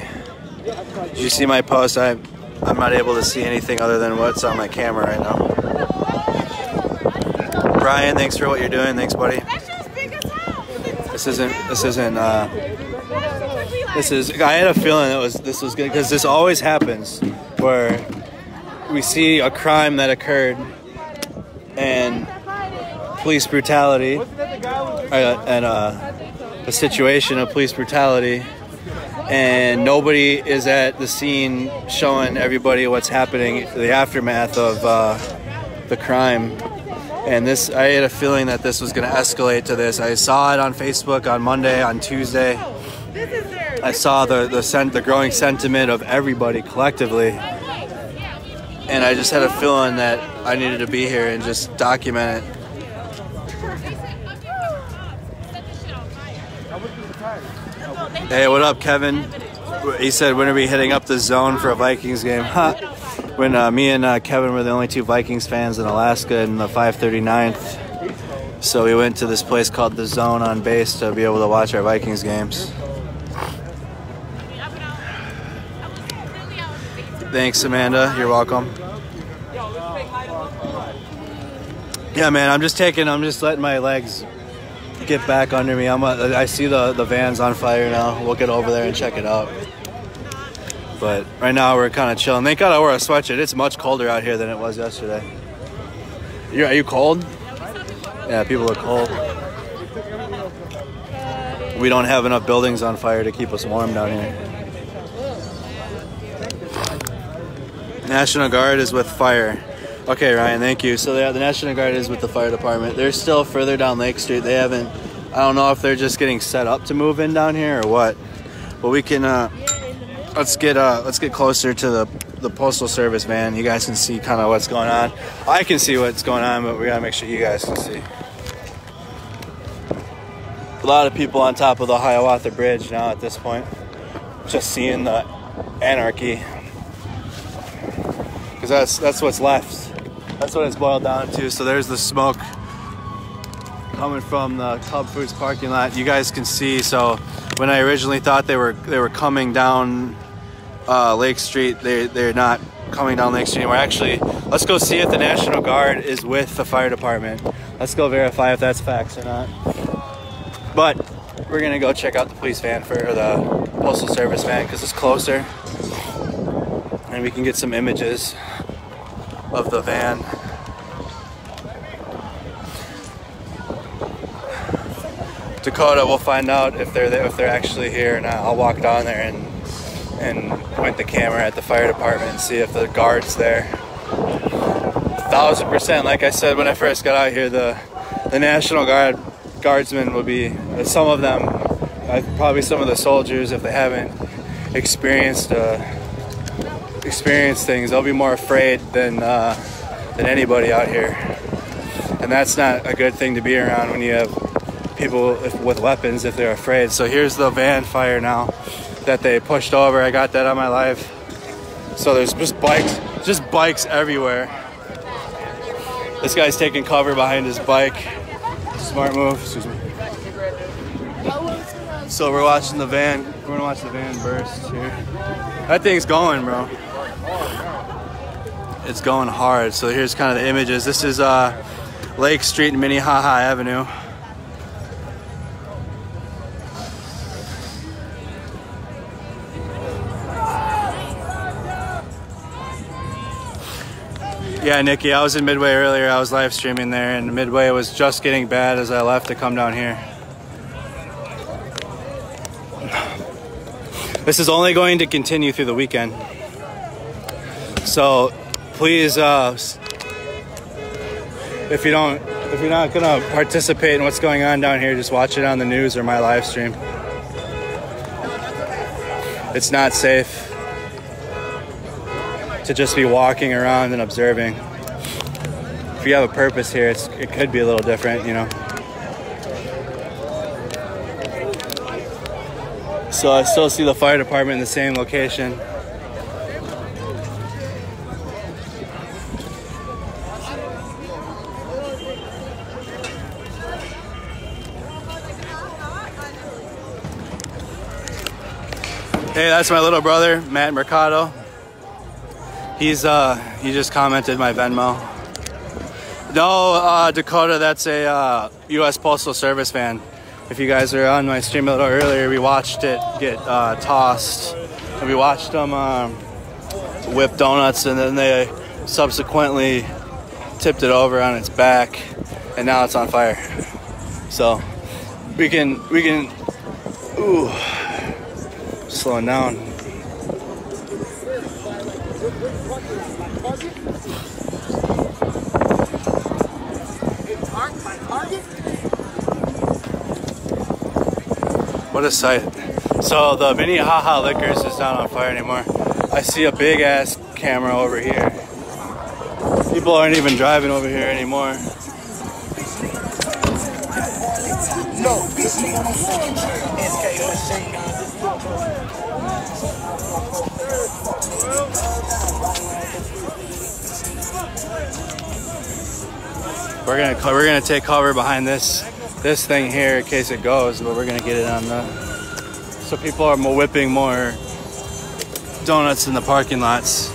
Did you see my post? I'm not able to see anything other than what's on my camera right now. Brian, thanks for what you're doing. Thanks, buddy. I had a feeling this was good because this always happens where we see a crime that occurred and police brutality and a situation of police brutality, and nobody is at the scene showing everybody what's happening, the aftermath of the crime. And this, I had a feeling that this was going to escalate to this. I saw it on Facebook on Monday, on Tuesday. I saw the growing sentiment of everybody collectively, and I just had a feeling that I needed to be here and just document it. Hey, what up, Kevin? He said, when are we hitting up the zone for a Vikings game? When me and Kevin were the only 2 Vikings fans in Alaska in the 539th. So we went to this place called the Zone on base to be able to watch our Vikings games. Thanks, Amanda. You're welcome. Yeah, man, I'm just letting my legs get back under me. I see the van's on fire now. We'll get over there and check it out. But right now we're kind of chilling. Thank God I wore a sweatshirt. It's much colder out here than it was yesterday. Are you cold? Yeah, people are cold. We don't have enough buildings on fire to keep us warm down here. National Guard is with fire. Okay, Ryan, thank you. So the National Guard is with the fire department. They're still further down Lake Street. They haven't, I don't know if they're just getting set up to move in down here or what. But we can, let's get closer to the Postal Service van. You guys can see kind of what's going on. I can see what's going on, but we gotta make sure you guys can see. A lot of people on top of the Hiawatha Bridge now at this point. Just seeing the anarchy. Because that's what's left. That's what it's boiled down to. So there's the smoke coming from the Club Foods parking lot. You guys can see. So when I originally thought they were coming down Lake Street, they're not coming down Lake Street anymore. Actually, let's go see if the National Guard is with the fire department. Let's go verify if that's facts or not. But we're gonna go check out the police van or the Postal Service van because it's closer, and we can get some images of the van. Dakota, we'll find out if they're actually here or not. I'll walk down there and point the camera at the fire department and see if the guard's there. 1000%. Like I said when I first got out here, the National Guardsmen will be, some of them, probably some of the soldiers, if they haven't experienced things, they'll be more afraid than anybody out here. And that's not a good thing to be around when you have people with weapons if they're afraid. So here's the van fire now that they pushed over. I got that on my live. So there's just bikes everywhere. This guy's taking cover behind his bike. Smart move. Excuse me. So we're watching the van. We're gonna watch the van burst here. That thing's going, bro. It's going hard. So here's kind of the images. This is Lake Street and Minnehaha Avenue. Yeah, Nikki, I was in Midway earlier. I was live streaming there, and Midway was just getting bad as I left to come down here. This is only going to continue through the weekend. So please, if you're not gonna participate in what's going on down here, just watch it on the news or my live stream. It's not safe to just be walking around and observing. If you have a purpose here, it could be a little different, you know. So I still see the fire department in the same location. Hey, that's my little brother, Matt Mercado. He just commented my Venmo. No, Dakota, that's a U.S. Postal Service van. If you guys are on my stream a little earlier, we watched it get tossed. And we watched them whip donuts, and then they subsequently tipped it over on its back, and now it's on fire. So we can, ooh, slowing down. What a sight. So the Minnehaha Liquors is not on fire anymore. I see a big ass camera over here. People aren't even driving over here anymore. We're gonna take cover behind this thing here in case it goes, but we're gonna get it on the. So people are whipping more donuts in the parking lots.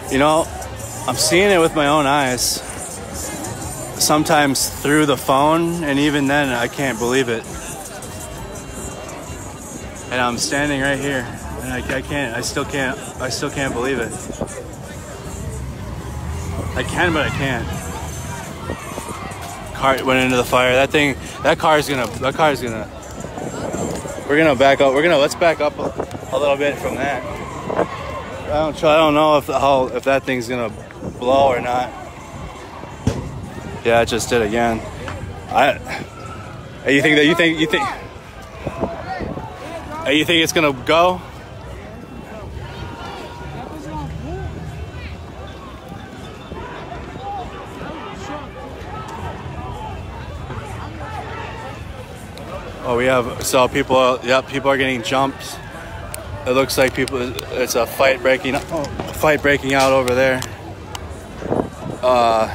You know, I'm seeing it with my own eyes. Sometimes through the phone, and even then I can't believe it. And I'm standing right here, and I still can't believe it. I can, but I can't. Car went into the fire. That car's gonna. We're gonna back up. Let's back up a little bit from that. I don't know if that thing's gonna blow or not. Yeah, it just did again. You think it's gonna go? Oh, people are getting jumped. It looks like it's a fight breaking out over there.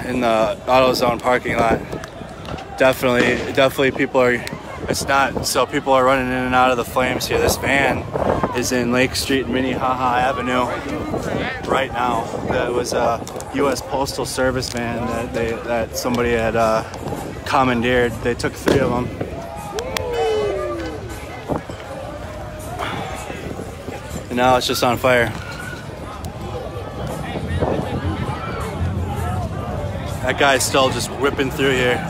In the AutoZone parking lot. Definitely people are, people are running in and out of the flames here. This van is in Lake Street, Minnehaha Avenue right now. That was a U.S. Postal Service van that somebody had commandeered. They took 3 of them. And now it's just on fire. That guy's still just whipping through here.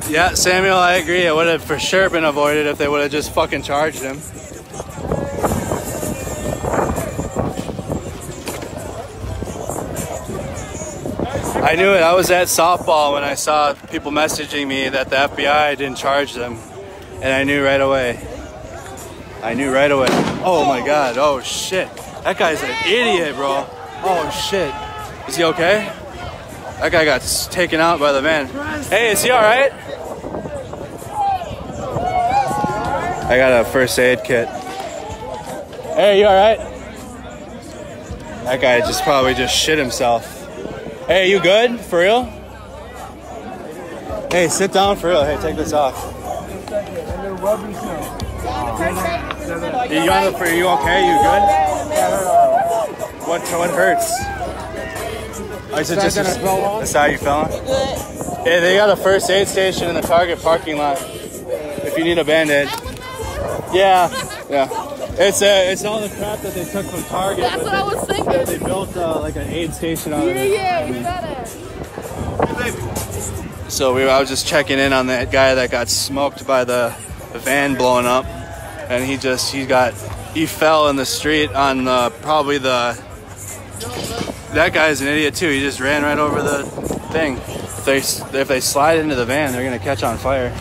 Yeah, Samuel, I agree. It would have for sure been avoided if they would have just fucking charged him. I knew it. I was at softball when I saw people messaging me that the FBI didn't charge them. And I knew right away. I knew right away. Oh my God. Oh shit. That guy's an idiot, bro. Oh shit. Is he okay? That guy got taken out by the van. Hey, is he all right? I got a first aid kit. Hey, you all right? That guy just probably just shit himself. Hey, you good? For real? Hey, sit down for real. Hey, take this off. You okay? You good? What hurts? Is it just that's how you feeling? Yeah, they got a first aid station in the Target parking lot. If you need a band-aid. Yeah. It's all the crap that they took from Target. That's what I was thinking. They built like an aid station out of it. Yeah, you got it. So I was just checking in on that guy that got smoked by the van blowing up, and he fell in the street on that guy's an idiot too. He just ran right over the thing. If they slide into the van, they're gonna catch on fire.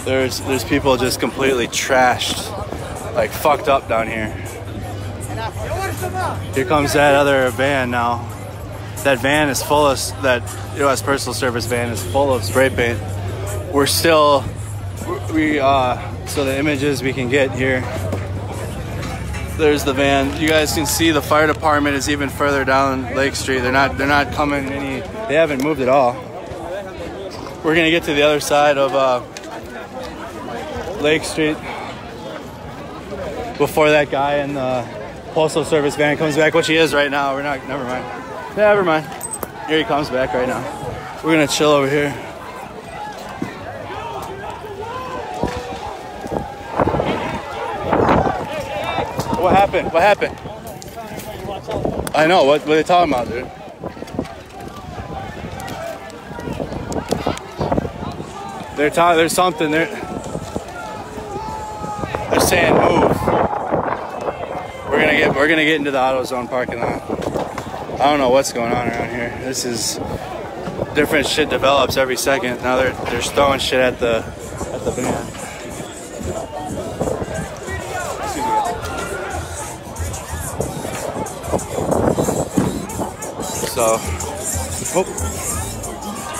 There's people just completely trashed, like fucked up down here. Here comes that other van now. That van is full of, that U.S. Postal Service van is full of spray paint. So the images we can get here. There's the van. You guys can see the fire department is even further down Lake Street. They're not coming any. They haven't moved at all. We're gonna get to the other side of Lake Street before that guy in the Postal Service van comes back, which he is right now. Never mind. Here he comes back right now. We're gonna chill over here. What happened? I know, what are they talking about, dude? There's something there. They're saying move. We're gonna get into the AutoZone parking lot. I don't know what's going on around here. This is different shit develops every second. Now they're throwing shit at the van. So,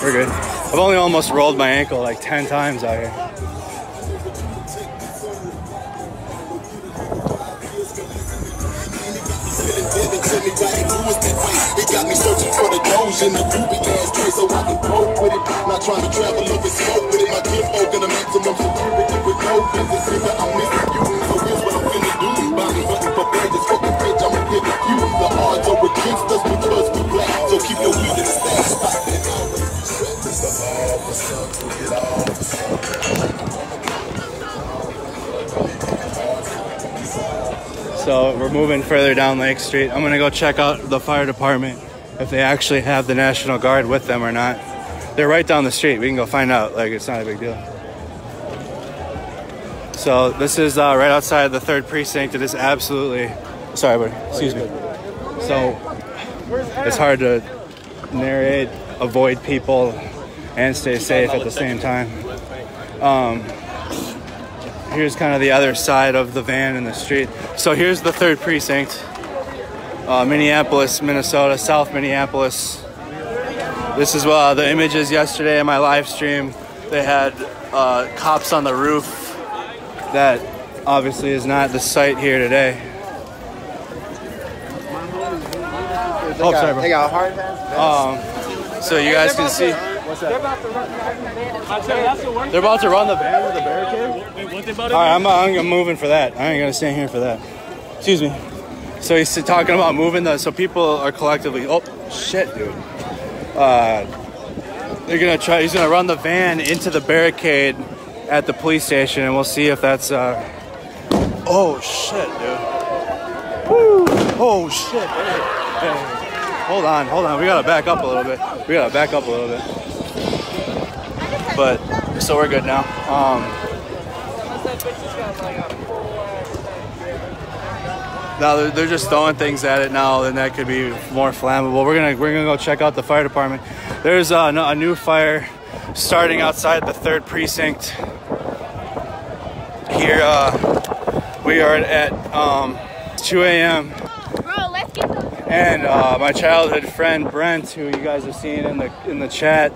we're good. I've only almost rolled my ankle like 10 times out here. It got me searching for the doge in the groovy ass tray so I can cope with it. Not trying to travel up and smoke with it. My kinfolk in a maximum security with no business. Nigga, I'm missing you. So here's what I'm finna do. Bobby hunting for badges, fucking bitch, I'ma give you the odds over against us because we black. So keep your weed in the stash spot. So we're moving further down Lake Street. I'm gonna go check out the fire department if they actually have the National Guard with them or not. They're right down the street. We can go find out. Like, it's not a big deal. So this is right outside the 3rd precinct. It is absolutely, sorry, buddy. Excuse me. So it's hard to narrate, avoid people, and stay safe at the same time. Here's kind of the other side of the van in the street. So here's the 3rd precinct, Minneapolis, Minnesota, South Minneapolis. This is the images yesterday in my live stream. They had cops on the roof. That obviously is not the site here today. Oh, sorry, bro. They got hard hats. So you guys can see. What's that? They're about to run the van with the barricade? Wait, what they about to All right, I'm moving for that. I ain't gonna stand here for that. Excuse me. So he's talking about moving so people are collectively, oh, shit, dude. They're gonna try, he's gonna run the van into the barricade at the police station, and we'll see if that's, oh, shit, dude. Woo! Oh, shit. Hey. Hold on. We gotta back up a little bit. But, so we're good now. Now they're just throwing things at it now, and that could be more flammable. We're gonna go check out the fire department. There's a new fire starting outside the 3rd precinct. Here we are at 2 a.m. Bro, let's get those. And my childhood friend Brent, who you guys have seen in the chat,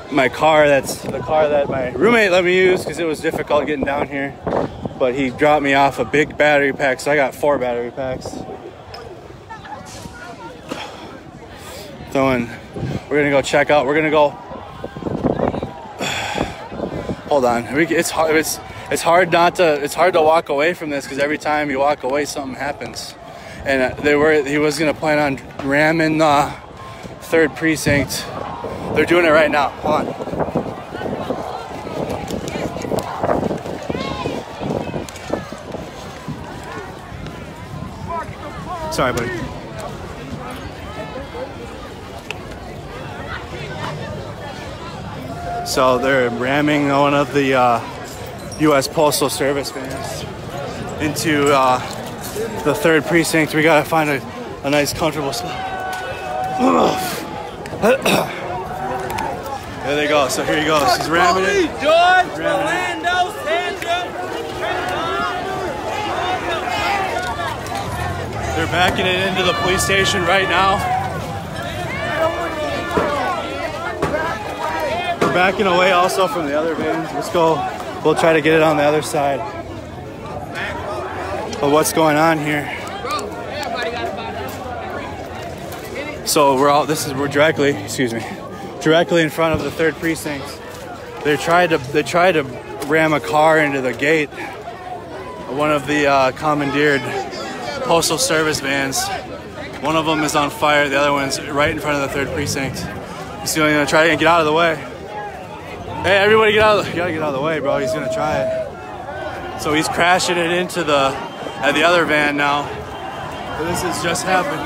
my car, that's the car that my roommate let me use because it was difficult getting down here. But he dropped me off a big battery pack, so I got 4 battery packs. We're gonna go check out. We're gonna go. Hold on. It's hard to walk away from this because every time you walk away, something happens. And he was gonna plan on ramming the 3rd precinct. They're doing it right now. Hold on. Sorry, buddy. So they're ramming one of the U.S. Postal Service vans into the 3rd precinct. We gotta find a nice, comfortable spot. There they go. So here he goes. He's ramming it. They're backing it into the police station right now. We're backing away also from the other vans. Let's go. We'll try to get it on the other side of what's going on here. So we're directly in front of the 3rd precinct. They tried to ram a car into the gate. One of the commandeered Postal Service vans. One of them is on fire. The other one's right in front of the 3rd precinct. He's gonna try to get out of the way. Hey, everybody, you gotta get out of the way, bro. He's gonna try it. So he's crashing it into the other van now. So this has just happened.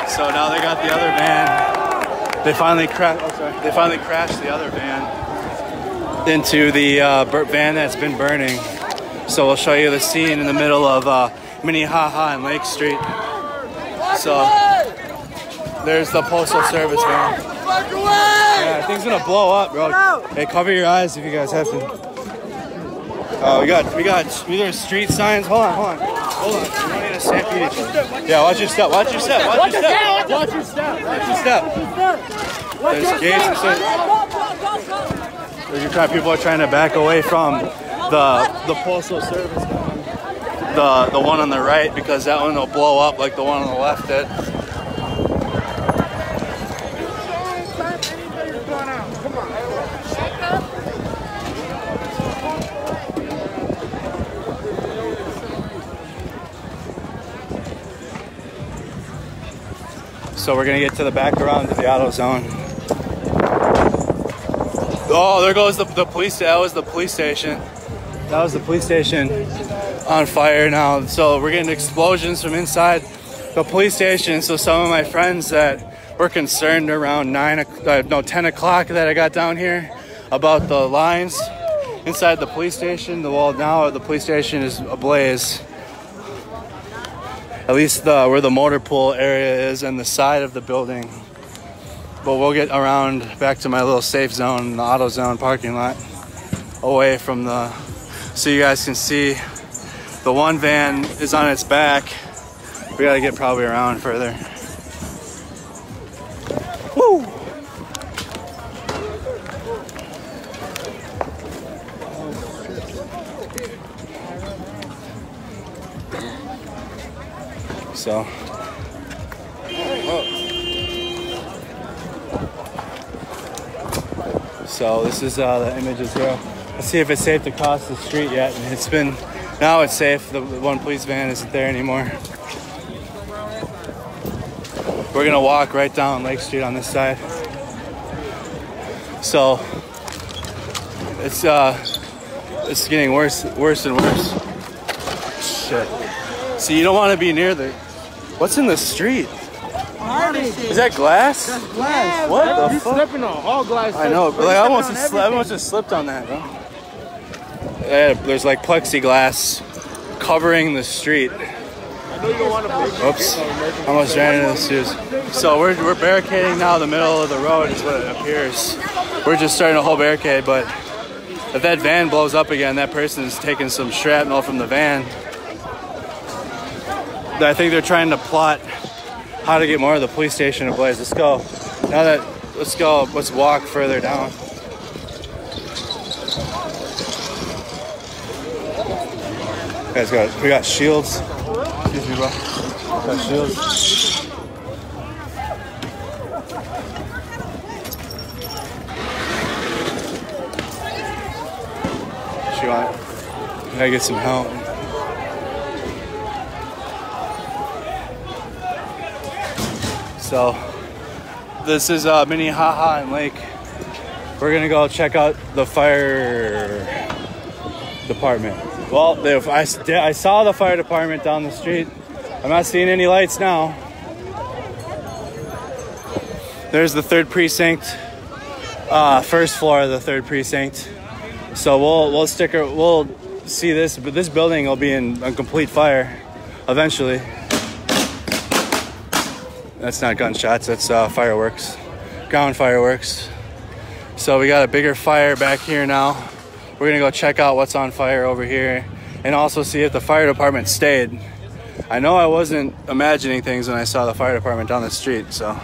So now they got the other van. They finally crashed the other van into the van that's been burning. So we'll show you the scene in the middle of Minneapolis and Lake Street. So there's the Postal Service van. Yeah, thing's gonna blow up, bro. Hey, cover your eyes if you guys have to. We got there's street signs. Hold on. We don't need to stampede each other. Yeah, watch your step. There's gates and shit. People are trying to back away from the Postal Service van. The one on the right, because that one will blow up like the one on the left did. So we're gonna get to the back around to the auto zone. Oh, there goes the police. That was the police station. That was the police station on fire now. So we're getting explosions from inside the police station. So some of my friends that were concerned around 10 o'clock that I got down here about the lines inside the police station. Well, now the police station is ablaze. At least where the motor pool area is and the side of the building. But we'll get around back to my little safe zone, the auto zone parking lot, away from so you guys can see the one van is on its back. We gotta get probably around further. Woo! So this is the images here. Let's see if it's safe to cross the street yet. It's been, now it's safe. The one police van isn't there anymore. We're gonna walk right down Lake Street on this side. So it's getting worse and worse. Shit. See, you don't want to be near the. What's in the street? Is that glass? That's glass. What the You fuck? slipping on all glass. I know, but like I almost just slipped on that, bro. Yeah, there's like plexiglass covering the street. Oops, almost ran into the shoes. So we're barricading now. The middle of the road is what it appears. We're just starting a whole barricade, but if that van blows up again, that person's taking some shrapnel from the van. I think they're trying to plot how to get more of the police station ablaze. Let's go. Let's go. Let's walk further down. Guys, we got shields. Excuse me, bro. Got shields. She want? Gotta get some help. So this is Minneapolis and Lake. We're gonna go check out the fire department. Well, I saw the fire department down the street. I'm not seeing any lights now. There's the 3rd precinct, first floor of the 3rd precinct. So we'll see this, but this building will be in a complete fire eventually. That's not gunshots, that's fireworks, ground fireworks. So we got a bigger fire back here now. We're gonna go check out what's on fire over here and also see if the fire department stayed. I know I wasn't imagining things when I saw the fire department down the street, so.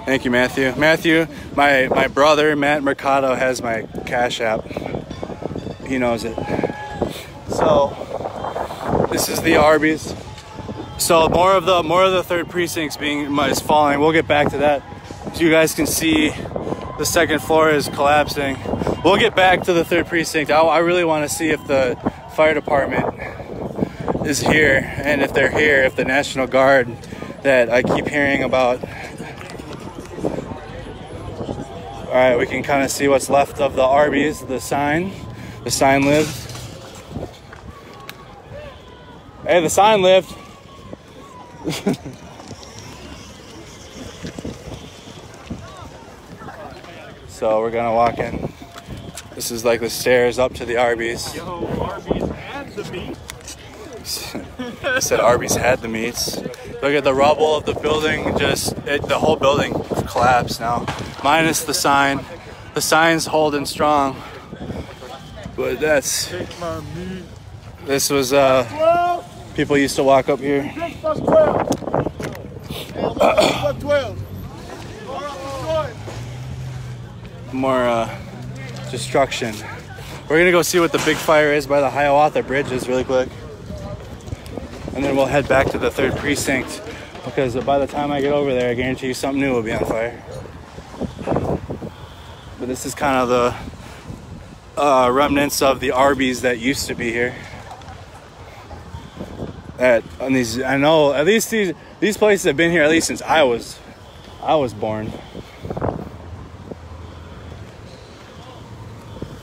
Thank you, Matthew. Matthew, my brother, Matt Mercado, has my Cash App. He knows it. So, this is the Arby's. So more of the 3rd precinct's is falling. We'll get back to that. As you guys can see, the 2nd floor is collapsing. We'll get back to the 3rd precinct. I really want to see if the fire department is here, and if they're here, if the National Guard that I keep hearing about. All right, we can kind of see what's left of the Arby's, the sign. The sign lived. Hey, the sign lived. So we're gonna walk in. This is like the stairs up to the Arby's. Yo, Arby's had the meat. I said Arby's had the meats. Look at the rubble of the building. The whole building collapsed now, minus the sign. The sign's holding strong. But this was people used to walk up here. More destruction. We're gonna go see what the big fire is by the Hiawatha bridges really quick, and then we'll head back to the 3rd precinct, because by the time I get over there, I guarantee you something new will be on fire. But this is kind of the remnants of the Arby's that used to be here. I know at least these places have been here at least since I was born.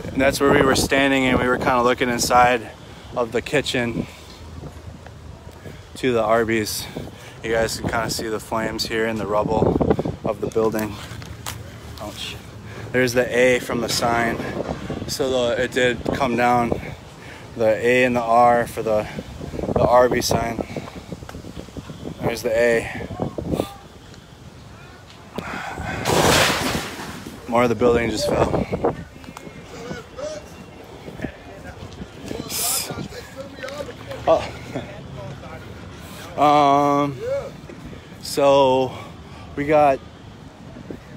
And that's where we were standing, and we were kind of looking inside of the kitchen to the Arby's. You guys can kind of see the flames here in the rubble of the building. Ouch. There's the A from the sign. So it did come down. The A and the R for the Arby's sign. There's the A. More of the building just fell. Oh. So we got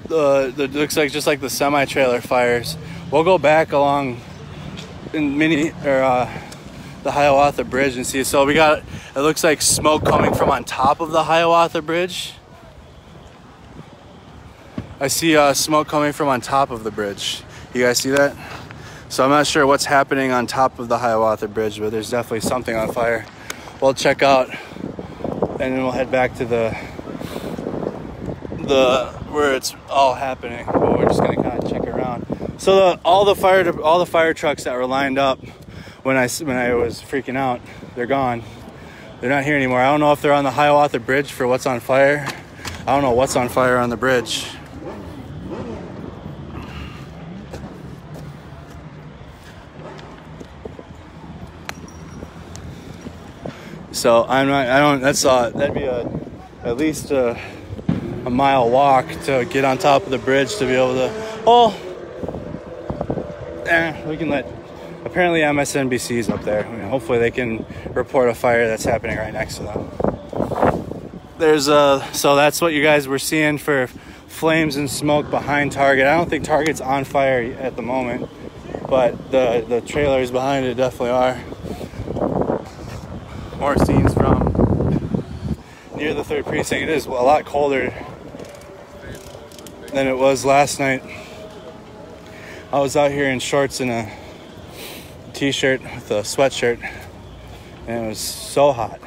the looks like just like the semi-trailer fires. We'll go back along in the Hiawatha Bridge and see. So we got, it looks like smoke coming from on top of the Hiawatha Bridge. I see smoke coming from on top of the bridge. You guys see that? So I'm not sure what's happening on top of the Hiawatha Bridge, but there's definitely something on fire. We'll check out, and then we'll head back to the where it's all happening. But we're just gonna kind of check around. So all the fire trucks that were lined up when I was freaking out, they're gone. They're not here anymore. I don't know if they're on the Hiawatha Bridge for what's on fire. I don't know what's on fire on the bridge. So that'd be at least a mile walk to get on top of the bridge to be able to, we can apparently MSNBC's up there. I mean, hopefully they can report a fire that's happening right next to them. So that's what you guys were seeing for flames and smoke behind Target. I don't think Target's on fire at the moment, but the trailers behind it definitely are. More scenes from near the 3rd precinct. It is a lot colder than it was last night. I was out here in shorts and a t-shirt with a sweatshirt, and it was so hot.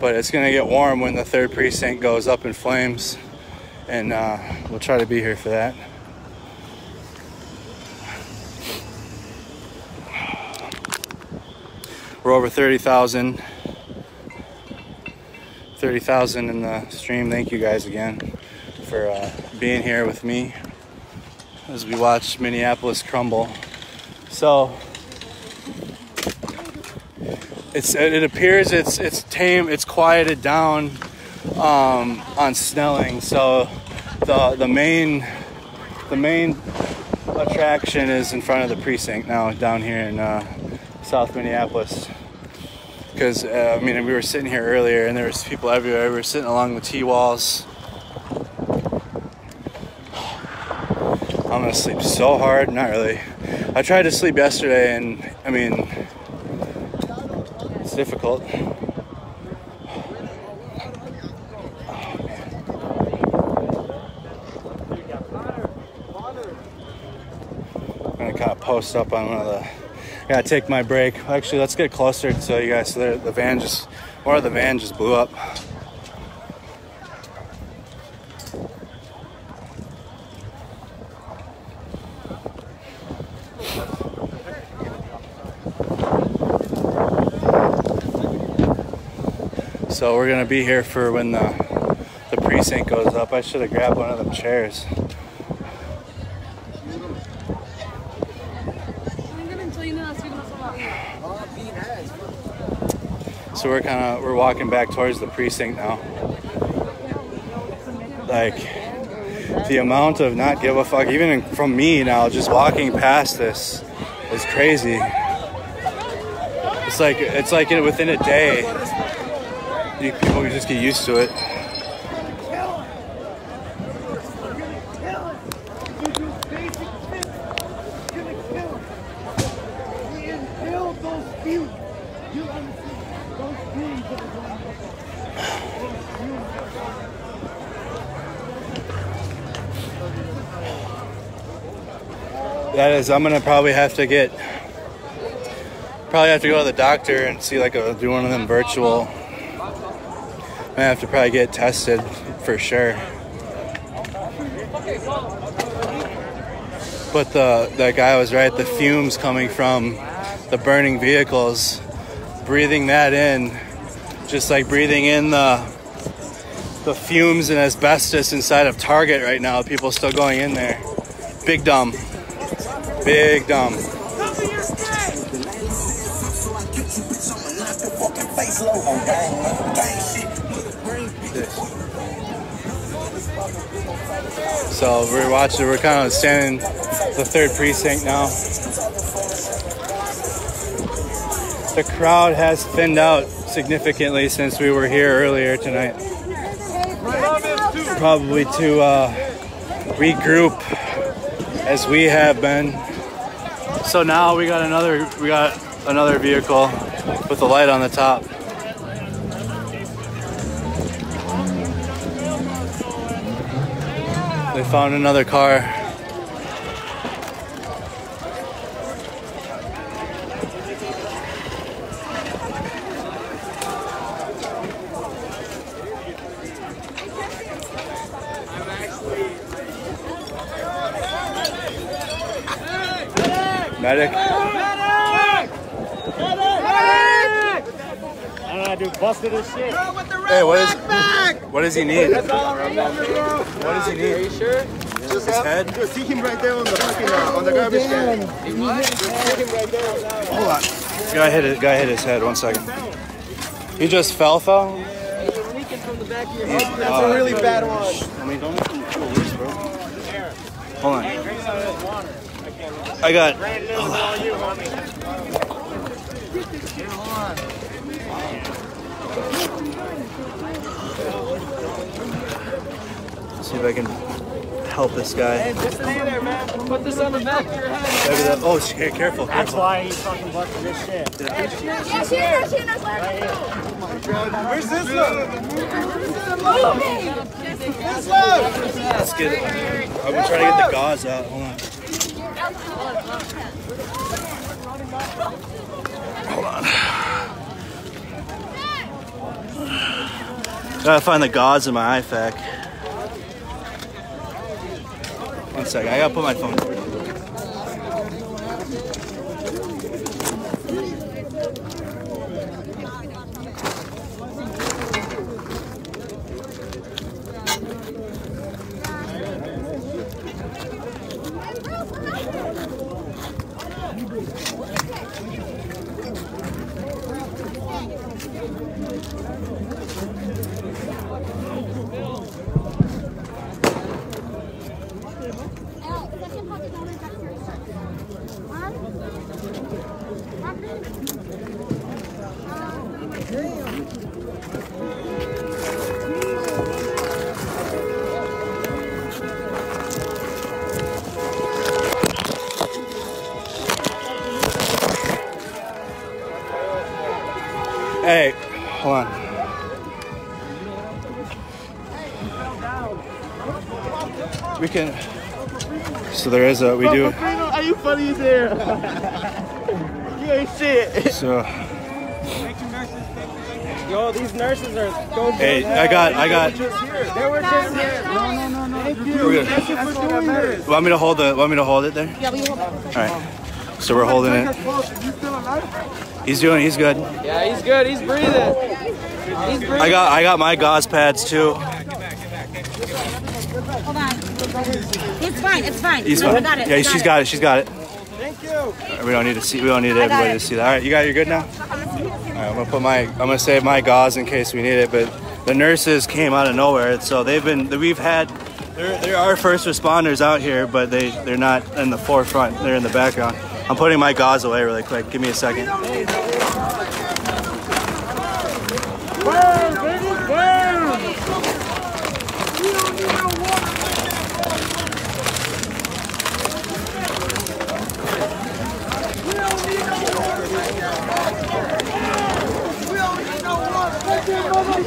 But it's gonna get warm when the 3rd precinct goes up in flames, and we'll try to be here for that. We're over 30,000 in the stream. Thank you guys again for being here with me as we watch Minneapolis crumble. So it appears it's tame, it's quieted down on Snelling. So the main attraction is in front of the precinct now down here in South Minneapolis. Because, I mean, we were sitting here earlier and there was people everywhere. We were sitting along the T-walls. I'm gonna sleep so hard. Not really. I tried to sleep yesterday and, I mean, it's difficult. Oh, man. I'm gonna kind of post up on one of the... I gotta take my break. Actually, let's get closer so you guys. So the van just blew up. So we're gonna be here for when the precinct goes up. I should have grabbed one of them chairs. So we're walking back towards the precinct now. Like, the amount of not give a fuck, even from me now, just walking past this is crazy. It's like within a day, people can just get used to it. That is, I'm gonna probably have to go to the doctor and see, like, do one of them virtual. I have to probably get tested for sure. But that guy was right. The fumes coming from the burning vehicles, breathing that in, just like breathing in the fumes and asbestos inside of Target right now. People still going in there. Big dumb. Big dumb. So we're kind of standing the 3rd precinct now. The crowd has thinned out significantly since we were here earlier tonight. Probably to regroup as we have been. So now we got another vehicle with a light on the top. They found another car. Medic. Dude, busted his shit. Hey, what does he need? What does he need? Are you sure? Just his head? Just see him right there on the fucking on the garbage can. What? See him right there. Hold on. Guy hit his head. 1 second. He just fell? He's leaking from the back of your head. That's a really bad one. I mean, don't make him feel worse, bro. Hold on. I got. Hold on. See if I can help this guy. Hey, just stay there, man. Put this on the back of your head. Oh, shit, careful. That's why he fucking busted this shit. Yes, she is. Where's this one? Let's get it. I'm trying to get the gauze out. Hold on. Hold on. Gotta find the gauze in my IFAC. 1 second, I gotta put my phone down. Hey, hold on. We can. So there is a. We do. Are you funny as hell? You ain't shit. So. Yo, these nurses are so Hey, I got. They were just here. No. Thank you. Thank you for doing this. Want me to hold it there? Yeah, we hold it. All right. So we're holding it. He's good. Yeah, he's good. He's breathing. I got my gauze pads too. Hold on. It's fine. He's No, fine. I got it. Yeah, she's got it. Thank you. We don't need everybody to see that. All right, you're good now? All right, I'm gonna save my gauze in case we need it, but the nurses came out of nowhere, so there are first responders out here, but they're not in the forefront, they're in the background. I'm putting my gauze away really quick. Give me a second.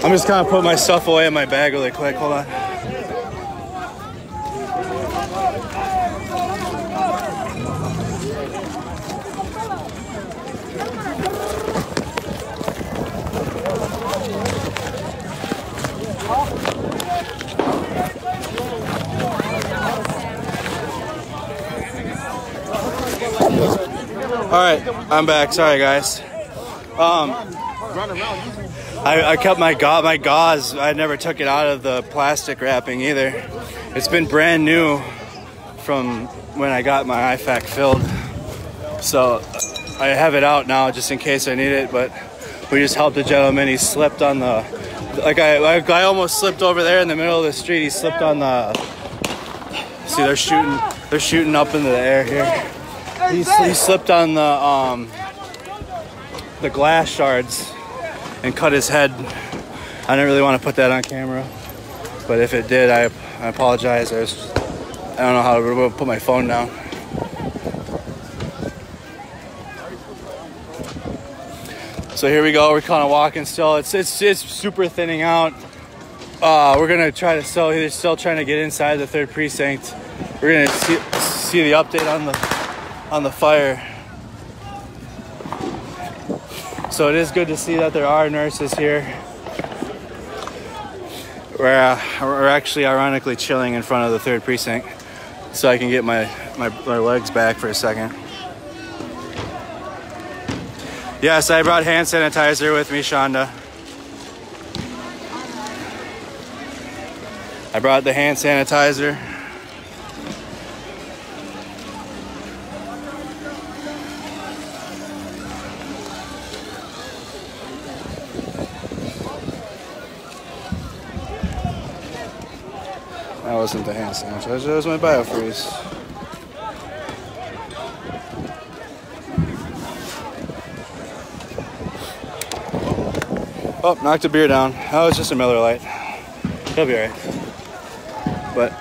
I'm just gonna put my stuff away in my bag really quick. Hold on. All right, I'm back. Sorry, guys. I kept my gauze. I never took it out of the plastic wrapping either. It's been brand new from when I got my IFAC filled. So I have it out now just in case I need it, but we just helped a gentleman. He slipped on the, I almost slipped over there in the middle of the street. He slipped on the, see they're shooting up into the air here. He slipped on the glass shards and cut his head. I didn't really want to put that on camera, but if it did, I apologize. I don't know how to put my phone down. So here we go. We're kind of walking still. It's super thinning out. We're gonna try to still. They're still trying to get inside the 3rd precinct. We're gonna see the update on the fire. So it is good to see that there are nurses here. We're actually ironically chilling in front of the 3rd precinct, so I can get my legs back for a second. Yes, I brought hand sanitizer with me, Shonda. I brought the hand sanitizer. That wasn't the hand sanitizer, that was my biofreeze. Oh, knocked a beer down. That was just a Miller Lite. He'll be all right. But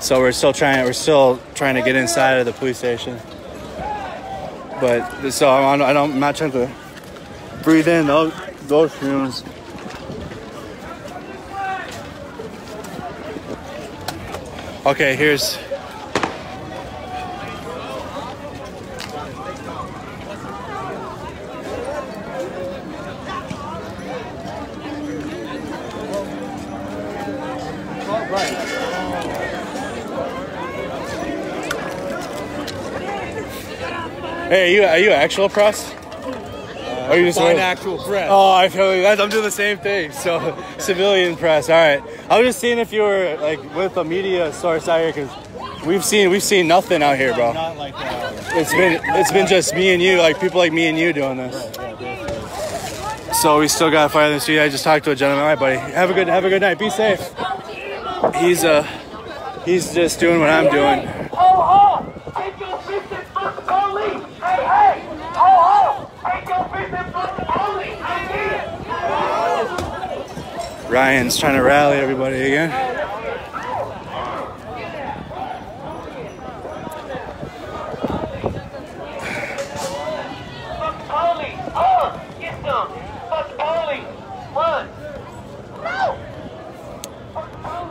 so we're still trying to get inside of the police station. But so I'm not trying to breathe in those fumes. Okay, here's. Hey, are you actual press? Or you just actual press. Oh, I feel like I'm doing the same thing. So civilian press. All right. I was just seeing if you were like with a media source out here, because we've seen nothing out here, bro. Not like that. It's been just me and you, like people like me and you doing this. So we still got fire in the street. I just talked to a gentleman. All right, buddy. Have a good night. Be safe. He's just doing what I'm doing. Take your business from the police! Hey, hey! Ho, ho! Take your business from the police! I did! Ryan's trying to rally everybody again. Fuck the police! Get some! Fuck the police! Run!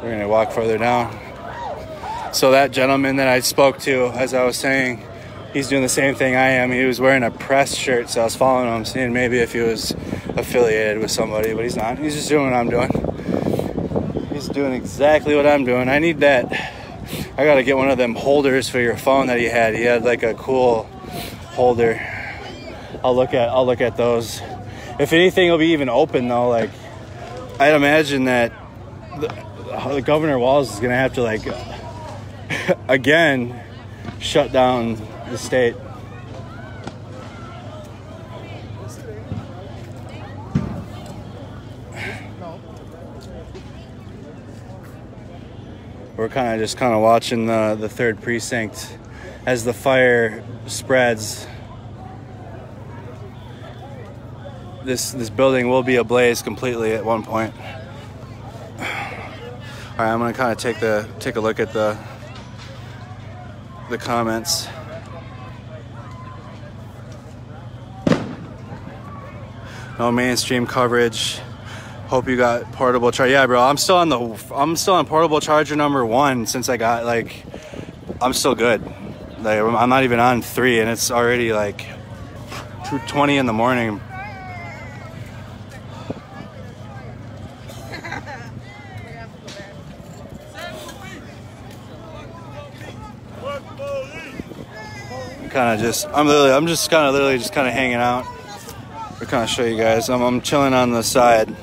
We're gonna walk further down. So that gentleman that I spoke to, as I was saying, he's doing the same thing I am. He was wearing a press shirt, so I was following him, seeing maybe if he was affiliated with somebody, but he's not. He's just doing what I'm doing. He's doing exactly what I'm doing. I need that. I gotta get one of them holders for your phone that he had. He had like a cool holder. I'll look at those. If anything, it'll be even open though. Like, I'd imagine that the Governor Walz is gonna have to like again shut down the state. We're kind of watching the 3rd precinct as the fire spreads. This building will be ablaze completely at one point. All right, I'm gonna kind of take a look at the comments. No mainstream coverage. Hope you got portable charger. Yeah, bro, I'm still on portable charger number 1 since I got like, I'm still good. Like, I'm not even on 3 and it's already like 2:20 in the morning. I'm just kind of hanging out. We'll kind of show you guys. I'm chilling on the side,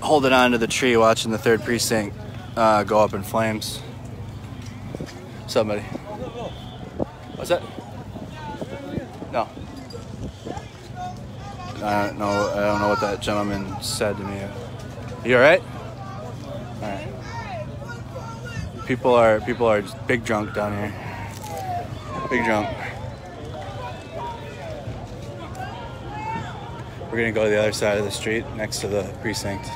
holding on to the tree, watching the 3rd precinct go up in flames. What's up, buddy? What's that? No. I don't know what that gentleman said to me. You all right? All right. People are just big drunk down here. Big drunk. We're gonna go to the other side of the street next to the precinct.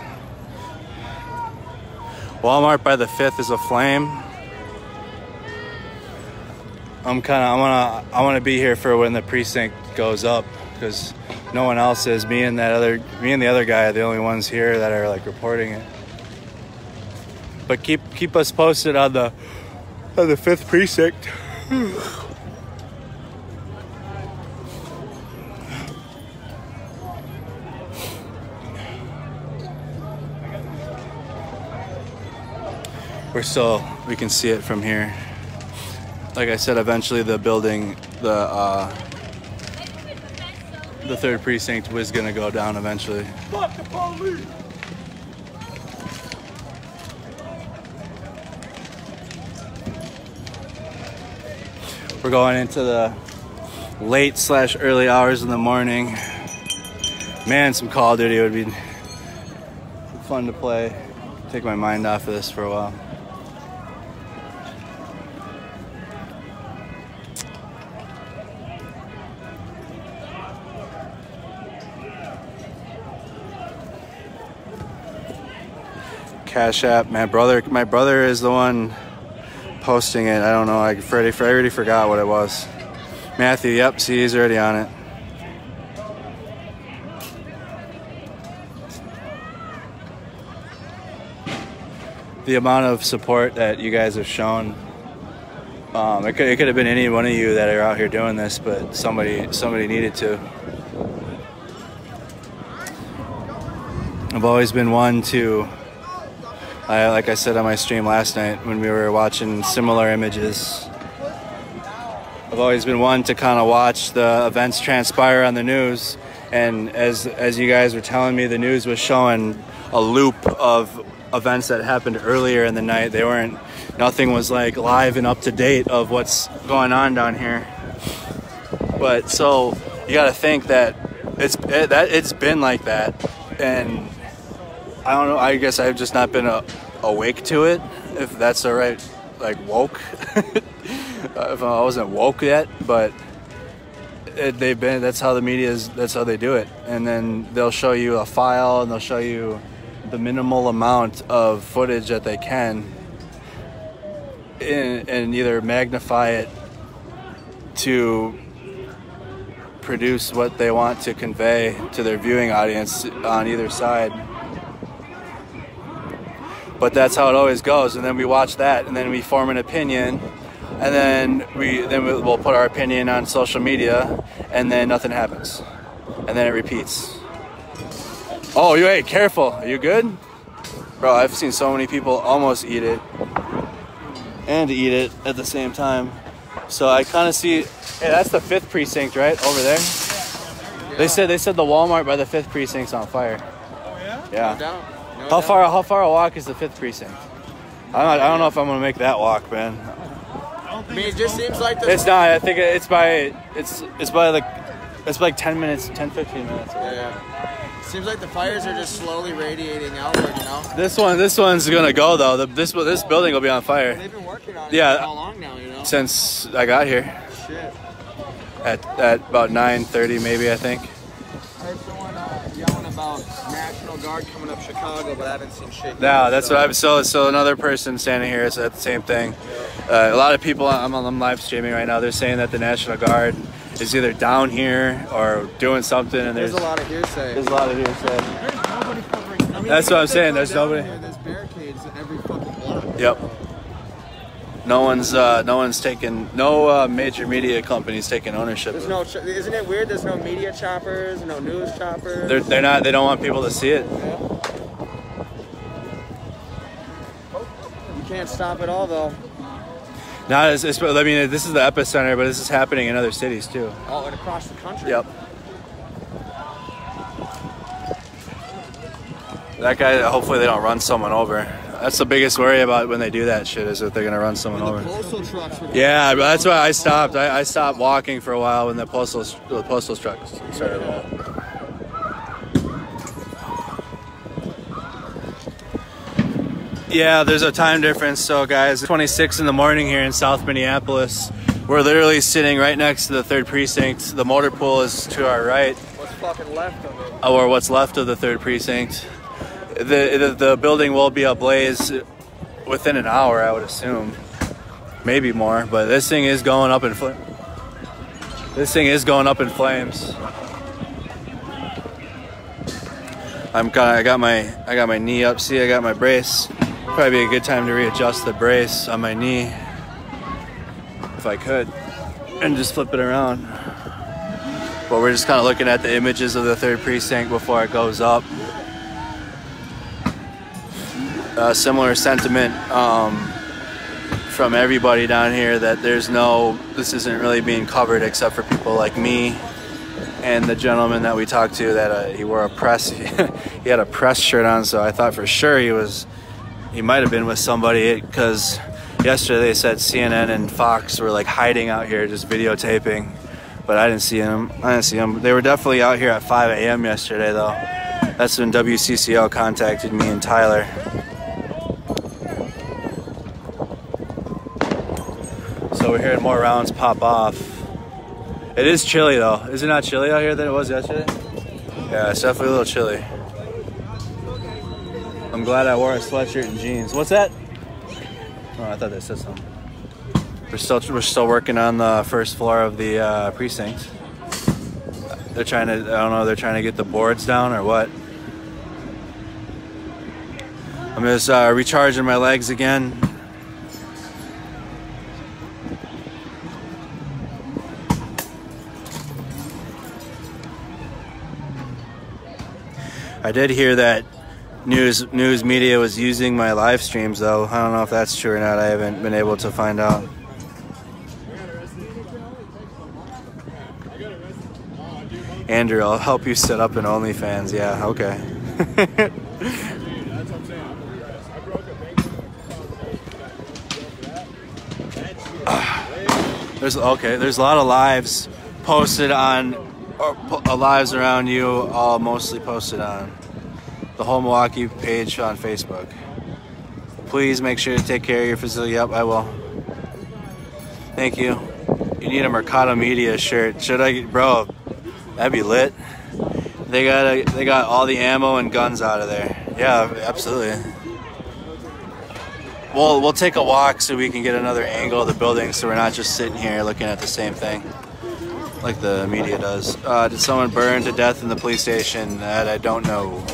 Walmart by the 5th is aflame. I want to be here for when the precinct goes up because no one else is. Me and the other guy are the only ones here that are like reporting it. But keep us posted on the 5th precinct. We can see it from here. Like I said, eventually the building, the 3rd precinct was gonna go down eventually. Fuck the police! We're going into the late/early hours in the morning. Man, some Call of Duty would be fun to play. Take my mind off of this for a while. Cash App. My brother is the one posting it. I don't know. I already forgot what it was. Matthew. Yep. See, he's already on it. The amount of support that you guys have shown. It could have been any one of you that are out here doing this, but somebody needed to. I've always been one to. Like I said on my stream last night when we were watching similar images, I've always been one to kind of watch the events transpire on the news, and as you guys were telling me, the news was showing a loop of events that happened earlier in the night. Nothing was like live and up to date of what's going on down here. But so you got to think that it's been like that, and I don't know. I guess I've just not been awake to it, if that's the right, like, woke. If I wasn't woke yet, but that's how the media is. That's how they do it. And then they'll show you a file, and they'll show you the minimal amount of footage that they can, and either magnify it to produce what they want to convey to their viewing audience on either side. But that's how it always goes. And then we watch that, and then we form an opinion, and then we'll put our opinion on social media, and then nothing happens, and then it repeats. Oh, hey, careful! Are you good, bro? I've seen so many people almost eat it and eat it at the same time. So I kind of see. Hey, that's the 5th precinct, right over there. They said the Walmart by the 5th precinct's on fire. Oh yeah? Yeah. No doubt. How far a walk is the 5th precinct? I don't know if I'm gonna make that walk, man. I mean, it just seems like It's not. I think it's like 10 minutes, 10, 15 minutes. Yeah. Seems like the fires are just slowly radiating outward, you know? This one's gonna go though. This building will be on fire. They've been working on it Yeah. for how long now, you know? Since I got here. Shit. At about 9:30 maybe, I think. I heard someone yelling about National Guard coming up Chicago, but I haven't seen shit. No, that's what I'm. So another person standing here said the same thing. A lot of people. I'm live streaming right now. They're saying that the National Guard is either down here or doing something, and there's a lot of hearsay. There's a lot of hearsay. There's nobody covering. I mean, That's what I'm saying. There's nobody. There's barricades at every fucking block. Yep. No one's taking. No major media companies taking ownership. There's no. Isn't it weird? There's no media choppers, no news choppers. They're not. They don't want people to see it. Yeah. You can't stop it all though. Not as. I mean, this is the epicenter, but this is happening in other cities too. Oh, and across the country. Yep. That guy. Hopefully, they don't run someone over. That's the biggest worry about when they do that shit, is that they're gonna run someone over. Postal trucks. Yeah, but that's why I stopped. I stopped walking for a while when the postal trucks started rolling. Yeah, there's a time difference. So guys, 26 in the morning here in South Minneapolis. We're literally sitting right next to the 3rd precinct. The motor pool is to our right. What's fucking left of it? or what's left of the 3rd precinct. The building will be ablaze within an hour, I would assume, maybe more. But this thing is going up in flames. This thing is going up in flames. I got my knee up. See, I got my brace. Probably be a good time to readjust the brace on my knee if I could, and just flip it around. But we're just kind of looking at the images of the 3rd precinct before it goes up. Similar sentiment from everybody down here that this isn't really being covered except for people like me and the gentleman that we talked to that he wore a press, he had a press shirt on, so I thought for sure he might have been with somebody, because yesterday they said CNN and Fox were like hiding out here just videotaping, but I didn't see them. They were definitely out here at 5 a.m. yesterday though. That's when WCCO contacted me and Tyler. So we're hearing more rounds pop off. It is chilly though. Is it not chilly out here than it was yesterday? Yeah, it's definitely a little chilly. I'm glad I wore a sweatshirt and jeans. What's that? Oh, I thought they said something. We're still working on the 1st floor of the precinct. They're trying to, I don't know, they're trying to get the boards down or what. I'm just recharging my legs again. I did hear that news media was using my live streams though. I don't know if that's true or not. I haven't been able to find out. Andrew, I'll help you set up an OnlyFans. Yeah, okay. There's a lot of lives posted on, or lives around you, all mostly posted on the whole Milwaukee page on Facebook. Please make sure to take care of your facility. Yep, I will. Thank you. You need a Mercado Media shirt. Should I, bro? That'd be lit. They got all the ammo and guns out of there. Yeah, absolutely. We'll take a walk so we can get another angle of the building, so we're not just sitting here looking at the same thing like the media does. Did someone burn to death in the police station? That I don't know.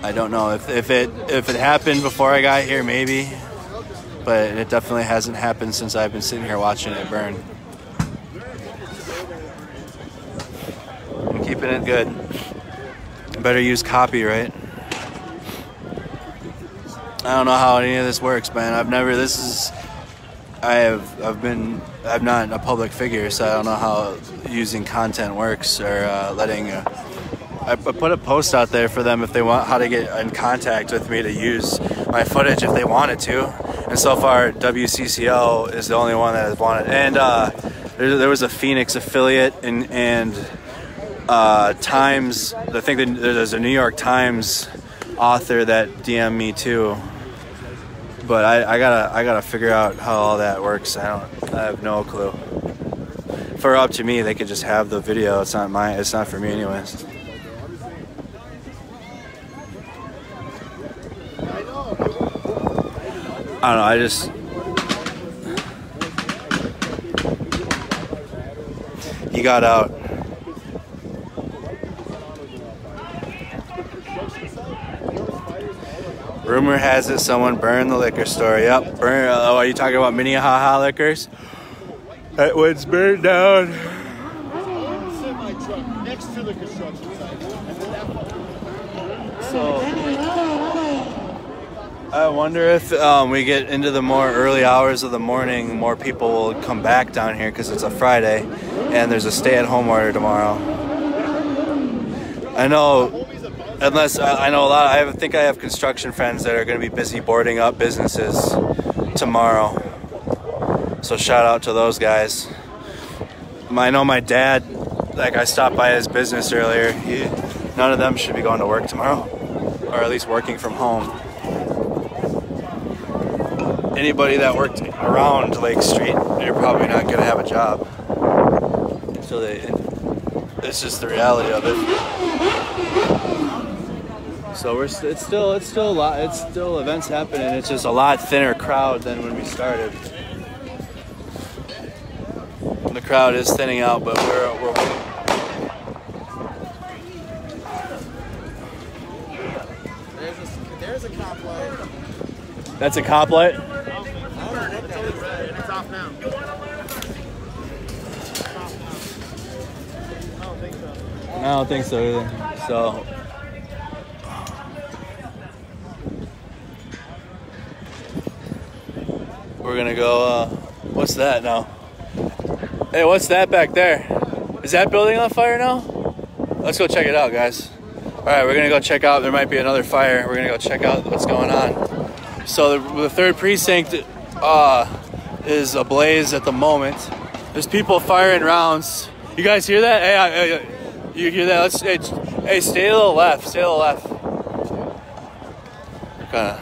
I don't know if it happened before I got here, maybe, but it definitely hasn't happened since I've been sitting here watching it burn. I'm keeping it good. Better use copyright. I don't know how any of this works, man. I'm not a public figure, so I don't know how using content works, or letting. I put a post out there for them if they want how to get in contact with me to use my footage if they wanted to, and so far WCCO is the only one that has wanted. And there was a Phoenix affiliate and Times. I think there's a New York Times author that DM'd me too. But I gotta figure out how all that works. I have no clue. If it were up to me, they could just have the video. It's not mine. It's not for me, anyways. I don't know. I just. He got out. Rumor has it someone burned the liquor store. Yep, burn. Oh, are you talking about Minnehaha Liquors? That one's burned down. So I wonder if we get into the more early hours of the morning, more people will come back down here because it's a Friday and there's a stay-at-home order tomorrow. I know. Unless I know a lot, I think I have construction friends that are going to be busy boarding up businesses tomorrow. So shout out to those guys. I know my dad, like I stopped by his business earlier. None of them should be going to work tomorrow, or at least working from home. Anybody that worked around Lake Street, you're probably not going to have a job. So it's just the reality of it. So it's still a lot. It's still events happening. It's just a lot thinner crowd than when we started. The crowd is thinning out, but we're There's a cop light. That's a cop light? It's off now. I don't think so either. So we're gonna go, what's that now? Hey, what's that back there? Is that building on fire now? Let's go check it out, guys. All right, we're gonna go check out, there might be another fire. We're gonna go check out what's going on. So the 3rd precinct is ablaze at the moment. There's people firing rounds. You guys hear that? Hey, you hear that? Hey, stay a little left, stay a little left. Kinda.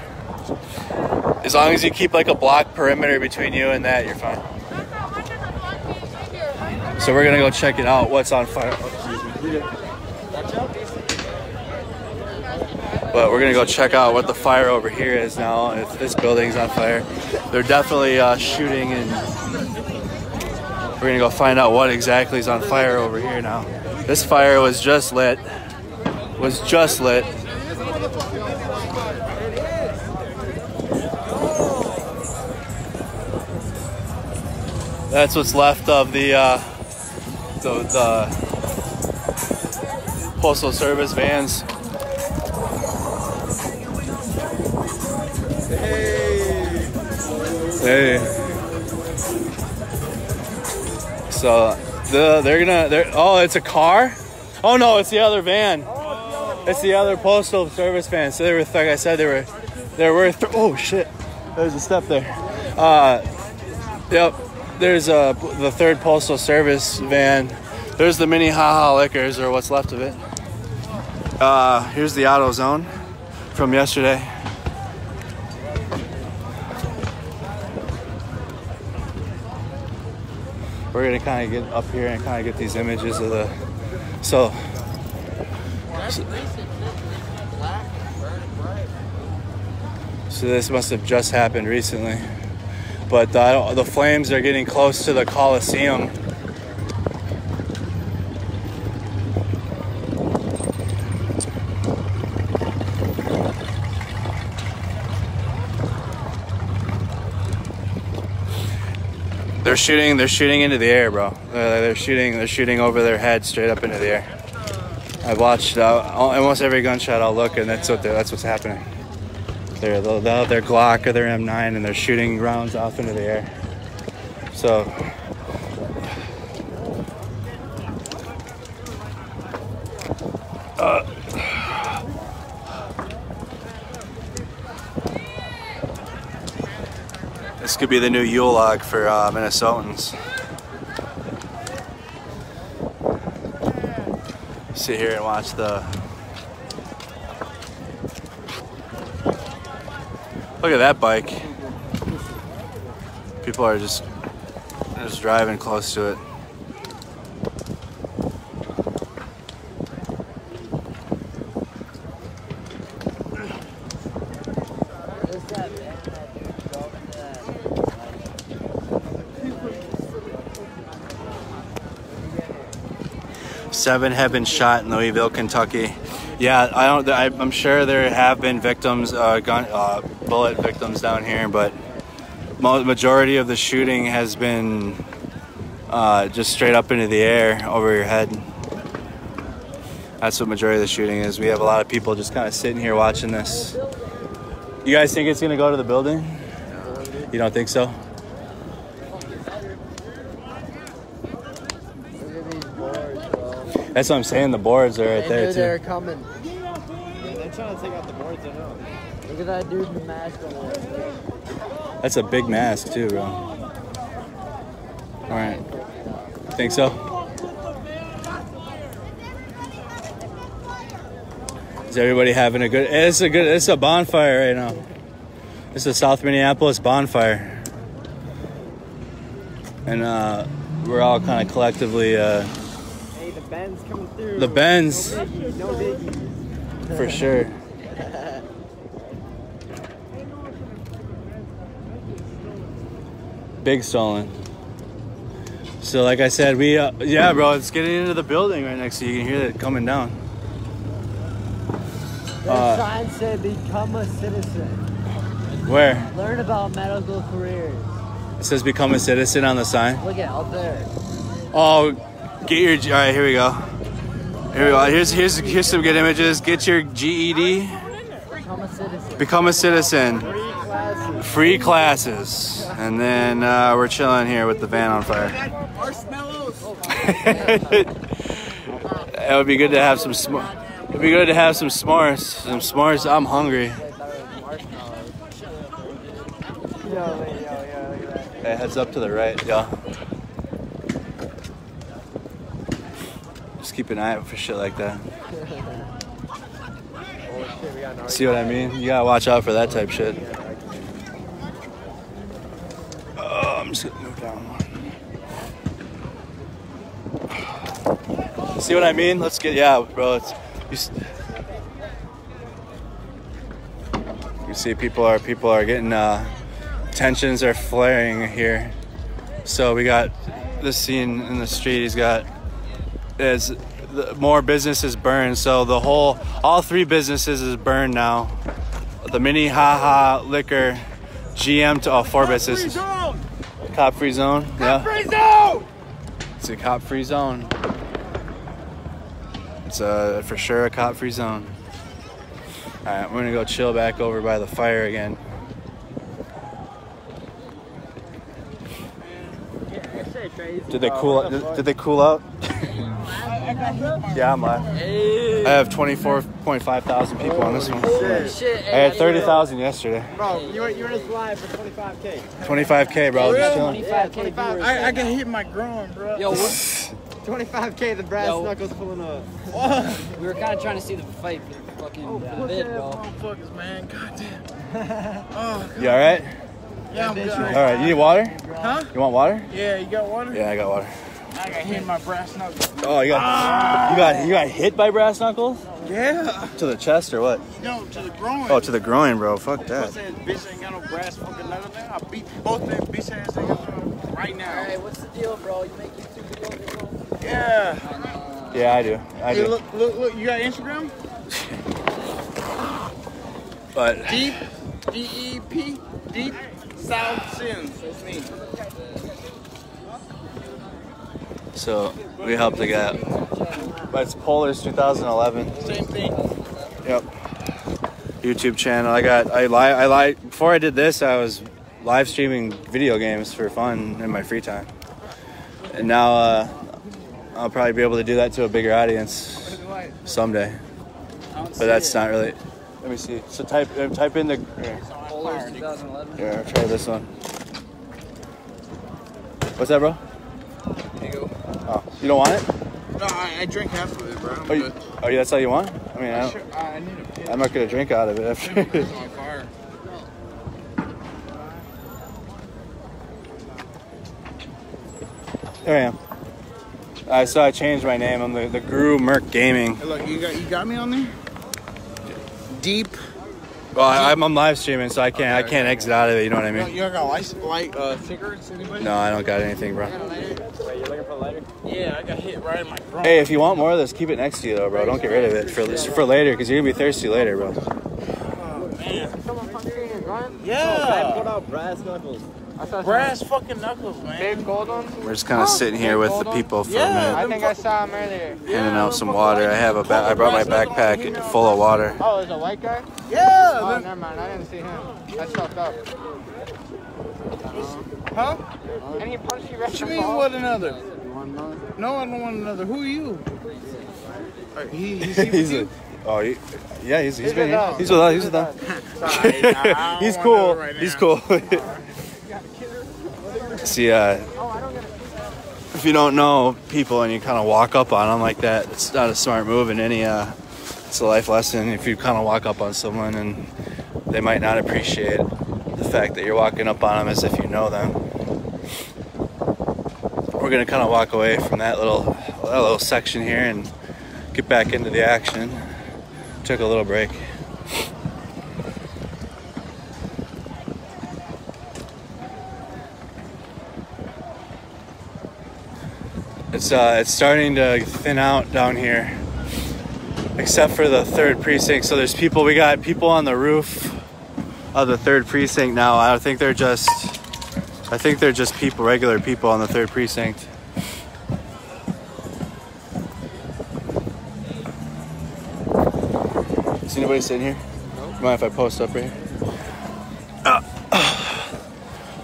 As long as you keep like a block perimeter between you and that, you're fine. So we're gonna go check it out, what's on fire. Oh, excuse me. But we're gonna go check out what the fire over here is now. If this building's on fire, they're definitely shooting, and we're gonna go find out what exactly is on fire over here now. This fire was just lit. That's what's left of the Postal Service vans. Hey. So oh, it's a car? Oh no, it's the other van. It's the other Postal Service van. So they were, like I said, there were oh shit. There's a step there. Yep. There's the 3rd Postal Service van. There's the mini Haha Liquors, or what's left of it. Here's the Auto Zone from yesterday. We're gonna kind of get up here and kind of get these images of the. So this must have just happened recently. But the flames are getting close to the Coliseum. They're shooting into the air, bro. They're shooting over their head, straight up into the air. I've watched almost every gunshot I'll look, and that's what's happening. They'll have their Glock or their M9, and they're shooting rounds off into the air. So this could be the new Yule log for Minnesotans. Sit here and watch the. Look at that bike. People are just driving close to it. Seven have been shot in Louisville, Kentucky. Yeah, I'm sure there have been victims, bullet victims down here, but majority of the shooting has been just straight up into the air over your head. That's what majority of the shooting is. We have a lot of people just kind of sitting here watching this. You guys think it's gonna go to the building? You don't think so? That's what I'm saying. The boards are right there too. They're coming. Yeah, they're trying to take out the boards. I know. Look at that dude in the mask on there. That's a big mask too, bro. All right. Think so? Is everybody having a good? It's a bonfire right now. It's a South Minneapolis bonfire, and we're all kind of collectively. Benz coming through. The Benz. No biggie. For sure. Big stolen. So like I said, we yeah, bro, it's getting into the building right next to you. You can hear it coming down. Their sign said become a citizen. Where? Learn about medical careers. It says become a citizen on the sign. Look at out there. Oh, get your, all right, here we go. Here we go. Here's some good images. Get your GED. Become a citizen. Become a citizen. Free classes. Free classes. And then we're chilling here with the van on fire. It would be good to have some it'd be good to have some s'mores. Some s'mores. I'm hungry. Hey, heads up to the right, y'all. Just keep an eye out for shit like that. See what I mean? You gotta watch out for that type shit. Oh, I'm just gonna move down one. See what I mean? Let's get, yeah, bro. You see, people are getting tensions are flaring here. So we got this scene in the street. He's got more businesses burned. So all 3 businesses is burned now. The Mini Haha Liquor, GM to 4 businesses. Cop free zone. Yeah. Cop free zone. It's a cop free zone. It's for sure a cop free zone. All right, we're gonna go chill back over by the fire again. Did they cool? Did they cool out? Yeah, I'm live. I have 24.5 thousand people on this one. Shit. I had 30,000 yesterday. Bro, you were just live for 25K. 25K, bro. Just chilling. 25K. I got hit my groin, bro. Yo, 25K, the brass knuckles pulling up. We were kind of trying to see the fight fucking bid, bro. Motherfuckers, man. Goddamn. You all right? Yeah, I'm good. All right. You need water? Huh? You want water? Yeah, you got water? Yeah, I got water. I got hit in my brass knuckles. Oh, you got hit by brass knuckles? Yeah. To the chest or what? No, to the groin. Oh, to the groin, bro. Fuck that. Bitch ain't got no brass fucking knuckles there. I'll beat both them bitch ass niggas right now. Hey, what's the deal, bro? You make YouTube videos? Yeah. Yeah, I do. Hey, look, you got Instagram? But Deep, D-E-P, Deep South Sins. That's me. so we helped the guy. But it's Polar's 2011. Same thing. Yep. YouTube channel. Before I did this, I was live streaming video games for fun in my free time. And now I'll probably be able to do that to a bigger audience someday. But that's not really. Let me see. So type in the. Polar's 2011. Here, I'll try this one. What's that, bro? There you go. Oh, you don't want it? No, I drink half of it, bro. I'm Oh, good. yeah, that's all you want? I mean, I need a piss. I'm not gonna drink out of it after. It's on fire. There I am. So I changed my name. I'm the Guru Merc Gaming. Hey, look, you got me on there? Deep. Well, I'm live streaming, so I can't exit out of it. You know what I mean? You got cigarettes, anybody? No, I don't got anything, bro. Wait, you're looking for a lighter? Yeah, I got hit right in my groin. Hey, if you want more of this, keep it next to you, though, bro. Don't get rid of it for later, because you're gonna be thirsty later, bro. Oh, man. Yeah. Put out brass knuckles. Brass fucking knuckles, man. Big gold ones? We're just kind of sitting here with the people for a minute, I think I saw him earlier. handing out some water. I brought my backpack full of water. Oh, there's a white guy? Yeah. Oh, never mind. I didn't see him. That's fucked up. Huh? And he punched you right What in you the mean ball. one another? No, I don't want another. Who are you? He's He's you? yeah, he's been here. us. He's with us. He's with us. Sorry, nah, I don't He's want cool. another right He's now. cool. See, if you don't know people and you kind of walk up on them like that, it's not a smart move in any. It's a life lesson. If you kind of walk up on someone and they might not appreciate the fact that you're walking up on them as if you know them. We're gonna kind of walk away from that little little section here and get back into the action. Took a little break. It's starting to thin out down here, except for the 3rd precinct. So there's people. We got people on the roof of the 3rd precinct now. I think they're just people, regular people on the 3rd precinct. Is anybody sitting here? No. Mind if I post up right here?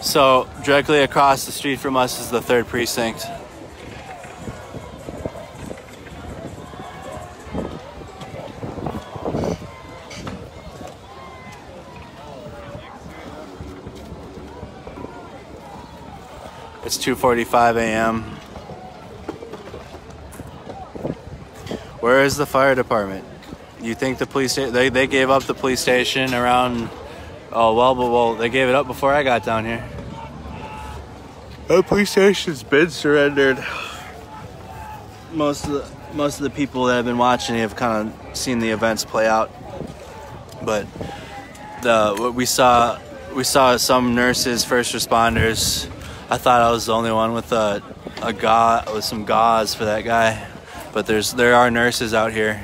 So directly across the street from us is the 3rd precinct. It's 2:45 a.m. Where is the fire department? You think the police they gave up the police station around? Oh well, they gave it up before I got down here. The police station's been surrendered. Most of the people that have been watching have kind of seen the events play out, but we saw some nurses, first responders. I thought I was the only one with some gauze for that guy, but there are nurses out here.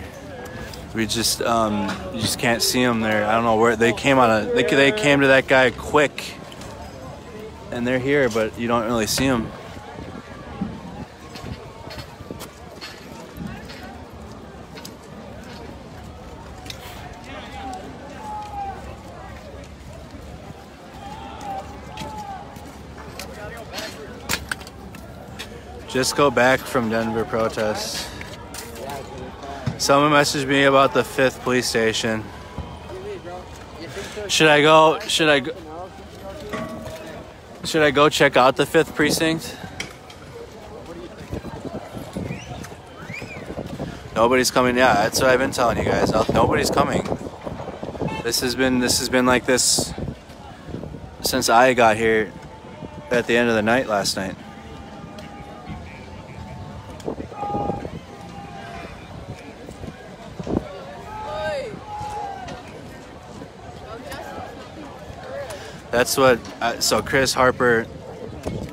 We just you just can't see them there. I don't know where they came on. They came to that guy quick, and they're here, but you don't really see them. Just go back from Denver protests. Someone messaged me about the 5th police station. Should I go check out the 5th precinct? Nobody's coming. Yeah, that's what I've been telling you guys. Nobody's coming. This has been like this since I got here at the end of the night last night. That's what, so Chris Harper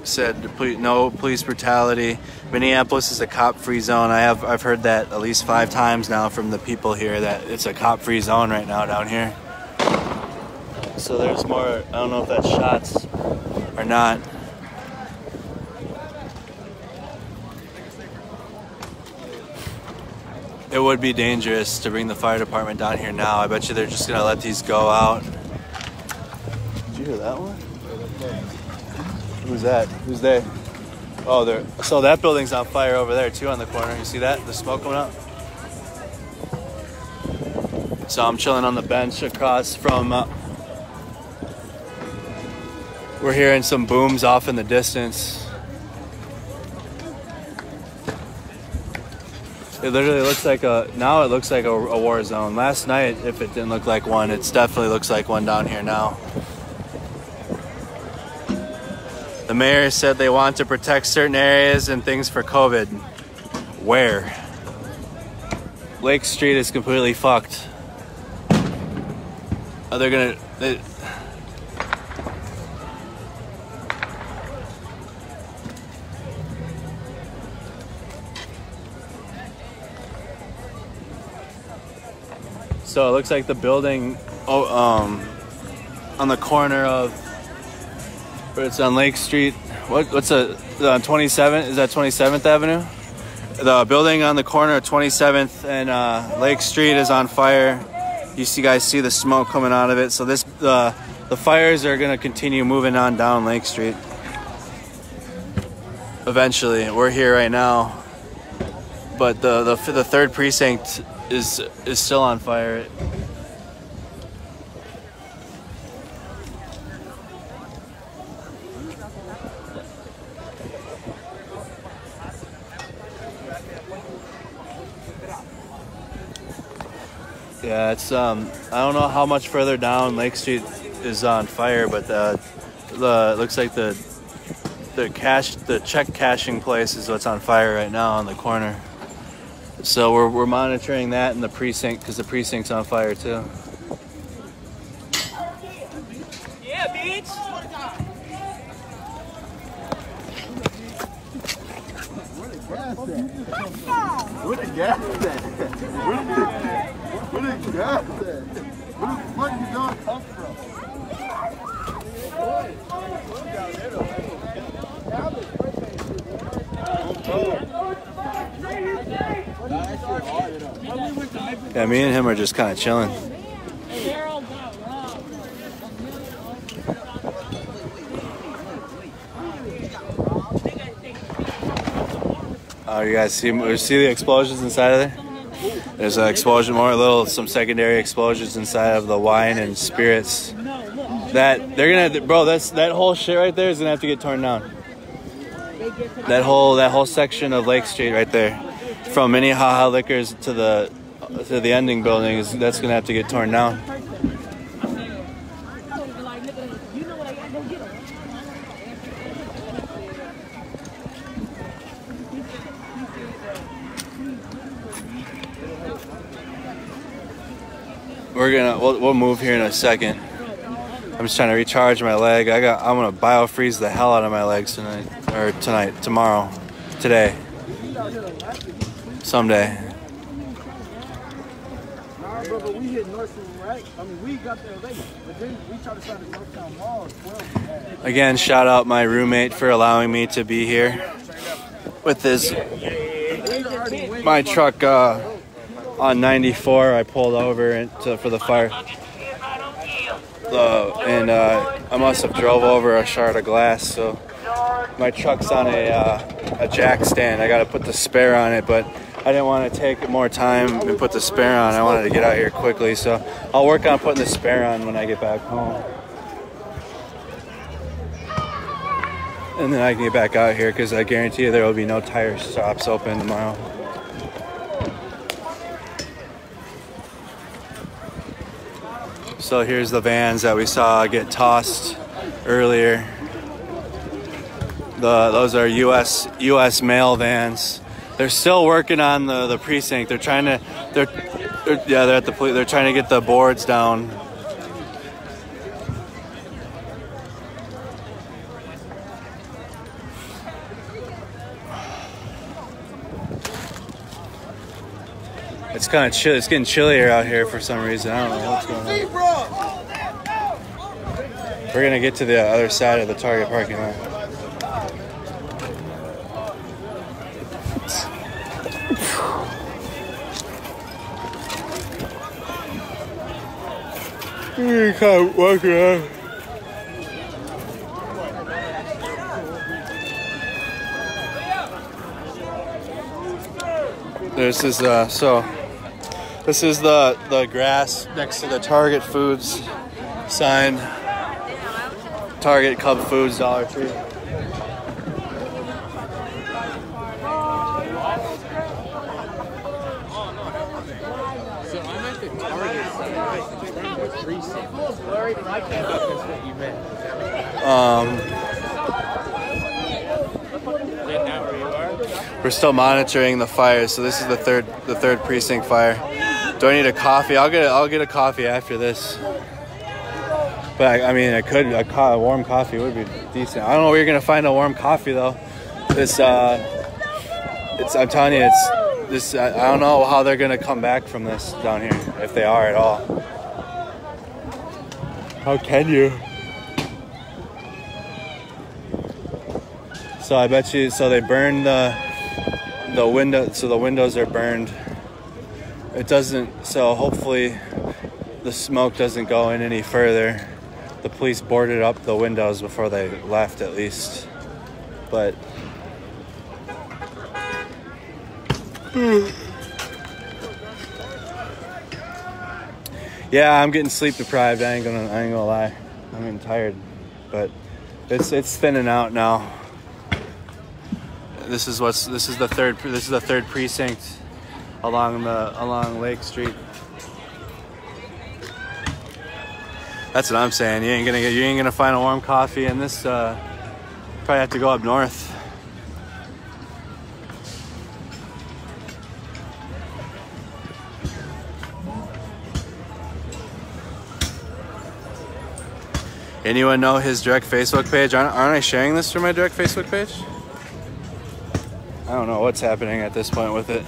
said, no police brutality. Minneapolis is a cop-free zone. I've heard that at least 5 times now from the people here, that it's a cop-free zone right now down here. So there's more, I don't know if that's shots or not. It would be dangerous to bring the fire department down here now. I bet you they're just gonna let these go out. Did you hear that one? Who's that? Who's they? Oh, they're, so that building's on fire over there too on the corner. You see that? The smoke coming up? So I'm chilling on the bench across from, we're hearing some booms off in the distance. It literally looks like now it looks like a war zone. Last night, if it didn't look like one, it definitely looks like one down here now. The mayor said they want to protect certain areas and things for COVID. Where? Lake Street is completely fucked. Are they gonna... So it looks like the building on the corner of... It's on Lake Street. What's on 27th? Is that 27th Avenue? The building on the corner of 27th and Lake Street is on fire. You guys see the smoke coming out of it. So the fires are gonna continue moving on down Lake Street. Eventually, we're here right now, but the 3rd precinct is still on fire. Yeah, it's I don't know how much further down Lake Street is on fire, but it looks like the the check cashing place is what's on fire right now on the corner. So we're monitoring that in the precinct because the precinct's on fire too. Yeah, bitch. Where the gas at? Where the gas at? Where the fuck you gonna come from? Yeah, me and him are just kind of chilling. Oh, you guys see the explosions inside of there? There's an explosion, some secondary explosions inside of the wine and spirits. That they're gonna, bro. That whole shit right there is gonna have to get torn down. That whole section of Lake Street right there, from Minneapolis Liquors to the ending building, that's gonna have to get torn down. We'll move here in a second. I'm just trying to recharge my leg. I'm gonna biofreeze the hell out of my legs tomorrow, today, someday. But we hit Northtown, right? I mean, we got there late, but then we tried to start at Northtown Mall as well. Again, shout out my roommate for allowing me to be here with my truck on 94. I pulled over for the fire. And I must have drove over a shard of glass, so my truck's on a jack stand. I got to put the spare on it, but I didn't want to take more time and put the spare on. I wanted to get out here quickly, so I'll work on putting the spare on when I get back home. And then I can get back out here because I guarantee you there will be no tire shops open tomorrow. So here's the vans that we saw get tossed earlier. Those are U.S. mail vans. They're still working on the precinct. They're trying to they're at the police. They're trying to get the boards down. It's kind of chill. It's getting chillier out here for some reason. I don't know what's going on. We're gonna get to the other side of the Target parking lot. You can't walk around. This is this is the grass next to the Target Foods sign. Target, Cub Foods, Dollar Tree. So I'm at the Target side. I can't look at what you meant. We're still monitoring the fire, so this is the third precinct fire. Do I need a coffee? I'll get a coffee after this. But I mean, a warm coffee would be decent. I don't know where you're gonna find a warm coffee though. I'm telling you, I don't know how they're gonna come back from this down here, if they are at all. How can you? So I bet you, so they burned the window, so the windows are burned. It doesn't, so hopefully the smoke doesn't go in any further. The police boarded up the windows before they left at least. But yeah, I'm getting sleep deprived. I ain't gonna lie. I'm getting tired, but it's thinning out now. This is the third precinct along Lake Street. That's what I'm saying. You ain't gonna find a warm coffee in this Probably have to go up north. Anyone know his direct Facebook page? Aren't I sharing this through my direct Facebook page? I don't know what's happening at this point with it.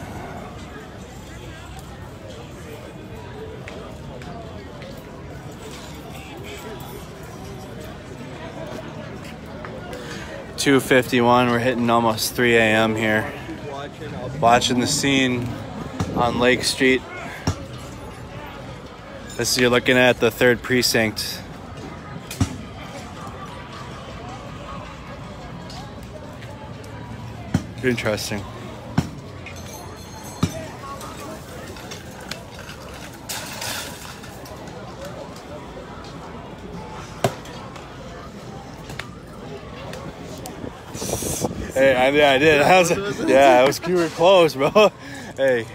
.251, we're hitting almost 3 a.m. here. Watching the scene on Lake Street. This is, you're looking at the 3rd precinct. Interesting. Hey, yeah, I did. You were close, bro. Hey,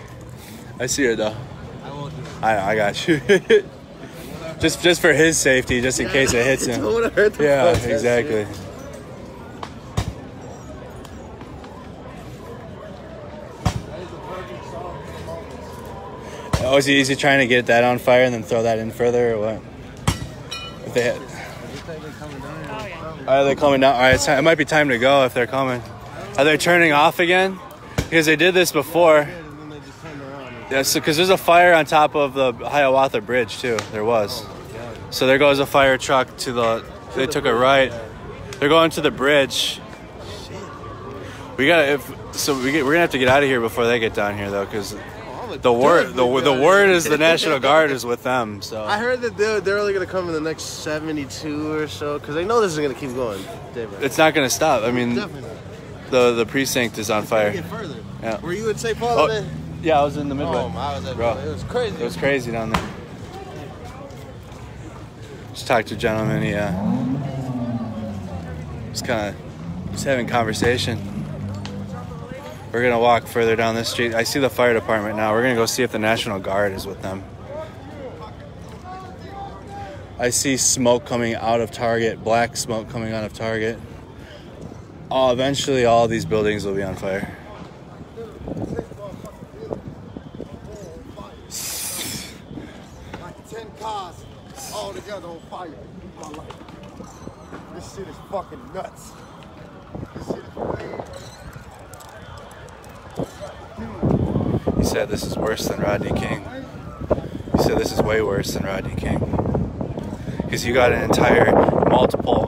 I see it though. I won't do it. I got you. just for his safety, just in case it hits him. Yeah, exactly. Oh, is he trying to get that on fire and then throw that in further, or what? If they had... Are they coming down? All right, it might be time to go if they're coming. Are they turning off again? Because they did this before. Yeah, so because there's a fire on top of the Hiawatha Bridge too. There was. So there goes a fire truck to the. They took a right. They're going to the bridge. We gotta. We're gonna have to get out of here before they get down here though, because the word is the National Guard is with them. So I heard that they're only gonna come in the next 72 or so, because they know this is gonna keep going. It's not gonna stop. I mean, definitely not. The precinct is on fire. Get further. Yeah. Were you in St. Paul today? Yeah, I was in the Midway. Oh, I was at Bro, it was crazy. It was crazy down there. Just talked to a gentleman. He just having conversation. We're gonna walk further down this street. I see the fire department now. We're gonna go see if the National Guard is with them. I see smoke coming out of Target, black smoke coming out of Target. Oh, eventually all these buildings will be on fire. Like 10 cars all together on fire. This shit is fucking nuts. This shit is weird. He said this is worse than Rodney King. He said this is way worse than Rodney King. Because you got an entire multiple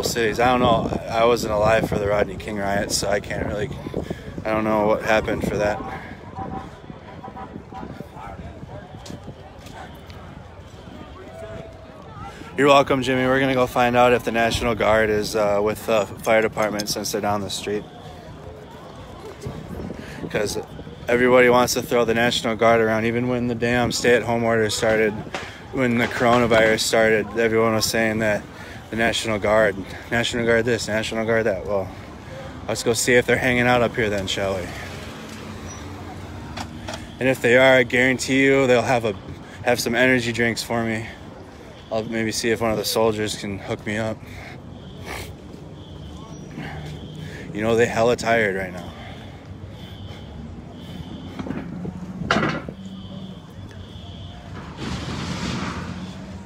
cities. I don't know. I wasn't alive for the Rodney King riots, so I can't really. I don't know what happened for that. You're welcome, Jimmy. We're gonna go find out if the National Guard is with the fire department since they're down the street. Because everybody wants to throw the National Guard around. Even when the damn stay-at-home order started, when the coronavirus started, everyone was saying that the National Guard this, National Guard that. Well, let's go see if they're hanging out up here then, shall we? And if they are, I guarantee you they'll have some energy drinks for me. I'll maybe see if one of the soldiers can hook me up. You know, they hella tired right now.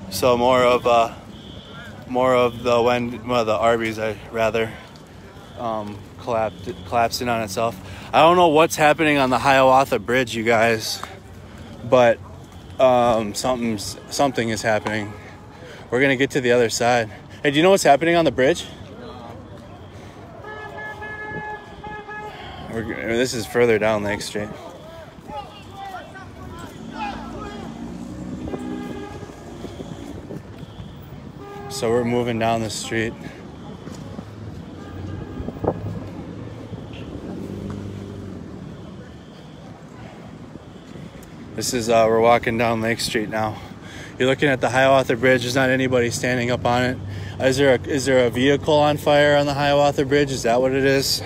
So more of the Arby's, I rather collapsing on itself. I don't know what's happening on the Hiawatha Bridge, you guys, but something is happening. We're gonna get to the other side. Hey, do you know what's happening on the bridge? This is further down Lake Street. So we're moving down the street. This is, we're walking down Lake Street now. You're looking at the Hiawatha Bridge. There's not anybody standing up on it. Is there a vehicle on fire on the Hiawatha Bridge? Is that what it is?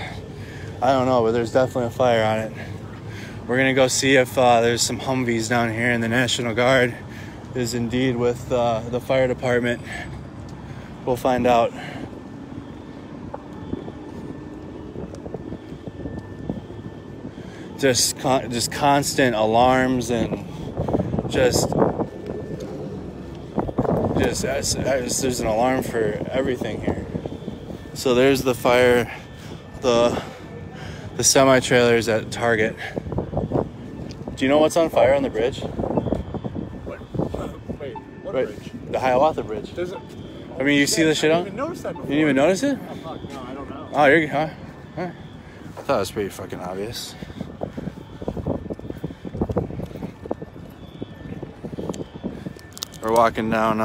I don't know, but there's definitely a fire on it. We're gonna go see if there's some Humvees down here, and the National Guard is indeed with the fire department. We'll find out. just constant alarms and just there's an alarm for everything here. So there's the fire, the semi-trailers at Target. Do you know what's on fire on the bridge? What bridge? The Hiawatha Bridge. Does it? I mean, you see the shit on? I didn't even notice that before. You didn't even notice it? Oh, fuck, no, I don't know. Oh, you're huh? Huh? I thought it was pretty fucking obvious. We're walking down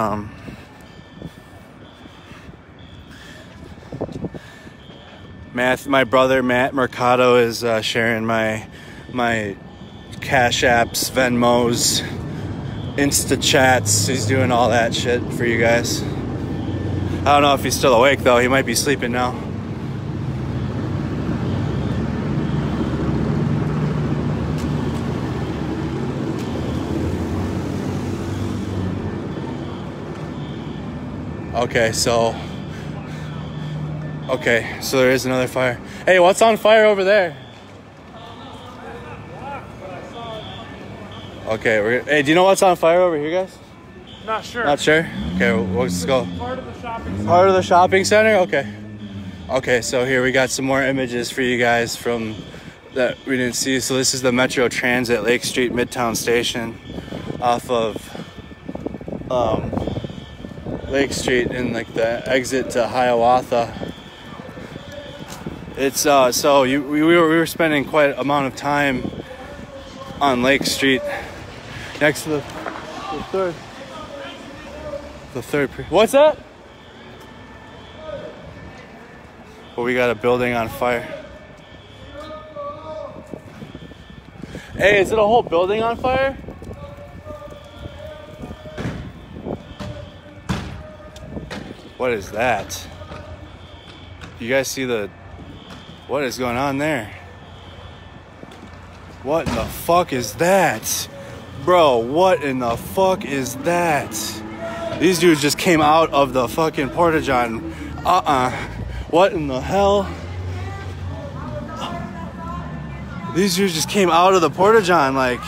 my brother Matt Mercado is sharing my Cash Apps, Venmos, Insta Chats. He's doing all that shit for you guys. I don't know if he's still awake though. He might be sleeping now. Okay, so there is another fire. Hey, what's on fire over there? Okay, hey, do you know what's on fire over here, guys? Not sure. Not sure? Okay, we'll just go. Part of the shopping center. Part of the shopping center? Okay. Okay, so here we got some more images for you guys from that we didn't see. So this is the Metro Transit Lake Street Midtown Station off of Lake Street and like the exit to Hiawatha. It's so we were spending quite an amount of time on Lake Street next to the third. What's that? Well, we got a building on fire. Hey, is it a whole building on fire? What is that? You guys see what is going on there? What in the fuck is that? Bro, what in the fuck is that? These dudes just came out of the fucking Porta-John. What in the hell? These dudes just came out of the Porta-John like...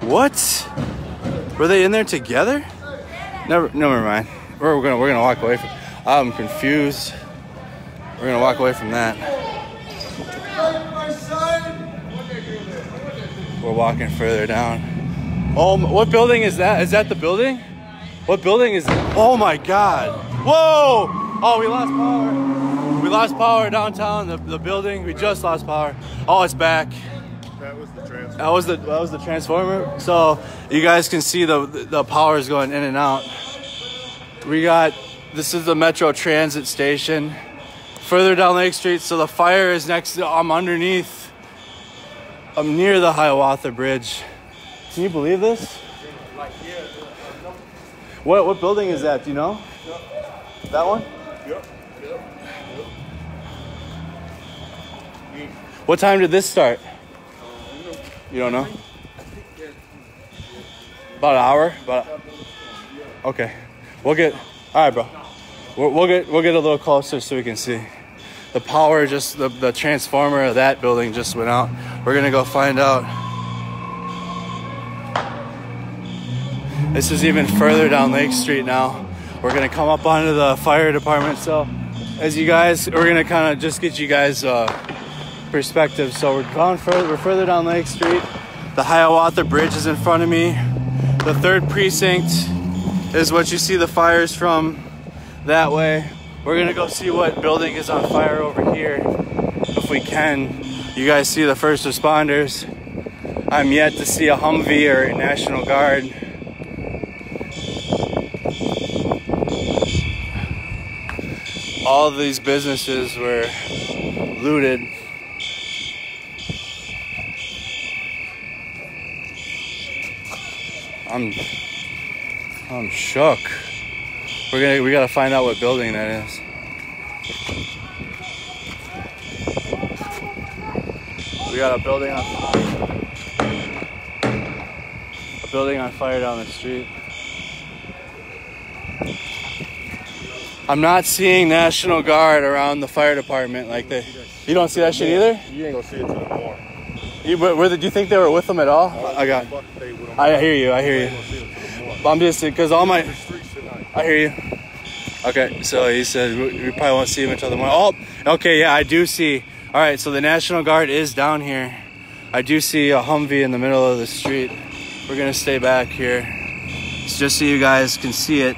What? Were they in there together? Never mind. We're gonna walk away from. I'm confused. We're gonna walk away from that. We're walking further down. Oh, what building is that? Is that the building? What building is that? Oh my God! Whoa! Oh, we lost power. We lost power downtown. The building. We just lost power. Oh, it's back. That was the transformer. That was the transformer. So you guys can see the power is going in and out. This is the Metro Transit station. Further down Lake Street, so the fire is next to, I'm near the Hiawatha Bridge. Can you believe this? What building is that? Do you know? That one? Yep. What time did this start? You don't know? About an hour? Okay. All right, bro. We'll get a little closer so we can see. The power the transformer of that building just went out. We're gonna go find out. This is even further down Lake Street now. We're gonna come up onto the fire department. So we're gonna kind of just get you guys perspective. So we're further down Lake Street. The Hiawatha Bridge is in front of me. The 3rd precinct is what you see the fires from that way. We're gonna go see what building is on fire over here if we can. You guys see the first responders. I'm yet to see a Humvee or a National Guard. All of these businesses were looted. I'm shook. We gotta find out what building that is. We got a building on fire. A building on fire down the street. I'm not seeing National Guard around the fire department like they. You don't see that shit either? You ain't gonna see it till tomorrow. Do you think they were with them at all? I hear you. I'm just because all my. I hear you. Okay, so he said we probably won't see him until tomorrow. Oh, okay, yeah, I do see. All right, so the National Guard is down here. I do see a Humvee in the middle of the street. We're gonna stay back here, just so you guys can see it.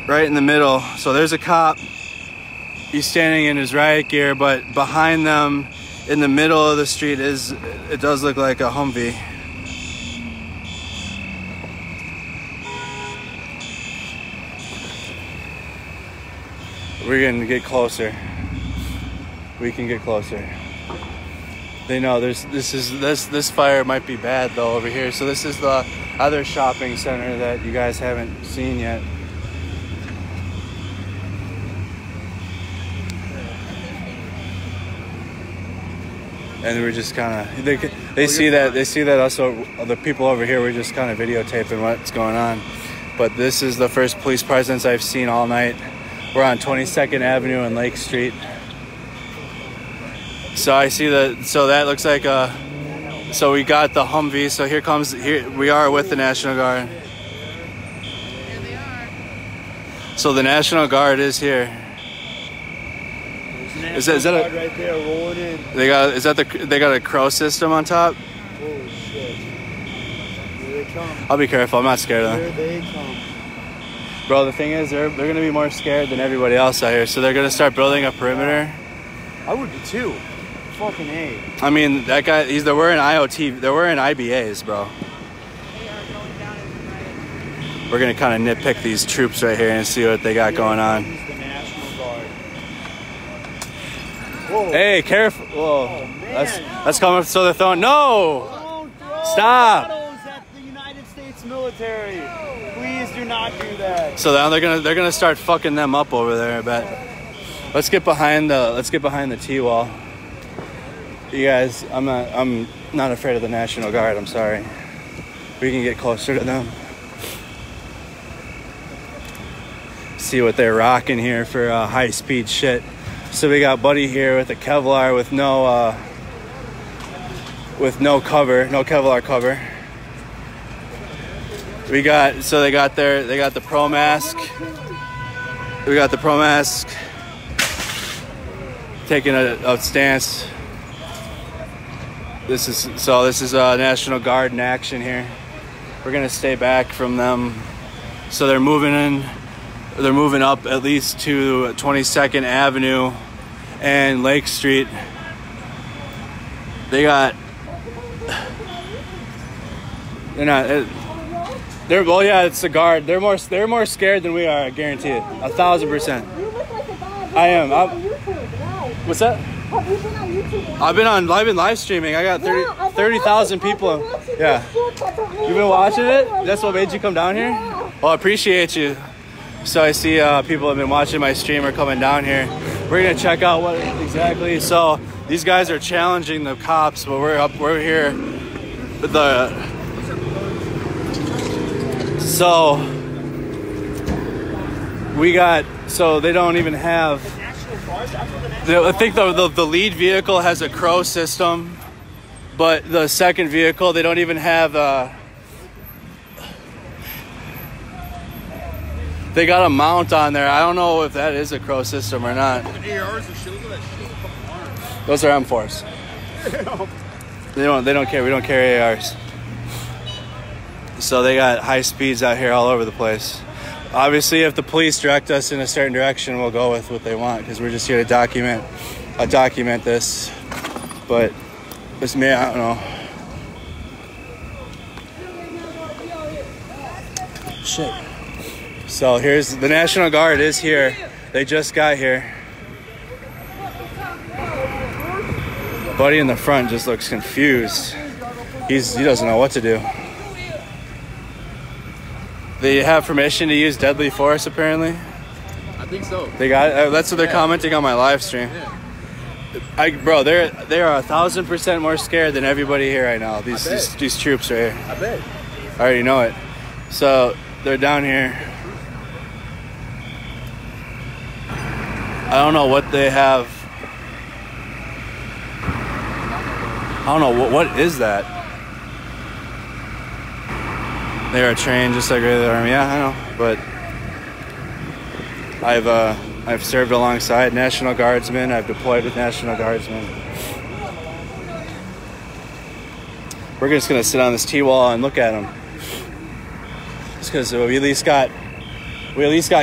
Right in the middle. So there's a cop. He's standing in his riot gear, but behind them, in the middle of the street, it does look like a Humvee. We're gonna get closer. We can get closer. They know this fire might be bad though over here. So this is the other shopping center that you guys haven't seen yet. And we're just kind of they see that us, the people over here, we're just kind of videotaping what's going on. But this is the first police presence I've seen all night. We're on 22nd Avenue and Lake Street. So I see so that looks like so we got the Humvee. So here we are with the National Guard. Here they are. So the National Guard is here. Is that right there rolling in? They got a crow system on top? Holy shit. Here they come. I'll be careful, I'm not scared of them. Here they come. Bro, the thing is they're gonna be more scared than everybody else out here, so they're gonna start building a perimeter. I would be too. Fucking A. I mean, that guy, they're wearing IoT, they're wearing IBAs, bro. They are going down into Riot. We're gonna kind of nitpick these troops right here and see what they got going on. He's the National Guard. Whoa. Hey, careful! Whoa, Oh, man. that's coming. So they're throwing. No! Don't throw Stop! bottles at the United States military. Please do not do that. So now they're gonna start fucking them up over there. I bet. Let's get behind the T-wall. You guys, I'm not afraid of the National Guard. I'm sorry. We can get closer to them. See what they're rocking here for high-speed shit. So we got Buddy here with a Kevlar with no cover, no Kevlar cover. They got the Pro Mask. We got the Pro Mask taking a stance. This is National Guard in action here. We're gonna stay back from them. So they're moving up at least to 22nd Avenue and Lake Street. Well, yeah, it's the Guard. They're more scared than we are, I guarantee it. 1,000%. I am. What's that? Have you been on YouTube? I've been live streaming. I got 30,000 people. Yeah. You've been watching it? That's what made you come down here? Well, I appreciate you. So I see people have been watching my stream or coming down here. We're gonna check out what exactly. So these guys are challenging the cops, but we're here with so they don't even have. I think the lead vehicle has a crow system, but the second vehicle, they don't even have they got a mount on there. I don't know if that is a crow system or not. Those are M4s. They don't care. We don't carry ARs. So they got high speeds out here all over the place. Obviously, if the police direct us in a certain direction, we'll go with what they want because we're just here to document this. But it's me, I don't know. Shit. So here's the National Guard is here. They just got here. Buddy in the front just looks confused. He doesn't know what to do. They have permission to use deadly force, apparently. I think so. They got. That's what they're commenting on my live stream. Yeah. Bro, they are 1,000% more scared than everybody here right now. These troops right here. I bet. I already know it. So they're down here. I don't know what they have. I don't know what is that. They are trained just like regular army. Yeah, I know, but I've served alongside National Guardsmen. I've deployed with National Guardsmen. We're just gonna sit on this T-wall and look at them, just because we at least got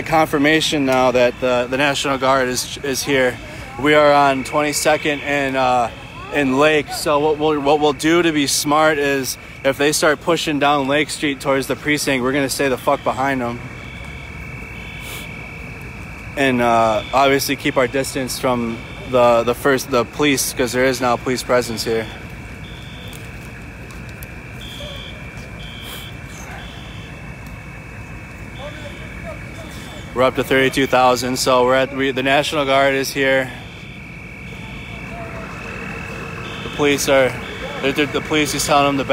confirmation now that the National Guard is here. We are on 22nd and in Lake. So what we'll do to be smart is if they start pushing down Lake Street towards the precinct, we're gonna stay the fuck behind them, and obviously keep our distance from the police, because there is now police presence here. We're up to 32,000, so the National Guard is here. The police is telling them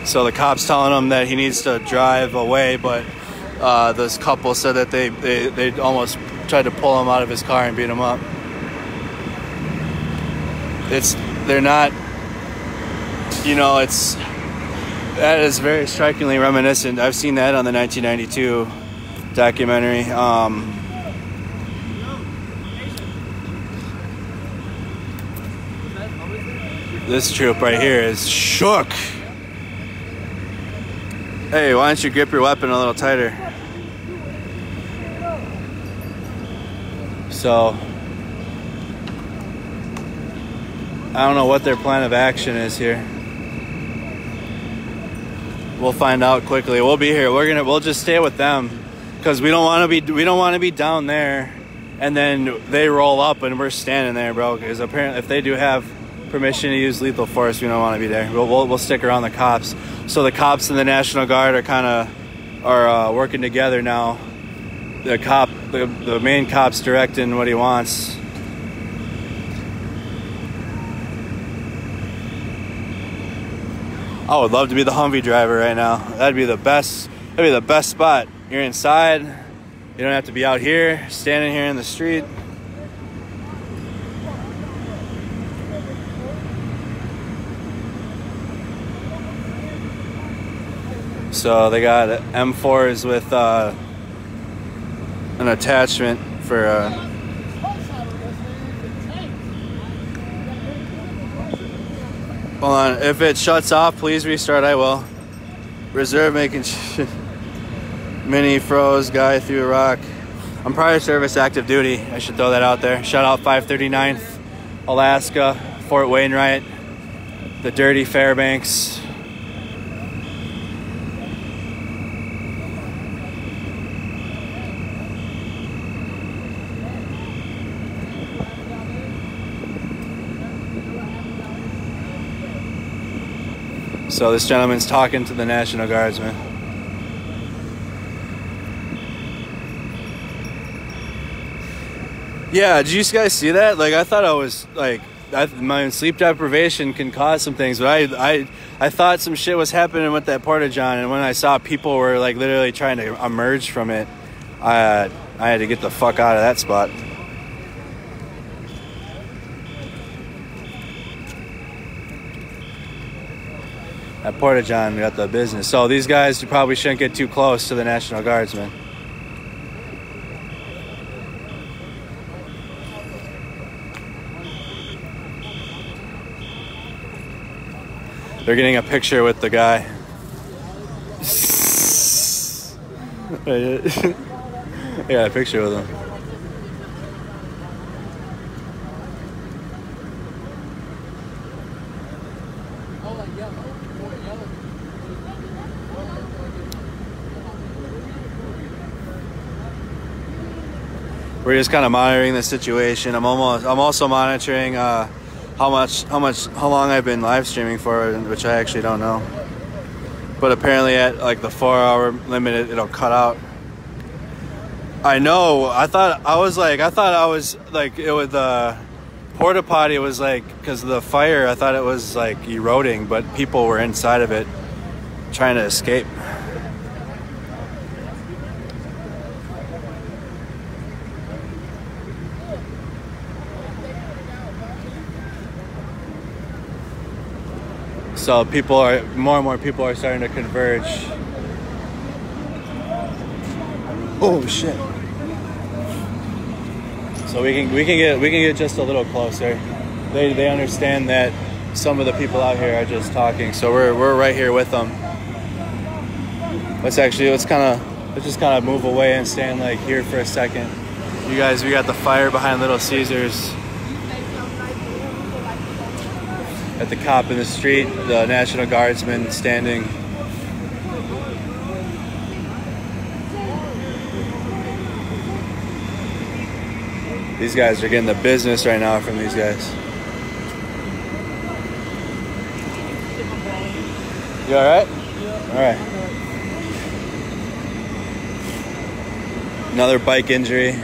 so the cop's telling him that he needs to drive away, but this couple said that they almost tried to pull him out of his car and beat him up. They're not, that is very strikingly reminiscent. I've seen that on the 1992 documentary. This troop right here is shook. Hey, why don't you grip your weapon a little tighter? So I don't know what their plan of action is here. We'll find out quickly. We'll be here. We'll just stay with them, because we don't want to be down there and then they roll up and we're standing there, bro. Because apparently, if they do have permission to use lethal force, we don't want to be there. We'll stick around the cops. So the cops and the National Guard are working together now. The main cop's directing what he wants. I would love to be the Humvee driver right now. That'd be the best. That'd be the best spot. You're inside. You don't have to be out here, standing here in the street. So they got M4s with an attachment for hold on. If it shuts off, please restart. I will. Reserve making mini froze guy through a rock. I'm prior service active duty. I should throw that out there. Shout out 539th, Alaska, Fort Wainwright, the dirty Fairbanks. So this gentleman's talking to the National Guardsman. Yeah, did you guys see that? Like, I thought I was like, my sleep deprivation can cause some things, but I thought some shit was happening with that porta-john, and when I saw people were like literally trying to emerge from it, I had to get the fuck out of that spot. That porta-john got the business. So these guys, you probably shouldn't get too close to the National Guardsmen. They're getting a picture with the guy. They got a picture with him. We're just kind of monitoring the situation. I'm also monitoring how long I've been live streaming for, which I actually don't know. But apparently at like the 4-hour limit, it'll cut out. I know. I thought I was like it would porta potty was like, because of the fire, I thought it was like eroding, but people were inside of it trying to escape. So more and more people are starting to converge. Oh shit. So we can get just a little closer. They understand that some of the people out here are just talking, so we're right here with them. Let's just kind of move away and stand like here for a second. You guys, we got the fire behind Little Caesars. At the cop in the street, the National Guardsman standing. These guys are getting the business right now from these guys. You all right? Yeah. All right. Another bike injury.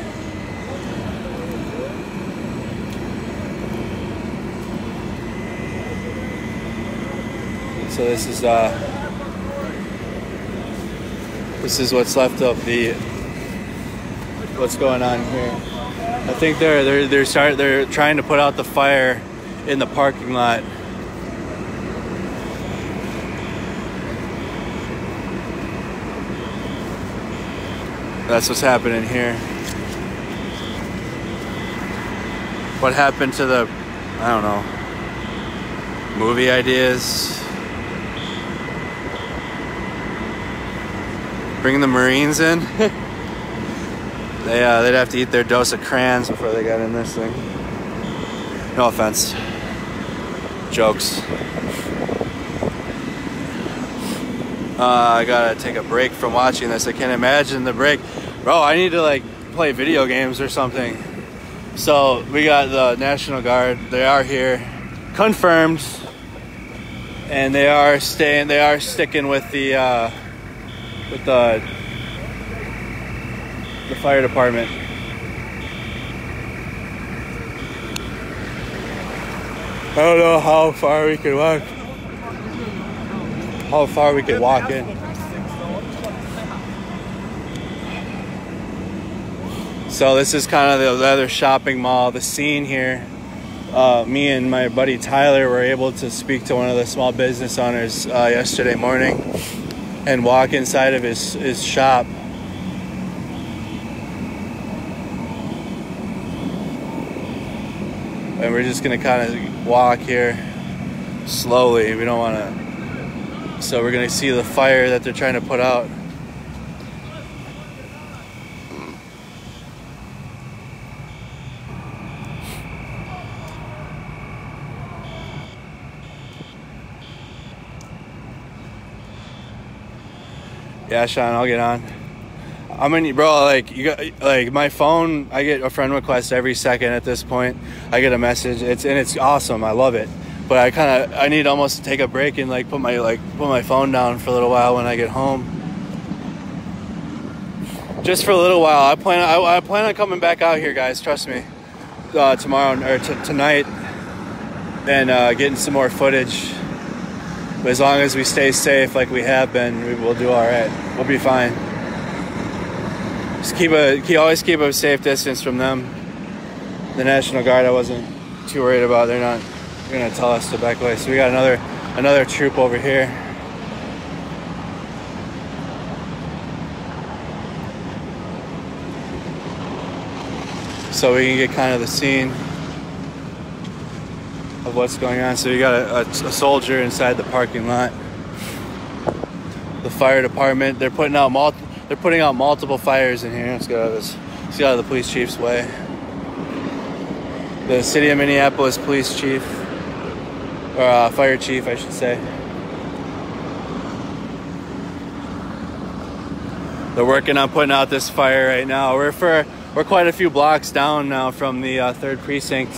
So this is what's left of what's going on here. I think they're trying to put out the fire in the parking lot. That's what's happening here. What happened to the, I don't know, movie ideas? Bring the Marines in? They'd have to eat their dose of crayons before they got in this thing. No offense. Jokes. I gotta take a break from watching this. I can't imagine the break. Bro, I need to like play video games or something. So we got the National Guard. They are here. Confirmed. And they are sticking with the fire department. I don't know how far we can walk. How far we can walk in. So this is kind of the other shopping mall. The scene here. Me and my buddy Tyler were able to speak to one of the small business owners yesterday morning and walk inside of his shop. And we're just gonna kind of walk here slowly. We don't want to. So we're gonna see the fire that they're trying to put out. Yeah, Sean, I'll get on. I mean, bro, like you got like my phone. I get a friend request every second at this point. I get a message. It's awesome. I love it. But I need almost to take a break and like put my phone down for a little while when I get home. Just for a little while. I plan on coming back out here, guys. Trust me. Tomorrow or tonight, and getting some more footage. But as long as we stay safe like we have been, we'll do all right. We'll be fine. Just always keep a safe distance from them. The National Guard, I wasn't too worried about. They're not gonna tell us to back away. So we got another troop over here. So we can get kind of the scene of what's going on. So you got a soldier inside the parking lot. The fire department, they're putting out multiple fires in here. Let's go out of the police chief's way. The city of Minneapolis police chief, or fire chief, I should say. They're working on putting out this fire right now. We're quite a few blocks down now from the 3rd precinct.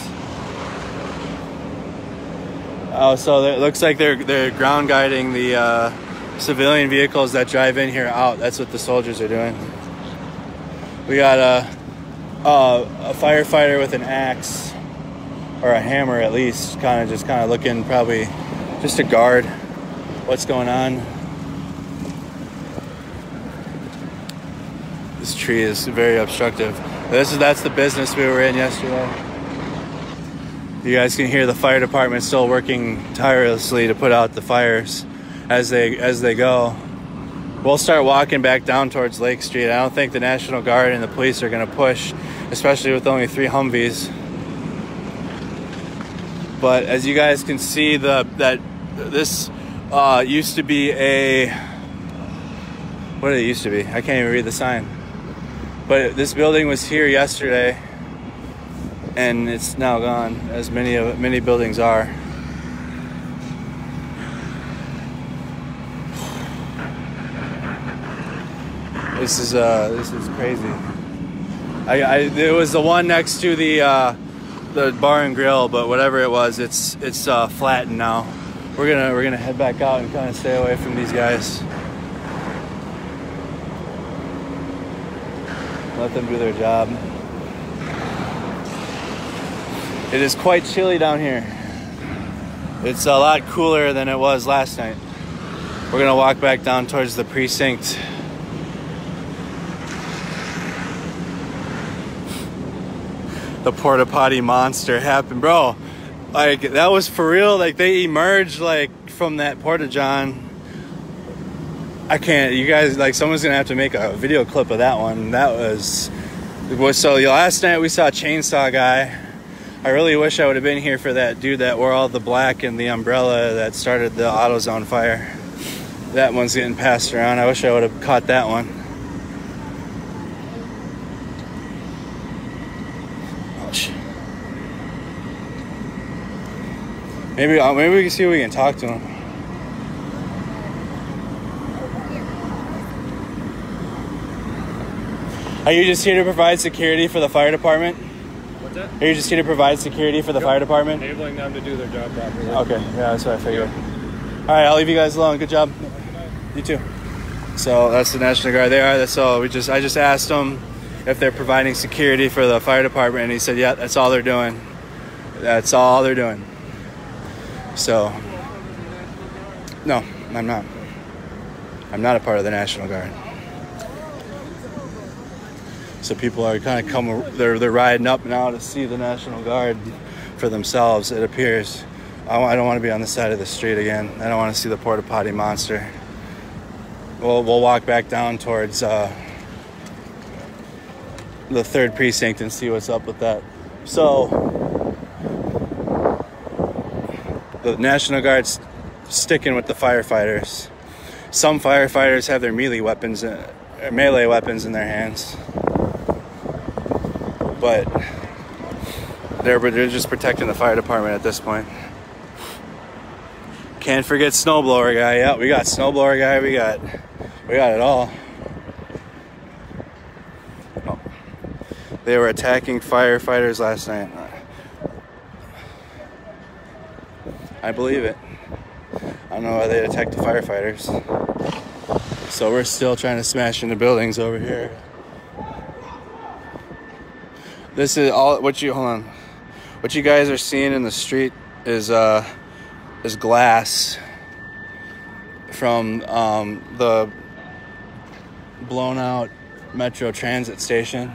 So it looks like they're ground guiding the civilian vehicles that drive in here out. That's what the soldiers are doing. We got a firefighter with an axe or a hammer at least, kind of looking, probably just to guard what's going on. This tree is very obstructive. That's the business we were in yesterday. You guys can hear the fire department still working tirelessly to put out the fires as they go. We'll start walking back down towards Lake Street. I don't think the National Guard and the police are going to push, especially with only 3 Humvees. But as you guys can see, this used to be a, what did it used to be? I can't even read the sign. But this building was here yesterday, and it's now gone, as many buildings are. This is crazy. It was the one next to the bar and grill, but whatever it was, it's flattened now. We're gonna head back out and kind of stay away from these guys. Let them do their job. It is quite chilly down here. It's a lot cooler than it was last night. We're gonna walk back down towards the precinct. The porta potty monster happened, bro. Like, that was for real. Like, they emerged like from that porta john. I can't, you guys, like, someone's gonna have to make a video clip of that one. That was so last night we saw Chainsaw Guy. I really wish I would have been here for that dude that wore all the black and the umbrella that started the AutoZone fire. That one's getting passed around. I wish I would have caught that one. Maybe we can see if we can talk to him. Are you just here to provide security for the fire department? What's that? Are you just here to provide security for the fire department? Enabling them to do their job properly. Okay, yeah, that's what I figured. All right, I'll leave you guys alone. Good job. You too. So that's the National Guard. They are. So I just asked them if they're providing security for the fire department, and he said, yeah, that's all they're doing. That's all they're doing. So, no, I'm not. I'm not a part of the National Guard. So people are kind of they're riding up now to see the National Guard for themselves, it appears. I don't want to be on the side of the street again. I don't want to see the porta potty monster. We'll walk back down towards the 3rd precinct and see what's up with that. So the National Guard's sticking with the firefighters. Some firefighters have their melee weapons in their hands, but they're just protecting the fire department at this point. Can't forget snowblower guy. Yeah, we got snowblower guy. We got it all. Oh. They were attacking firefighters last night. I believe it. I don't know why they attacked the firefighters. So we're still trying to smash into buildings over here. This is all what you guys are seeing in the street is glass from the blown out Metro Transit station.